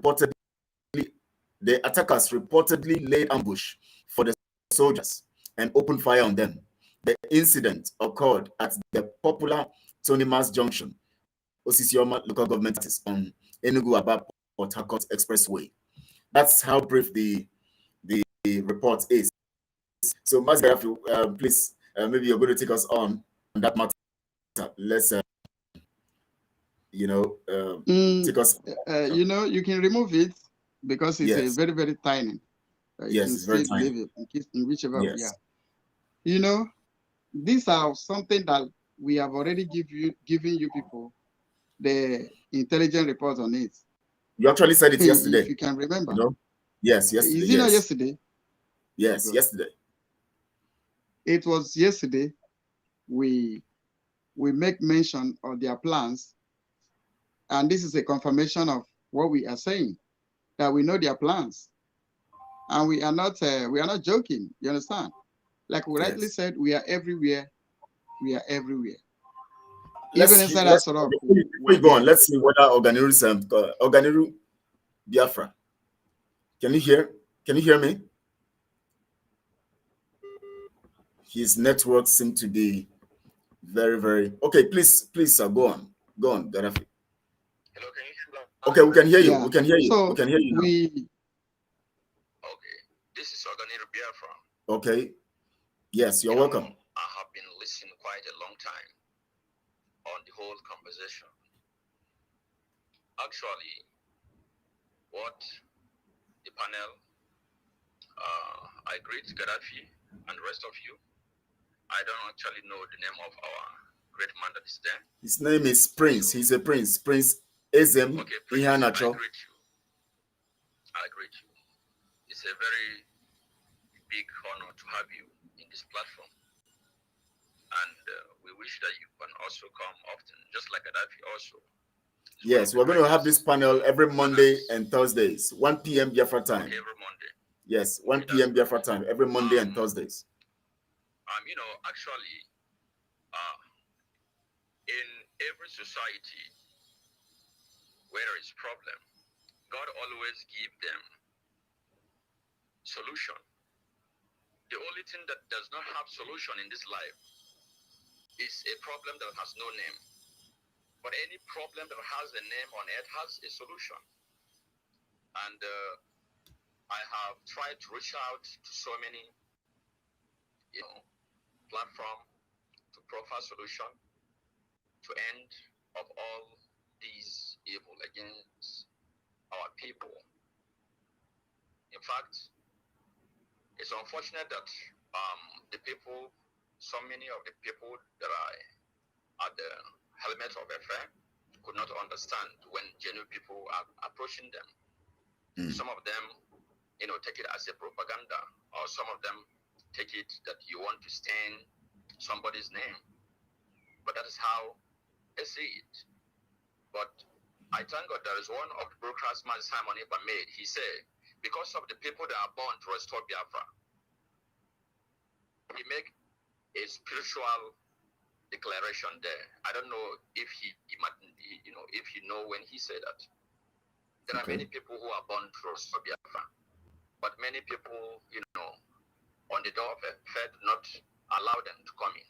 reportedly laid ambush for the soldiers and opened fire on them. The incident occurred at the popular Tony Mas Junction, Osisioma local government is on Enugu-Aba Port Harcourt Expressway. That's how brief the report is. So, Mas please, maybe you're going to take us on that matter. Let's, you know, because you know, you can remove it because it's a yes, very, very tiny. You yes, can it's very still tiny. leave it in whichever, Yes, yeah. You know, these are something that we have already given you people the intelligent report on it. you actually said it yesterday. If you can remember. You know? Yes, yesterday. Is it not yesterday? Yes, Good. yesterday. It was yesterday. We make mention of their plans, and this is a confirmation of what we are saying, that we know their plans, and we are not joking. You understand? Like we rightly said, we are everywhere. We are everywhere. Even inside Asorok. Before you go on, let's see whether Oganiru Biafra. Can you hear? Can you hear me? His network seemed to be very, very okay. Please, go on, Gaddafi. Hello, can you hear me? Okay, we can hear you. Yeah. We can hear you. So we can hear you now. Okay, this is Oganiru Biafra. Okay. Yes, you're welcome. I have been listening quite a long time on the whole conversation. Actually, what the panel, I greet Gaddafi and the rest of you. I don't actually know the name of our great man that is there. His name is Prince. He's a prince. Prince Ezem. Okay, Prince, I greet you. I greet you. It's a very big honor to have you in this platform. And we wish that you can also come often, just like Gaddafi also. Yes, we're going to have this panel every Monday and Thursdays, 1 p.m. Biafra time. Okay, every Monday. Yes, 1 p.m. Biafra time, every Monday and Thursdays. You know, actually, in every society where there is problem, God always give them solution. The only thing that does not have solution in this life is a problem that has no name. But any problem that has a name on it has a solution. And I have tried to reach out to so many, platform to provide solution to end of all these evil against our people. In fact, it's unfortunate that the people, so many of the people that are at the helmet of affair could not understand when genuine people are approaching them. Some of them, take it as a propaganda, or some of them take it that you want to stain somebody's name. But that is how they see it. But I thank God there is one of the broadcast man Simon Eber made. He said, because of the people that are born to restore Biafra, he make a spiritual declaration there. I don't know if he if you know when he said that. There are many people who are born to restore Biafra, but many people, on the door of faith not allow them to come in.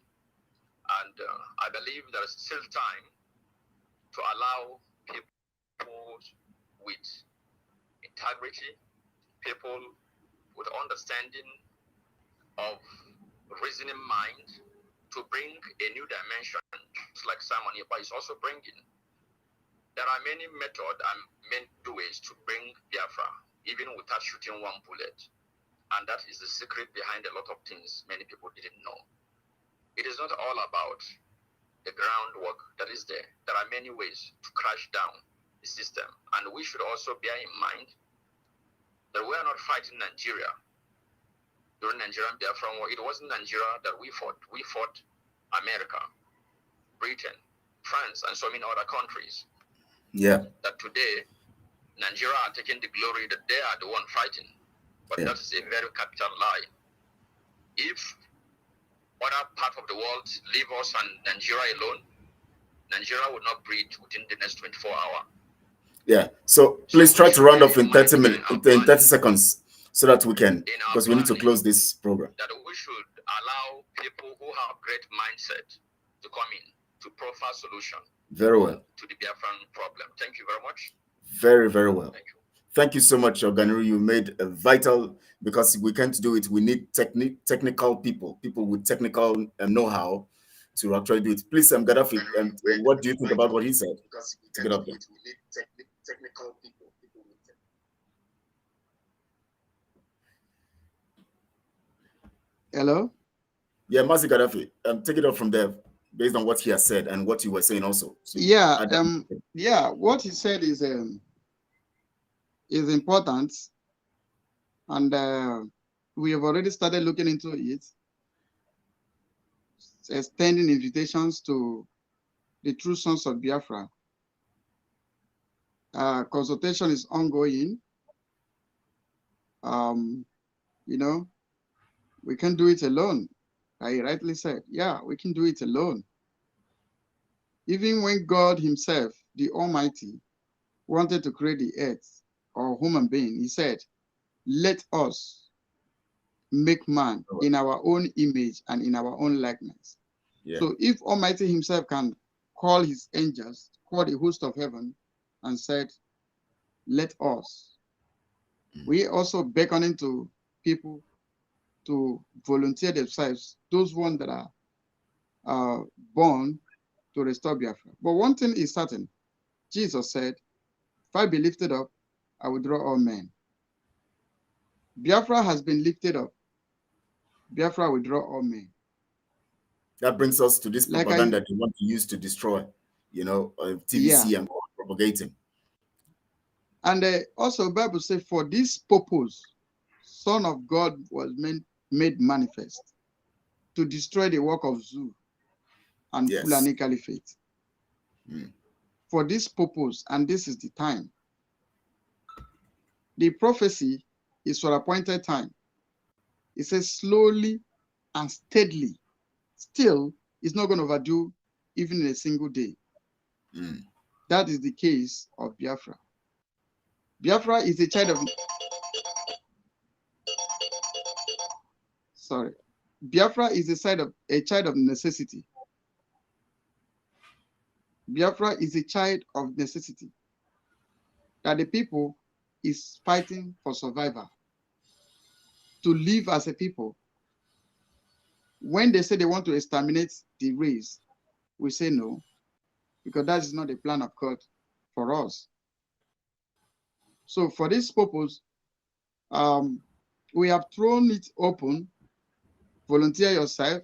And I believe there is still time to allow people with integrity, people with understanding of reasoning mind to bring a new dimension, just like Simon Eber is also bringing. There are many methods and many ways to bring Biafra, even without shooting one bullet. And that is the secret behind a lot of things many people didn't know. It is not all about the groundwork that is there. There are many ways to crash down the system. And we should also bear in mind that we are not fighting Nigeria. During Nigerian Biafra War, it wasn't Nigeria that we fought. We fought America, Britain, France, and so many other countries. Yeah. That today, Nigeria are taking the glory that they are the one fighting. But that is a very capital lie. If other part of the world leave us and Nigeria alone, Nigeria would not breathe within the next 24 hours. Yeah. So please try to round off in 30 minutes, in 30 seconds, so that we can, because we need to close this program. That we should allow people who have great mindset to come in to profile solution. Very well. To the Biafran problem. Thank you very much. Very, very well. Thank you so much, Oganiru. You made a vital, because we can't do it. We need technical people with technical know-how to actually do it. Please, Gaddafi, what do you think about what he said? Take it up there. Technical people. Hello? Yeah, Mazi Gaddafi, take it up from there based on what he has said and what you were saying also. So Yeah, what he said is important, and we have already started looking into it, extending invitations to the true sons of Biafra. Consultation is ongoing. We can do it alone. I rightly said, yeah, we can do it alone. Even when God himself, the Almighty, wanted to create the earth or human being, he said, let us make man in our own image and in our own likeness. Yeah. So if Almighty himself can call his angels, call the host of heaven and said, let us, we also beckoning to people to volunteer themselves, those ones that are born to restore Biafra. But one thing is certain, Jesus said, if I be lifted up, I will draw all men. Biafra has been lifted up. Biafra will draw all men. That brings us to this propaganda they want to use to destroy, TVC and propagating. And also Bible says, for this purpose, Son of God was made manifest to destroy the work of Zu and Fulani Caliphate. For this purpose, and this is the time. The prophecy is for appointed time. It says slowly and steadily. Still, it's not going to overdo even in a single day. That is the case of Biafra. Biafra is a child of... Sorry. Biafra is a child of necessity. Biafra is a child of necessity. That the people is fighting for survival. To live as a people. When they say they want to exterminate the race, we say no, because that is not the plan of God for us. So for this purpose, we have thrown it open. Volunteer yourself.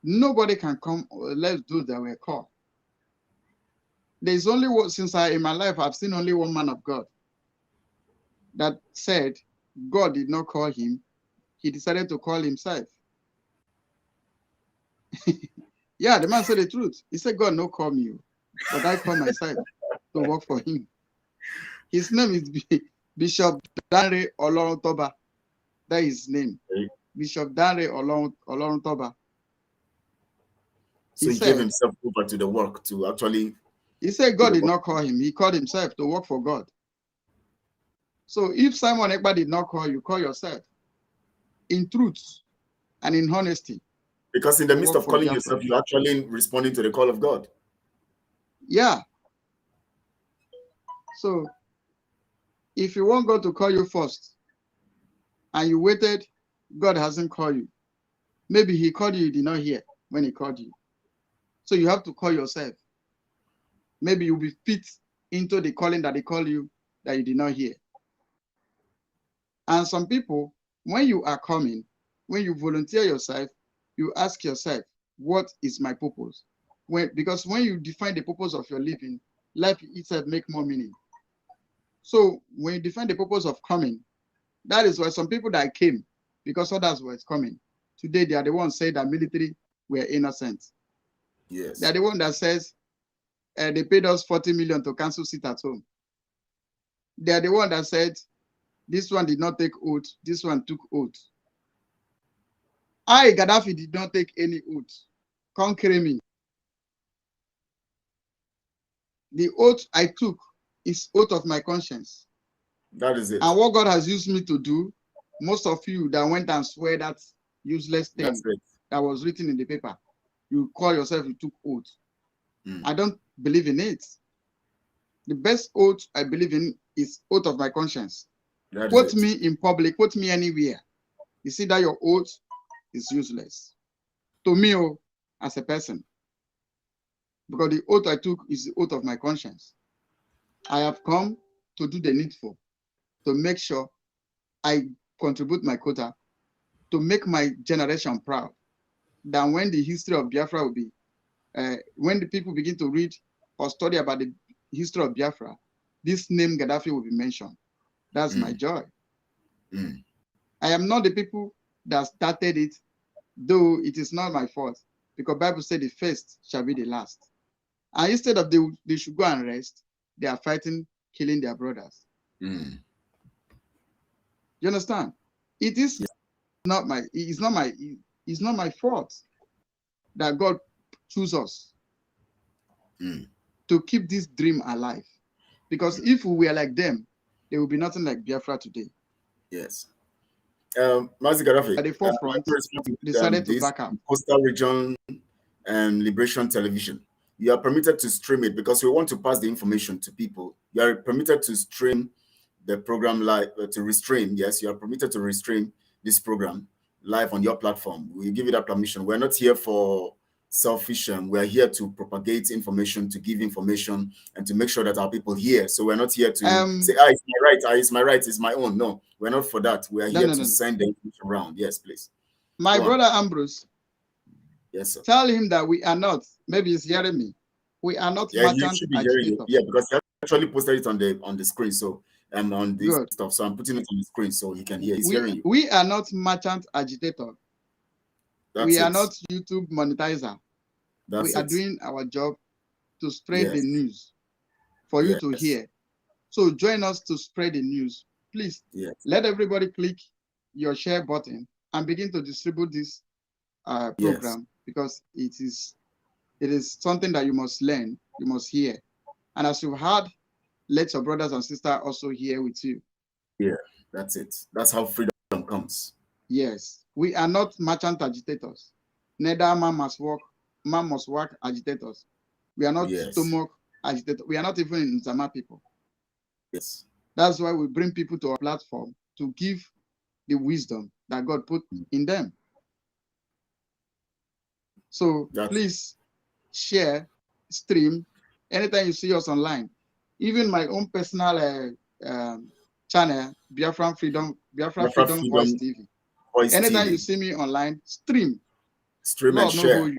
Nobody can come. Let's do that. We're called. There's only one, since in my life, I've seen only one man of God that said God did not call him. He decided to call himself. Yeah, the man said the truth. He said, God no call me, but I call myself to work for him. His name is Bishop Danre Oloruntoba. That is his name. Bishop Danre Oloruntoba. So he gave himself over to the work to actually... He said God did not call him. He called himself to work for God. So if Simon Ekpa did not call you, call yourself. In truth and in honesty. Because in the midst of calling yourself, you're actually responding to the call of God. Yeah. So if you want God to call you first, and you waited, God hasn't called you. Maybe he called you, you did not hear when he called you. So you have to call yourself. Maybe you'll be fit into the calling that they call you that you did not hear. And some people, when you are coming, when you volunteer yourself, you ask yourself, what is my purpose? Because when you define the purpose of your living, life itself makes more meaning. So when you define the purpose of coming, that is why some people that came, because others were coming. Today, they are the ones saying that military were innocent. Yes. They are the one that says they paid us 40 million to cancel sit at home. They are the one that said this one did not take oath, this one took oath. I, Gaddafi, did not take any oath. Can't carry me. The oath I took is oath of my conscience. That is it. And what God has used me to do, most of you that went and swear that useless thing that was written in the paper, you call yourself, you took oath. I don't believe in it. The best oath I believe in is oath of my conscience. Put me in public, put me anywhere. You see that your oath is useless. to me as a person, because the oath I took is the oath of my conscience. I have come to do the needful, to make sure I contribute my quota, to make my generation proud. That when the history of Biafra will be, when the people begin to read or study about the history of Biafra, this name Gaddafi will be mentioned. That's my joy. I am not the people that started it, though it is not my fault, because Bible said the first shall be the last. And instead of they should go and rest, they are fighting, killing their brothers. You understand? It is not my fault that God chose us to keep this dream alive. Because if we were like them, there would be nothing like Biafra today. Yes. Mazi Gaddafi, at the forefront, decided to back up. Coastal Region Liberation Television. You are permitted to stream it because we want to pass the information to people. You are permitted to stream the program live, to restream. Yes, you are permitted to restream this program live on your platform. We give you that permission. We're not here for selfish. We're here to propagate information, to give information, and to make sure that our people hear. So we're not here to say, it's my right, it's my right, it's my own. No, we're not for that. We're here to send the information around. Yes, please. My brother Ambrose. Yes, sir. Tell him that we are not, maybe he's hearing me. We are not merchant agitators. Yeah, because he actually posted it on the screen. So on this stuff. So I'm putting it on the screen so he can hear. He's hearing you. We are not merchant agitators. We are not YouTube monetizer. We are doing our job to spread the news for you to hear. So join us to spread the news. Please let everybody click your share button and begin to distribute this program because it is something that you must learn, you must hear. And as you've heard, let your brothers and sisters also hear with you. Yeah, that's it. That's how freedom comes. Yes, we are not merchant agitators. Neither man must work agitators. We are not stomach agitators. We are not even in Zama people. Yes. That's why we bring people to our platform to give the wisdom that God put in them. So please share, stream, anytime you see us online. Even my own personal channel, Biafra Freedom Voice TV. Anytime you see me online, stream. Stream and share.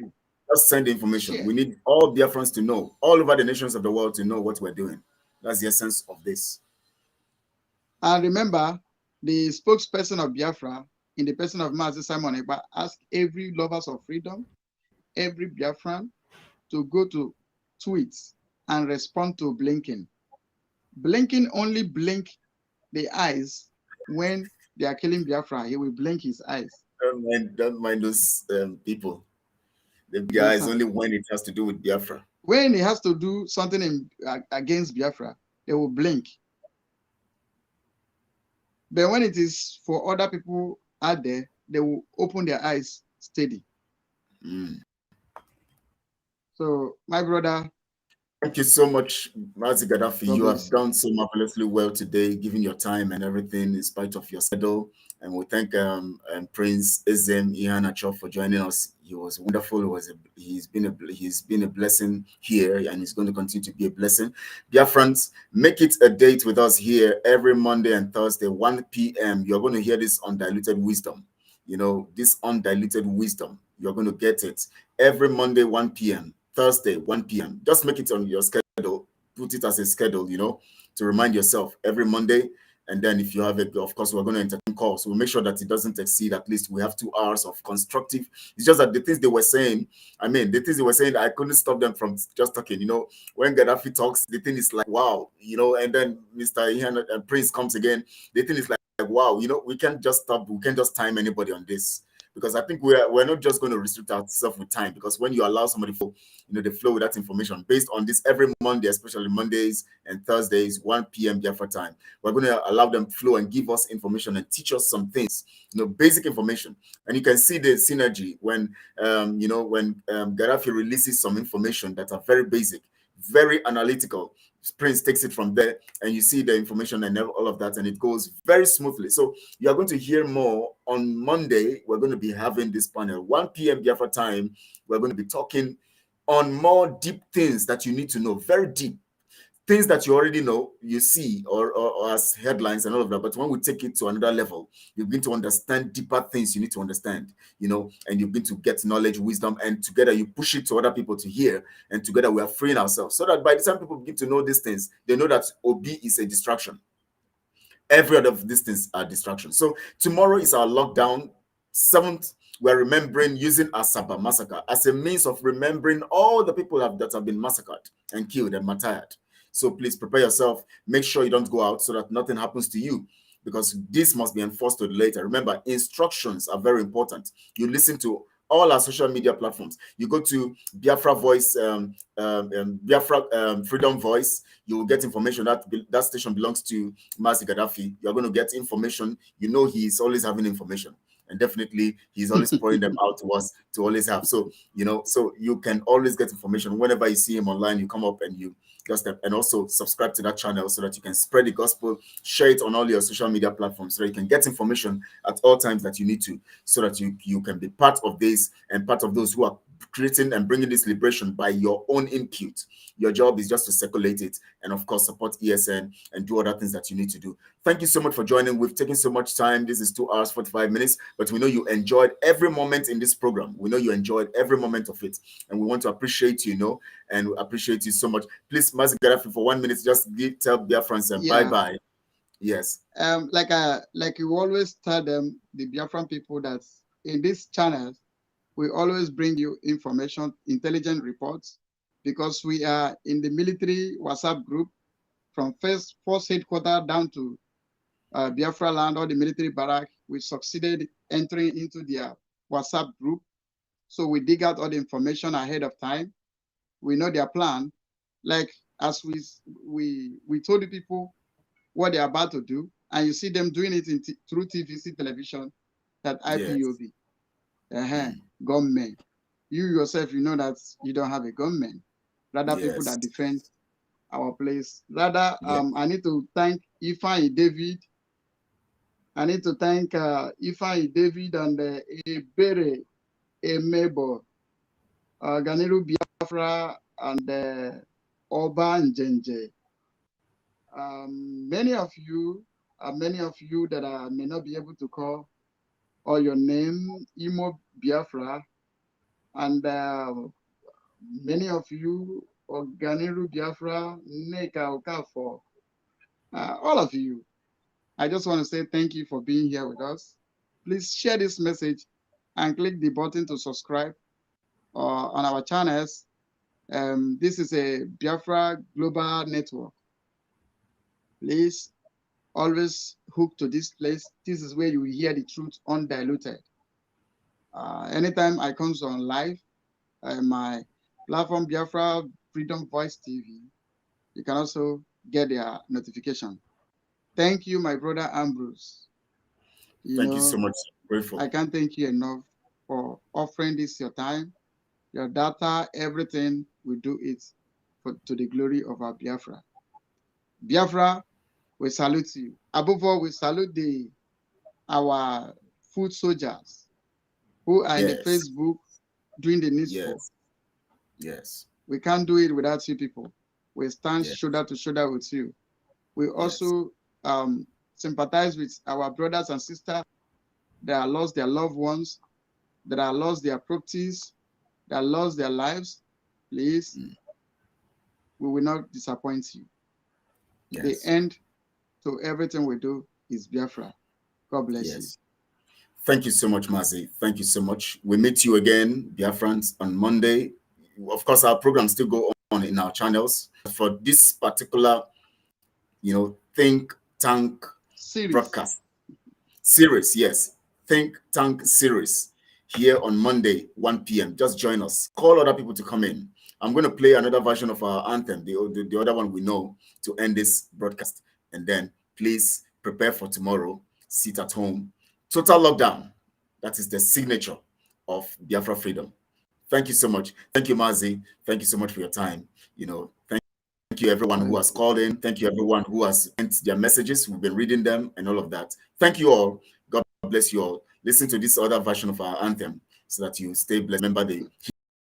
Just send the information. Share. We need all Biafrans to know, all over the nations of the world to know what we're doing. That's the essence of this. And remember, the spokesperson of Biafra, in the person of Mazi Simon Ekpa, asked every lovers of freedom, every Biafran, to go to tweets and respond to Blinken. Blinken only blink the eyes when they are killing Biafra. He will blink his eyes. Don't mind those people. The guys only when it has to do with Biafra. When he has to do something against Biafra, they will blink. But when it is for other people out there, they will open their eyes steady. So, my brother. Thank you so much, Mazi Gaddafi. You have done so marvelously well today, giving your time and everything in spite of your schedule. And we thank Prince Ezem Ihanacho for joining us. He was wonderful. He's been a blessing here, and he's going to continue to be a blessing. Dear friends, make it a date with us here every Monday and Thursday, 1 p.m. You're going to hear this undiluted wisdom. You know, this undiluted wisdom. You're going to get it every Monday, 1 p.m. Thursday, 1 p.m. Just make it on your schedule. Put it as a schedule, you know, to remind yourself every Monday. And then if you have it, of course, we're going to entertain calls. We'll make sure that it doesn't exceed. At least we have 2 hours of constructive. It's just that the things they were saying, I couldn't stop them from just talking. You know, when Gaddafi talks, the thing is like, wow, you know, and then Mr. Ihan and Prince comes again. The thing is like, wow, you know, we can't just stop. We can't just time anybody on this. Because I think we're not just going to restrict ourselves with time. Because when you allow somebody, they flow with that information based on this every Monday, especially Mondays and Thursdays, 1 p.m. Biafra time, we're going to allow them flow and give us information and teach us some things, basic information. And you can see the synergy when, when Gaddafi releases some information that are very basic, very analytical, Prince takes it from there, and you see the information and all of that, and it goes very smoothly. So you are going to hear more on Monday. We're going to be having this panel 1 p.m. Biafra time. We're going to be talking on more deep things that you need to know, very deep things that you already know, you see, or as headlines and all of that. But when we take it to another level, you begin to understand deeper things you need to understand, and you begin to get knowledge, wisdom, and together you push it to other people to hear, and together we are freeing ourselves, so that by the time people begin to know these things, they know that Obi is a distraction. Every other of these things are distractions. So tomorrow is our lockdown 7th. We're remembering using Asaba massacre as a means of remembering all the people that have been massacred and killed and martyred. So please prepare yourself. Make sure you don't go out so that nothing happens to you, because this must be enforced to the later. Remember, instructions are very important. You listen to all our social media platforms. You go to Biafra Voice, Biafra Freedom Voice. You will get information that station belongs to Mazi Gaddafi. You're going to get information. He's always having information. And definitely he's always pouring them out to us to always have. So, so you can always get information whenever you see him online. You come up and you just and also subscribe to that channel so that you can spread the gospel, share it on all your social media platforms so that you can get information at all times that you need to, so that you can be part of this and part of those who are creating and bringing this liberation by your own input. Your job is just to circulate it and, of course, support ESN and do other things that you need to do. Thank you so much for joining. We've taken so much time. This is 2 hours, 45 minutes, but we know you enjoyed every moment in this program. We know you enjoyed every moment of it, and we want to appreciate you, and we appreciate you so much. Please, Mazi Gaddafi, for 1 minute, just tell Biafrans and bye-bye. Yes. Like you always tell them, the Biafran people, that in this channel, we always bring you information, intelligent reports, because we are in the military WhatsApp group from first headquarters down to Biafra land, or the military barrack. We succeeded entering into their WhatsApp group. So we dig out all the information ahead of time. We know their plan. Like as we told the people what they're about to do, and you see them doing it through TVC television, that IPOB, gunmen. You yourself, you know that you don't have a gunman, rather people that defend our place. Rather, I need to thank Ifeanyi David. I need to thank Ifeanyi David and Ebere Emebo, Ganiru Biafra, and Oba Njenje. Many of you that I may not be able to call or your name, Imo Biafra, and many of you, Oganiru Biafra, Neka Okafo, all of you. I just want to say thank you for being here with us. Please share this message and click the button to subscribe on our channels. This is a Biafra Global Network. Please always hook to this place. This is where you will hear the truth undiluted. Anytime I come on live, my platform Biafra Freedom Voice TV, you can also get their notification. Thank you, my brother Ambrose. Thank you so much. Grateful. I can't thank you enough for offering this your time, your data, everything. We do it to the glory of our Biafra. Biafra, we salute you. Above all, we salute our foot soldiers who are in the Facebook doing the needful. Yes. We can't do it without you people. We stand shoulder to shoulder with you. We also sympathize with our brothers and sisters that have lost their loved ones, that have lost their properties, that have lost their lives. Please, we will not disappoint you. The end to everything we do is Biafra. God bless you. Thank you so much, Mazi. Thank you so much. We meet you again, Biafrans, on Monday. Of course, our programs still go on in our channels. For this particular, Think Tank broadcast series, Think Tank series here on Monday, 1 p.m. Just join us. Call other people to come in. I'm going to play another version of our anthem, the other one we know, to end this broadcast. And then please prepare for tomorrow. Sit at home. Total lockdown. That is the signature of Biafra freedom. Thank you so much. Thank you, Mazi. Thank you so much for your time. Thank you everyone who has called in. Thank you everyone who has sent their messages. We've been reading them and all of that. Thank you all. God bless you all. Listen to this other version of our anthem so that you stay blessed. Remember the